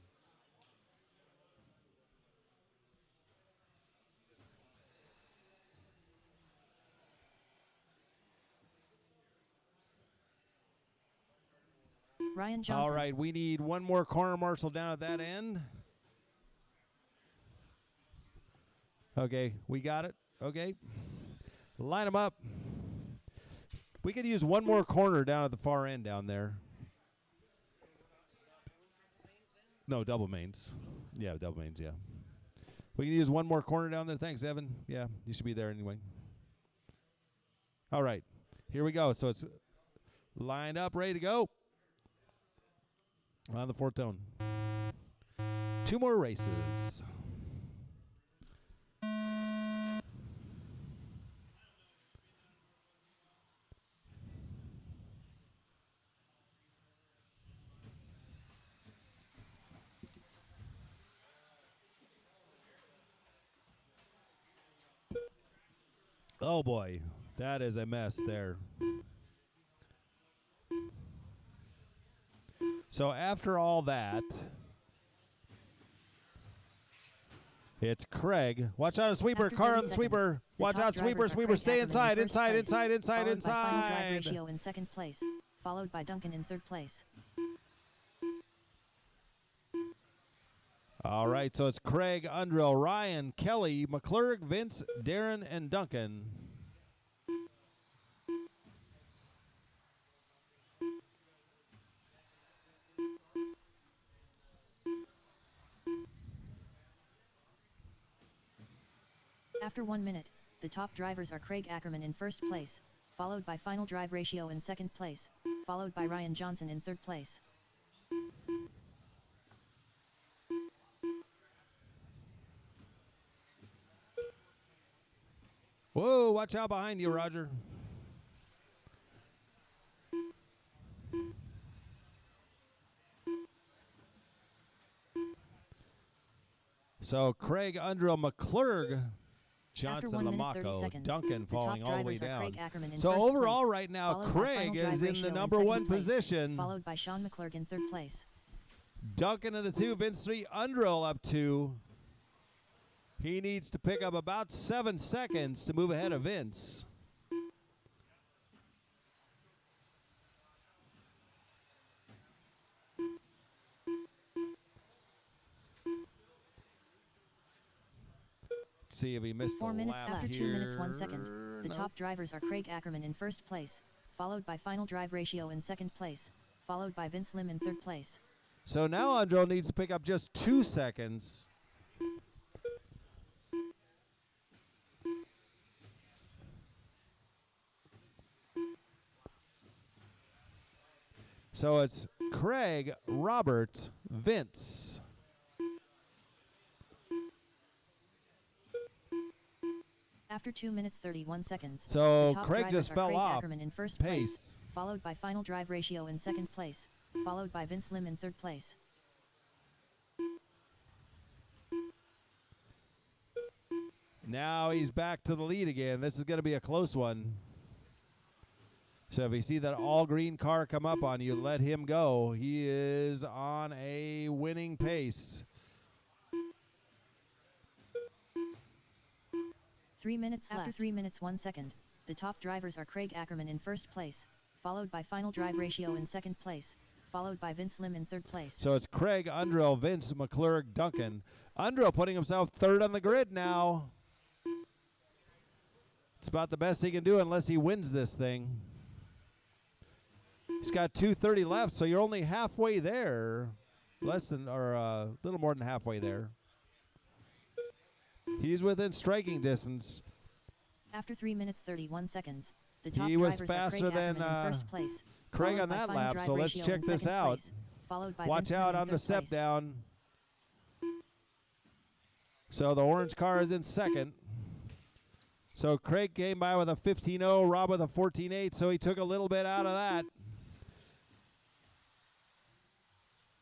Ryan Johnson. All right, we need one more corner marshal down at that end. Okay, we got it. Okay. Line them up. We could use one more corner down at the far end down there. No, double mains. Yeah, double mains, yeah. We can use one more corner down there. Thanks, Evan. Yeah, you should be there anyway. All right, here we go. So it's lined up, ready to go. On the fourth tone. 2 more races. Oh boy, that is a mess there. So after all that, it's Craig. Watch out, a sweeper. After Car 30 on the seconds, sweeper. the Watch top out, sweeper, drivers are sweeper. Craig Stay Ackerman in inside, first inside, place, inside, inside, followed by final drive inside. ratio in second place, followed by Duncan in third place. All right, so it's Craig, Undrill, Ryan, Kelly, McClurg, Vince, Darren, and Duncan. After 1 minute, the top drivers are Craig Ackerman in first place, followed by final drive ratio in second place, followed by Ryan Johnson in third place. Whoa, watch out behind you, Roger. So Craig, Undrill, McClurg, After Johnson, 1 minute 30 Lamacco, seconds, Duncan the falling top all the way drivers are down. Craig Ackerman in So first overall place, right now, followed by Craig final drive is in ratio the in number second 1 place, position. followed by Sean McClurg in third place. Duncan in the 2, Vince 3, Undrill up 2. He needs to pick up about 7 seconds to move ahead of Vince. Let's see if he missed 4 a minutes lap after here. 2 minutes 1 second. The Nope. top drivers are Craig Ackerman in first place, followed by final drive ratio in second place, followed by Vince Lim in third place. So now Undrill needs to pick up just 2 seconds. So it's Craig, Robert, Vince. After 2 minutes 31 seconds, So the top Craig drivers just are fell Craig off Ackerman in first place, pace. followed by final drive ratio in second place, followed by Vince Lim in third place. Now he's back to the lead again. This is going to be a close one. So if you see that all green car come up on you, let him go. He is on a winning pace. 3 minutes left. After 3 minutes 1 second, the top drivers are Craig Ackerman in first place, followed by final drive ratio in second place, followed by Vince Lim in third place. So it's Craig, Undrill, Vince, McClurg, Duncan. Undrill putting himself third on the grid now. It's about the best he can do unless he wins this thing. He's got 2:30 left, so you're only halfway there. Less than, or a little more than halfway there. He's within striking distance. After 3 minutes 31 seconds, the top He was drivers faster are Craig than Ackerman in first place, Craig followed on by that final lap, drive so let's ratio check in this second out. place, followed by Watch Vince Lim out in on the third step place. down. So the orange car is in second. So Craig came by with a 15.0, Rob with a 14.8, so he took a little bit out of that.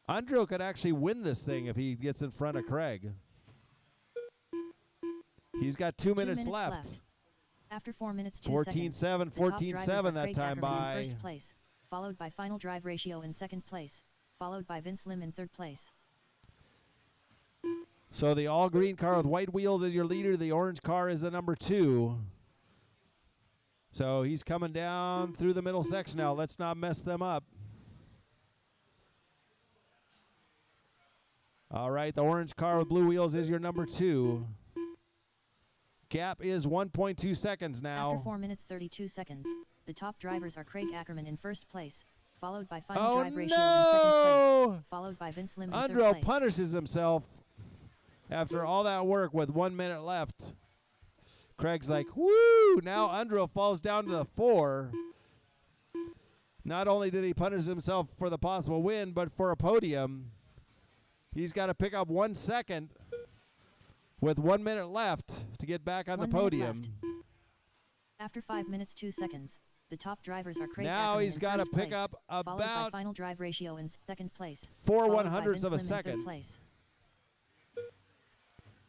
Undrill could actually win this thing if he gets in front of Craig. He's got 2 minutes left. After 4 minutes 2 14-7, seconds, the top drivers 14-7 are that Craig time Ackerman by. in first place, followed by final drive ratio in second place, followed by Vince Lim in third place. So the all green car with white wheels is your leader. The orange car is the number 2. So he's coming down through the middle section now. Let's not mess them up. All right, the orange car with blue wheels is your number 2. Gap is 1.2 seconds now. After 4 minutes 32 seconds, the top drivers are Craig Ackerman in first place, followed by final drive ratio in second place, followed by Vince Lim in third Andro place. punishes himself after all that work with 1 minute left. Craig's like, woo! Now Andro falls down to the 4. Not only did he punish himself for the possible win, but for a podium. He's got to pick up 1 second with 1 minute left to get back on the 1 minute podium. left. After 5 minutes 2 seconds, the top drivers are Craig Now Ackerman he's in got to first pick place, up followed by about final drive ratio in second place, 4 followed by 100ths Vince of a Lim in third second. place.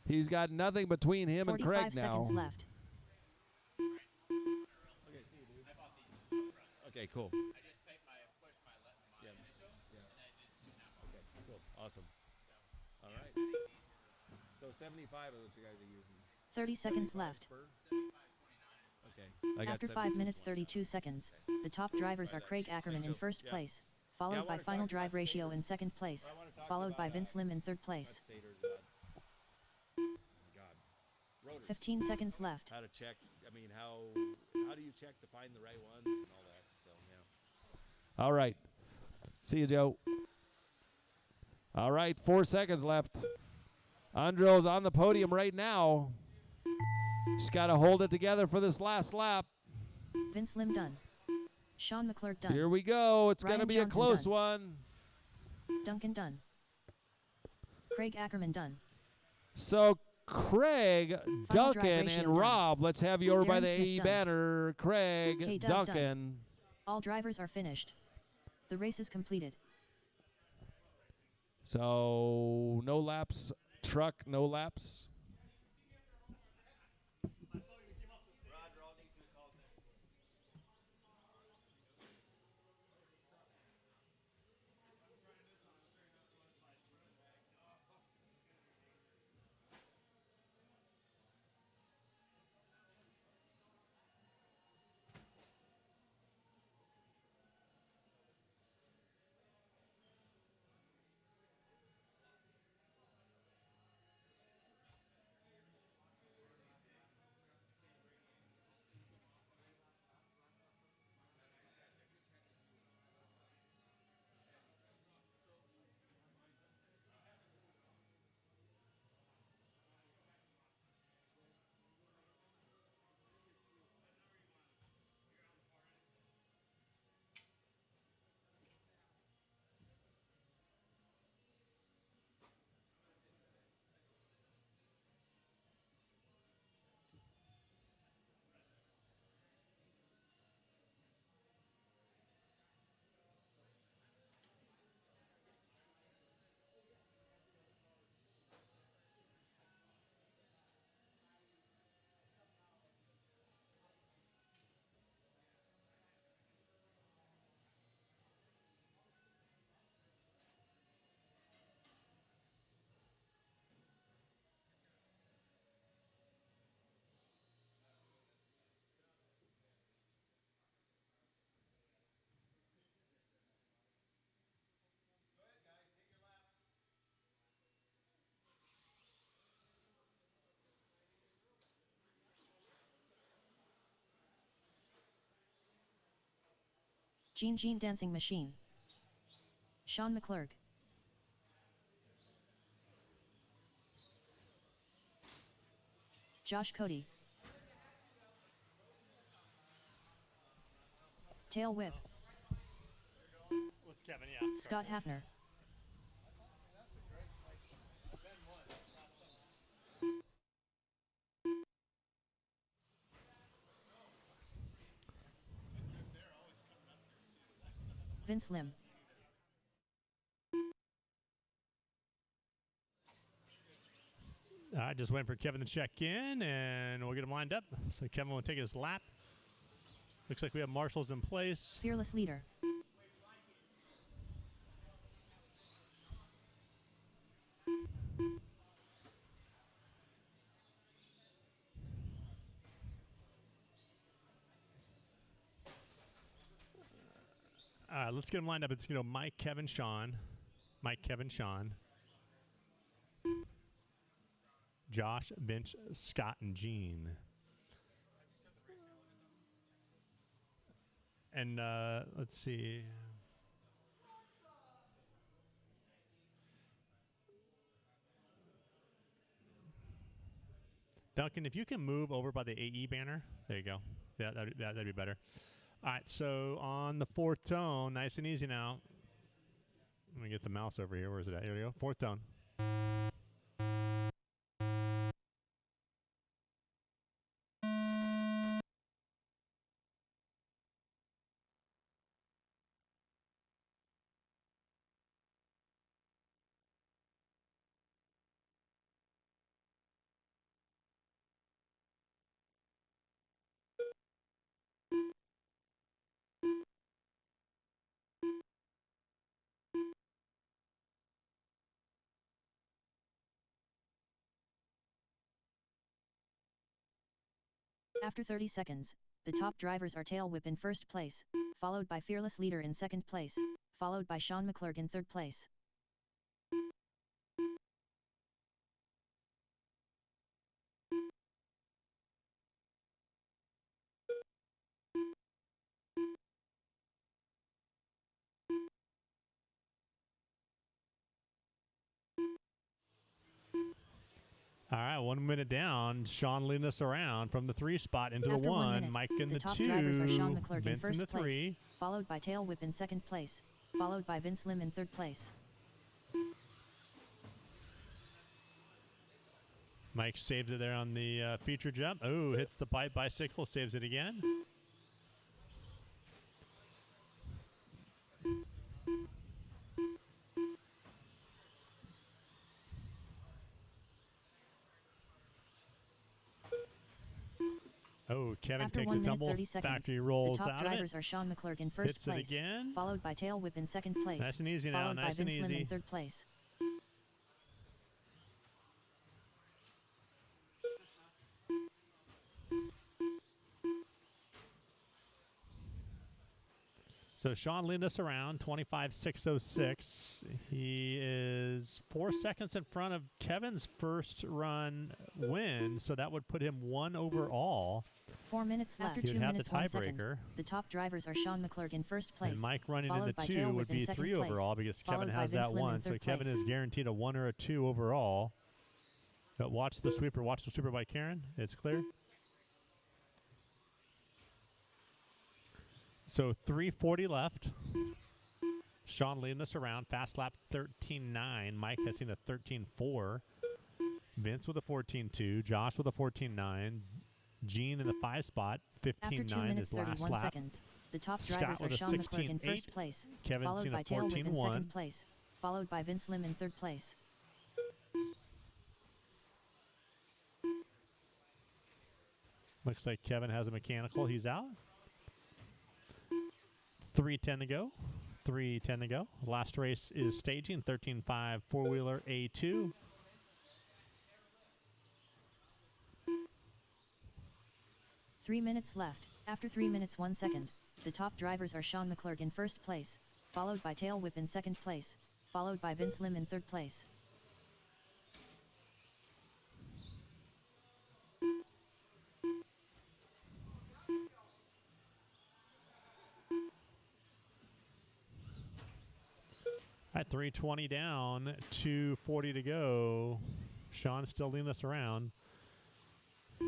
He's got nothing between him and 45 Craig now. seconds left. Okay, cool. Cool. Awesome. All right. So 75 is what you guys are using. 30 seconds left. Okay. I got After 5 72. minutes 32 seconds, the top drivers are Craig Ackerman in first Yeah. place, Yeah, I followed by wanna final talk drive about ratio stators. in second place, I wanna talk followed by about, Vince Lim in third Not place. stators, but God. Rotors. 15 seconds left. How to check. I mean, how do you check to find the right ones and all that? So yeah. All right. See you, Joe. All right, 4 seconds left. Andro's on the podium right now. Just got to hold it together for this last lap. Vince Lim done. Sean McClurg done. Here we go. It's going to Ryan be a Johnson close done. one. Duncan done. Craig Ackerman done. So Craig, drive Duncan, ratio and done. Rob, let's have you over by Darren the Smith AE done. banner. Craig, K-Dub done. Duncan. All drivers are finished. The race is completed. So no laps, truck, no laps. Gene Dancing Machine. Sean McClurg. Josh Cody. Tail Whip. With Kevin, yeah. Scott Hafner. Vince Lim. I just waiting for Kevin to check in, and we'll get him lined up. So Kevin will take his lap. Looks like we have marshals in place. Fearless Leader. Let's get him lined up. It's Mike, Kevin, Sean. Mike, Kevin, Sean. Josh, Vince, Scott, and Gene. And let's see. Duncan, if you can move over by the AE banner, there you go. Yeah, that'd be better. All right, so on the fourth tone, nice and easy now. Let me get the mouse over here. Where is it at? Here we go. Fourth tone. After 30 seconds, the top drivers are Tail Whip in first place, followed by Fearless Leader in second place, followed by Sean McClurg in third place. All right, 1 minute down. Sean leading us around from the 3 spot into After the 1 1. minute, Mike in the the top 2. drivers are Sean McClurg in Vince in first the place, 3. followed by Tail Whip in second place, followed by Vince Lim in third place. Mike saves it there on the feature jump. Oh, hits the pipe bicycle, saves it again. Oh, Kevin After takes 1 a minute tumble. 30 seconds, Factory rolls the top out of drivers it. are Sean McClurg in first Hits it place, again. followed by Tail Whip in second place, Nice and easy now, followed by nice and Vince Lim in easy. third place. So Sean leading us around, 25.606. He is 4 seconds in front of Kevin's first run win, so that would put him 1 overall. 4 minutes left. After He 2 would have the minutes 1 second, tiebreaker. the top drivers are Sean McClurg in first place, And Mike running in followed the by 2 Tail would Whip in be second 3 place, overall because Kevin followed by has Vince that Lim in 1. So third Kevin place. is guaranteed a 1 or a 2 overall. But watch the sweeper by Karen. It's clear. So 3:40 left. Sean leading us around. Fast lap 13.9. Mike has seen a 13.4. Vince with a 14.2. Josh with a 14.9. Gene in the 5 spot. After 2 15.9 minutes is last 31 lap. seconds, the top Scott drivers are with a Sean McClurg in 16.8. first place, Kevin's followed seen a by Tail Whip in 14.1. second place, followed by Vince Lim in third place. Looks like Kevin has a mechanical. He's out. 3:10 to go. 3:10 to go. Last race is staging. 13.5 four-wheeler A2. Three minutes left. After 3 minutes 1 second, the top drivers are Sean McClurg in first place, followed by Tail Whip in second place, followed by Vince Lim in third place. At 3:20 down, 2:40 to go. Sean's still leading us around.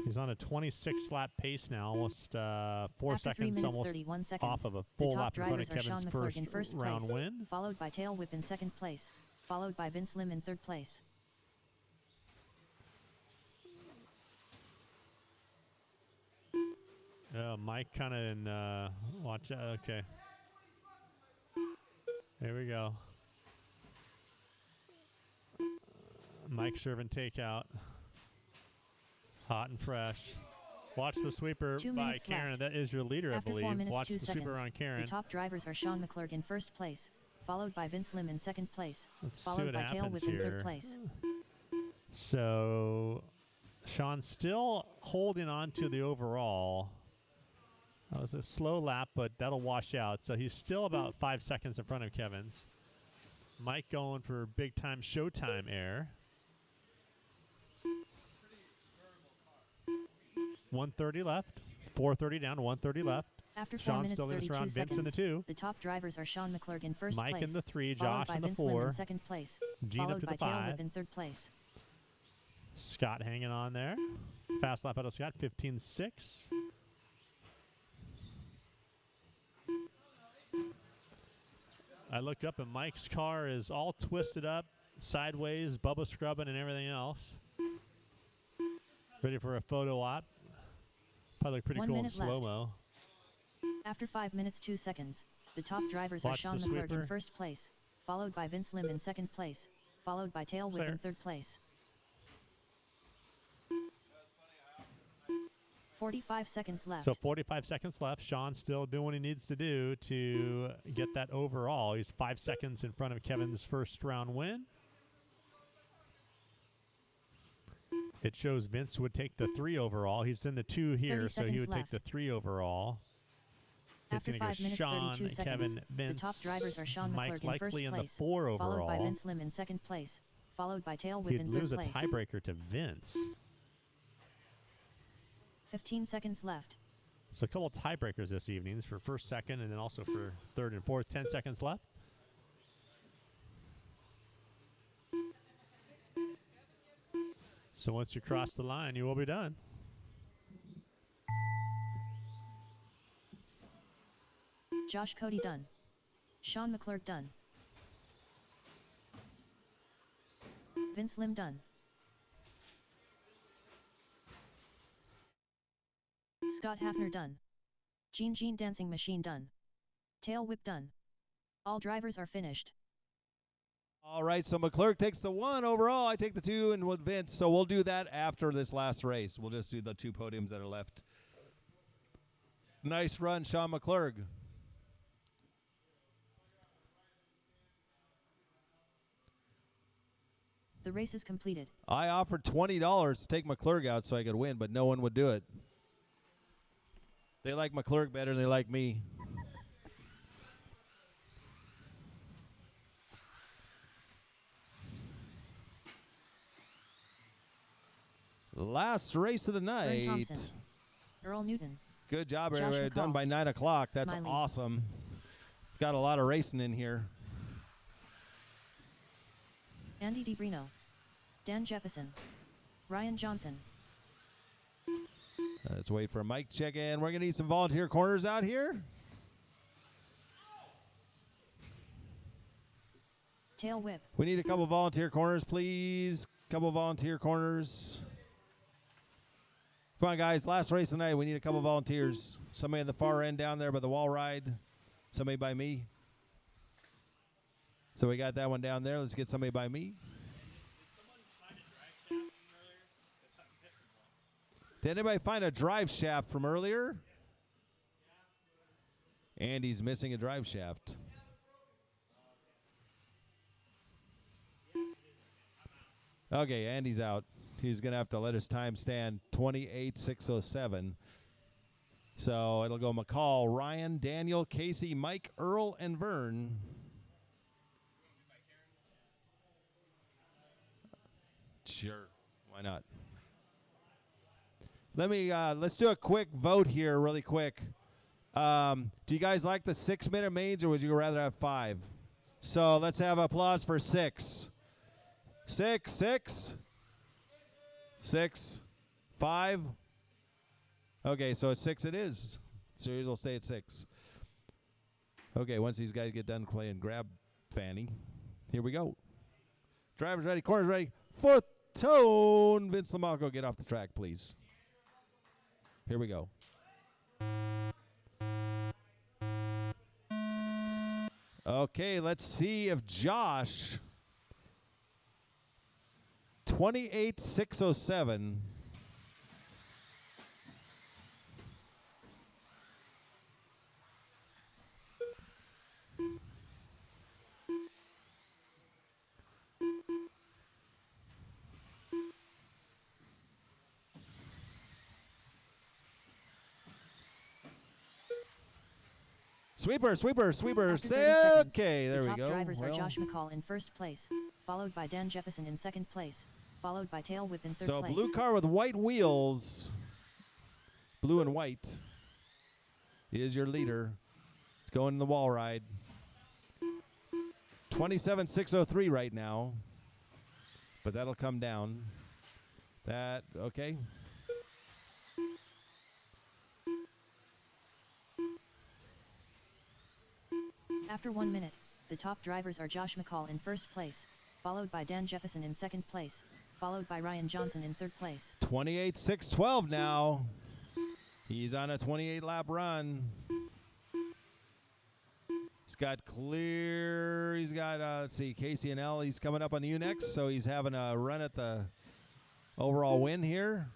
He's on a 26-lap pace now, almost 4 After 3 seconds, minutes almost 31 seconds, off of a the full top lap in front of drivers are Sean Kevin's McClurg in first round place, win. followed by Tail Whip in second place, followed by Vince Lim in third place. Mike kind of in, watch out, okay. Here we go. Mike serving takeout. Hot and fresh. Watch the sweeper 2 by minutes Karen. left. That is your leader, After I 4 believe. minutes Watch 2 the seconds, sweeper on Karen. the top drivers are Sean McClurg in first place, followed by Vince Lim in second place, Let's see followed what by Tail happens Whip in here. third place. So Sean's still holding on to the overall. That was a slow lap, but that'll wash out. So he's still about 5 seconds in front of Kevin's. Mike going for big time showtime air. 130 left. 430 down, 130 left. After 4 Sean minutes still in this 32 round. Vince in the seconds, 2. the top drivers are Sean McClurg in first Mike place, in the 3. followed Josh by in the Vince Lim 4. in second place, Gene up followed to by the Tail 5. Whip in third place. Scott hanging on there. Fast lap out of Scott, 15.6. I look up and Mike's car is all twisted up, sideways, Bubba scrubbing and everything else. Ready for a photo op. Probably look pretty 1 cool in minute left. slow-mo. After 5 minutes 2 seconds, the top drivers are Watch Sean the McClurg sweeper. in first place, followed by Vince Lim in second place, followed by Tail Whip Clear. in third place. 45 seconds left. So 45 seconds left. Sean still doing what he needs to do to get that overall. He's 5 seconds in front of Kevin's first round win. It shows Vince would take the 3 overall. He's in the 2 here, 30 so he seconds would take the left. 3 overall. After It's going 5 to go minutes Sean, 32 seconds, Kevin, the Vince. top drivers are Sean Mike's McClurg in first likely in the place, 4 followed by overall. Vince Lim in second place, followed by Tail Whip He'd in third lose a place. tiebreaker to Vince. 15 seconds left. So a couple of tiebreakers this evening for first, second, and then also for third and fourth. 10 seconds left. So once you cross the line, you will be done. Josh Cody done. Sean McClurg done. Vince Lim done. Scott Hafner done. Gene Dancing Machine done. Tail Whip done. All drivers are finished. All right, so McClurg takes the 1 overall. I take the 2 and with Vince. So we'll do that after this last race. We'll just do the 2 podiums that are left. Nice run, Sean McClurg. The race is completed. I offered $20 to take McClurg out so I could win, but no one would do it. They like McClurg better than they like me. Last race of the night. Thompson. Earl Newton. Good job, Josh everybody. Done McCall. by 9 o'clock. That's Smiley. awesome. Got a lot of racing in here. Andy DiBrino. Dan Jefferson. Ryan Johnson. Let's wait for a mic check in. We're going to need some volunteer corners out here. Tail Whip. We need a couple volunteer corners, please. Couple volunteer corners. Come on, guys. Last race tonight. We need a couple volunteers. Somebody in the far end down there by the wall ride. Somebody by me. So we got that one down there. Let's get somebody by me. Did anybody find a drive shaft from earlier? Andy's missing a drive shaft. Okay, Andy's out. He's going to have to let his time stand 28.607. So it'll go McCall, Ryan, Daniel, Casey, Mike, Earl, and Vern. Sure. Why not? Let's do a quick vote here really quick. Do you guys like the 6-minute mains or would you rather have 5? So let's have applause for 6. 6. 5. Okay, so it's 6 it is. Series will stay at 6. Okay, once these guys get done playing grab Fanny, here we go. Drivers ready, corners ready. 4th tone. Vince Lamalco, get off the track, please. Here we go. Okay, let's see if Josh 28.607. Sweeper. After 30 seconds, Okay, there the we top go. drivers are Well, Josh McCall in first place, followed by Dan Jefferson in second place, followed by Tail Whip in third so place. blue car with white wheels. blue and white, is your leader. It's going in the wall ride. 27,603 right now, but that'll come down. That, okay. After 1 minute, the top drivers are Josh McCall in first place, followed by Dan Jefferson in second place, followed by Ryan Johnson in third place. 28,612 now. He's on a 28-lap run. He's got clear. He's got, let's see, Casey and L. He's coming up on you next, so he's having a run at the overall win here.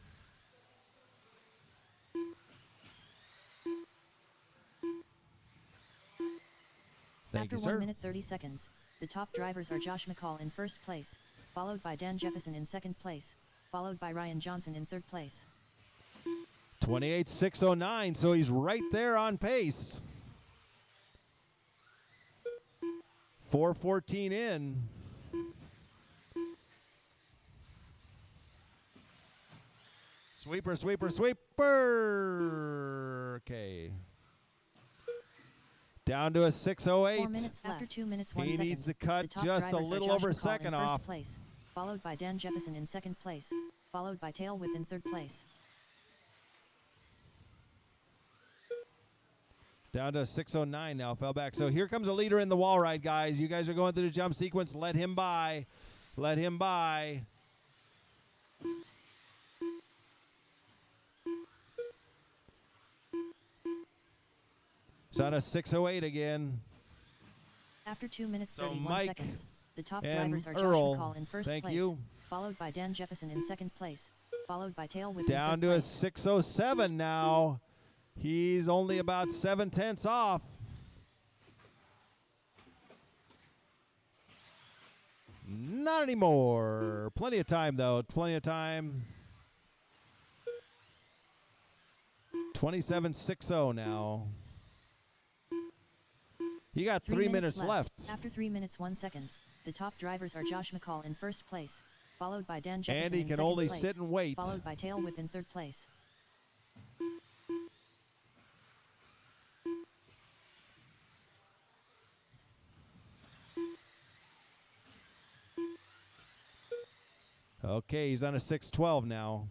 Thank After you, sir. 1 minute 30 seconds, the top drivers are Josh McCall in first place, followed by Dan Jefferson in second place, followed by Ryan Johnson in third place. 28,609, so he's right there on pace. 4:14 in. Sweeper, sweeper, sweeper. Okay. Down to a 6:08. 4 minutes left. After 2 minutes 1 He second, needs to the cut top just a drivers are little Josh over a McCall second in off. first place, followed by Dan Jefferson in second place, followed by Tail Whip in third place. Down to 6:09 now, fell back. So here comes a leader in the wall ride, guys. You guys are going through the jump sequence. Let him by. Let him by. It's on a 6:08 again. After 2 minutes So 31 Mike seconds, the top and drivers are Earl, Josh McCall in first thank place, you. followed by Dan Jefferson in second place, followed by Tail Whip in Down third to a place. 6:07 now. He's only about 7/10 off. Not anymore. Plenty of time, though. Plenty of time. 27:60 now. You got 3 minutes left. After 3 minutes 1 second, the top drivers are Josh McCall in first place, followed by Dan Jefferson Andy in can second only place, sit and wait. followed by Tail Whip in third place. Okay, he's on a 6:12 now.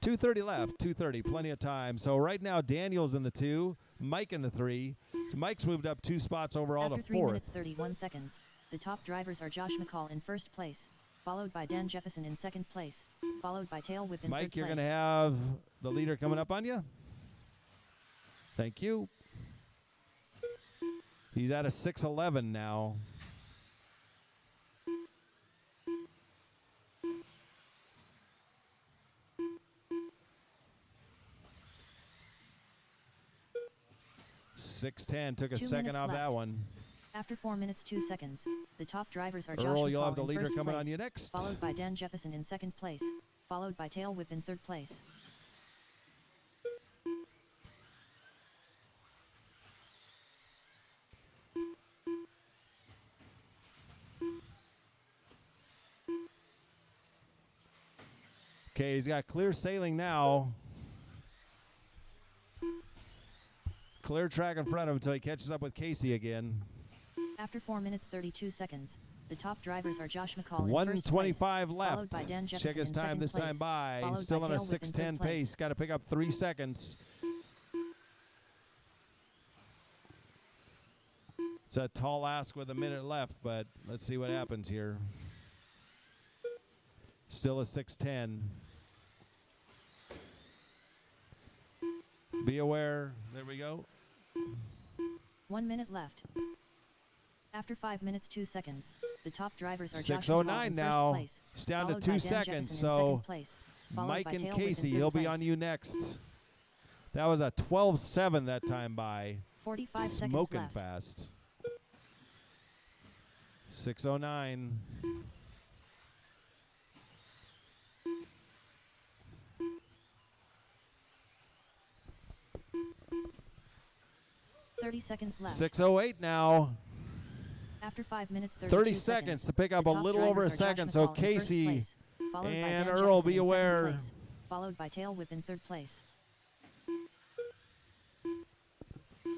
2:30 left. 2:30, plenty of time. So right now, Daniel's in the 2, Mike in the 3. So Mike's moved up 2 spots overall After to 3 4th. minutes 31 seconds, the top drivers are Josh McCall in first place, followed by Dan Jefferson in second place, followed by Tail Whip in Mike, third you're place. going to have the leader coming up on you. Thank you. He's at a 6:11 now. .610 took a 2 second minutes off that left. one. After 4 minutes 2 seconds, the top drivers are Josh Earl, McCall you'll have the in leader first coming place, on you next. followed by Dan Jefferson in second place, followed by Tail Whip in third place. Okay, he's got clear sailing now. Clear track in front of him until he catches up with Casey again. After 4 minutes 32 seconds, the top drivers are Josh McCall in first place, 1:25 followed left. by Dan Jefferson Check his in time second this time place, by. followed He's still by on a Tail Whip in third 6:10 place. pace. Got to pick up 3 seconds. It's a tall ask with a minute left, but let's see what happens here. Still a 6:10. Be aware. There we go. 1 minute left. After 5 minutes 2 seconds, the top drivers are Josh 6:09 McCall in now. first place, It's down to followed 2 by Dan seconds, Jefferson in so second place, followed Mike by and Tail Whip in Casey, third he'll be place. on you next. That was a 12:7 that time by. 45 seconds Smoking left. fast. 6:09. .30 seconds left. 6:08 now. After 5 minutes 30 seconds to pick up the a top little over a drivers are Josh second. So McCall in first Casey place, followed by and Dan Earl, Jefferson be in second aware. place, followed by Tail Whip in third place.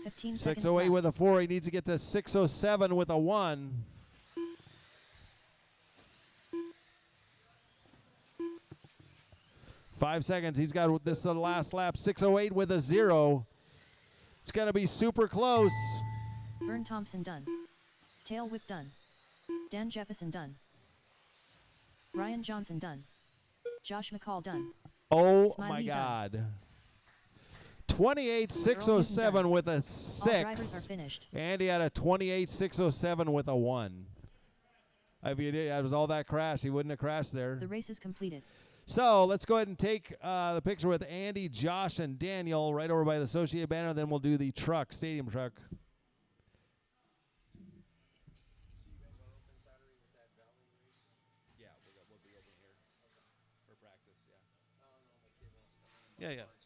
15 seconds 608 left. with a 4. He needs to get to 607 with a 1. Five seconds. He's got this the last lap. 608 with a 0. It's going to be super close. Vern Thompson done. Tail Whip done. Dan Jefferson done. Ryan Johnson done. Josh McCall done. Oh Smiley my done. God. 28,607 done. with a All drivers are 6. finished. Andy had a 28,607 with a 1. If he did, it was all that crash. He wouldn't have crashed there. The race is completed. So let's go ahead and take the picture with Andy, Josh, and Daniel right over by the Associated banner. Then we'll do the truck, stadium truck. Yeah, we'll be open here for practice. Yeah. Yeah, yeah.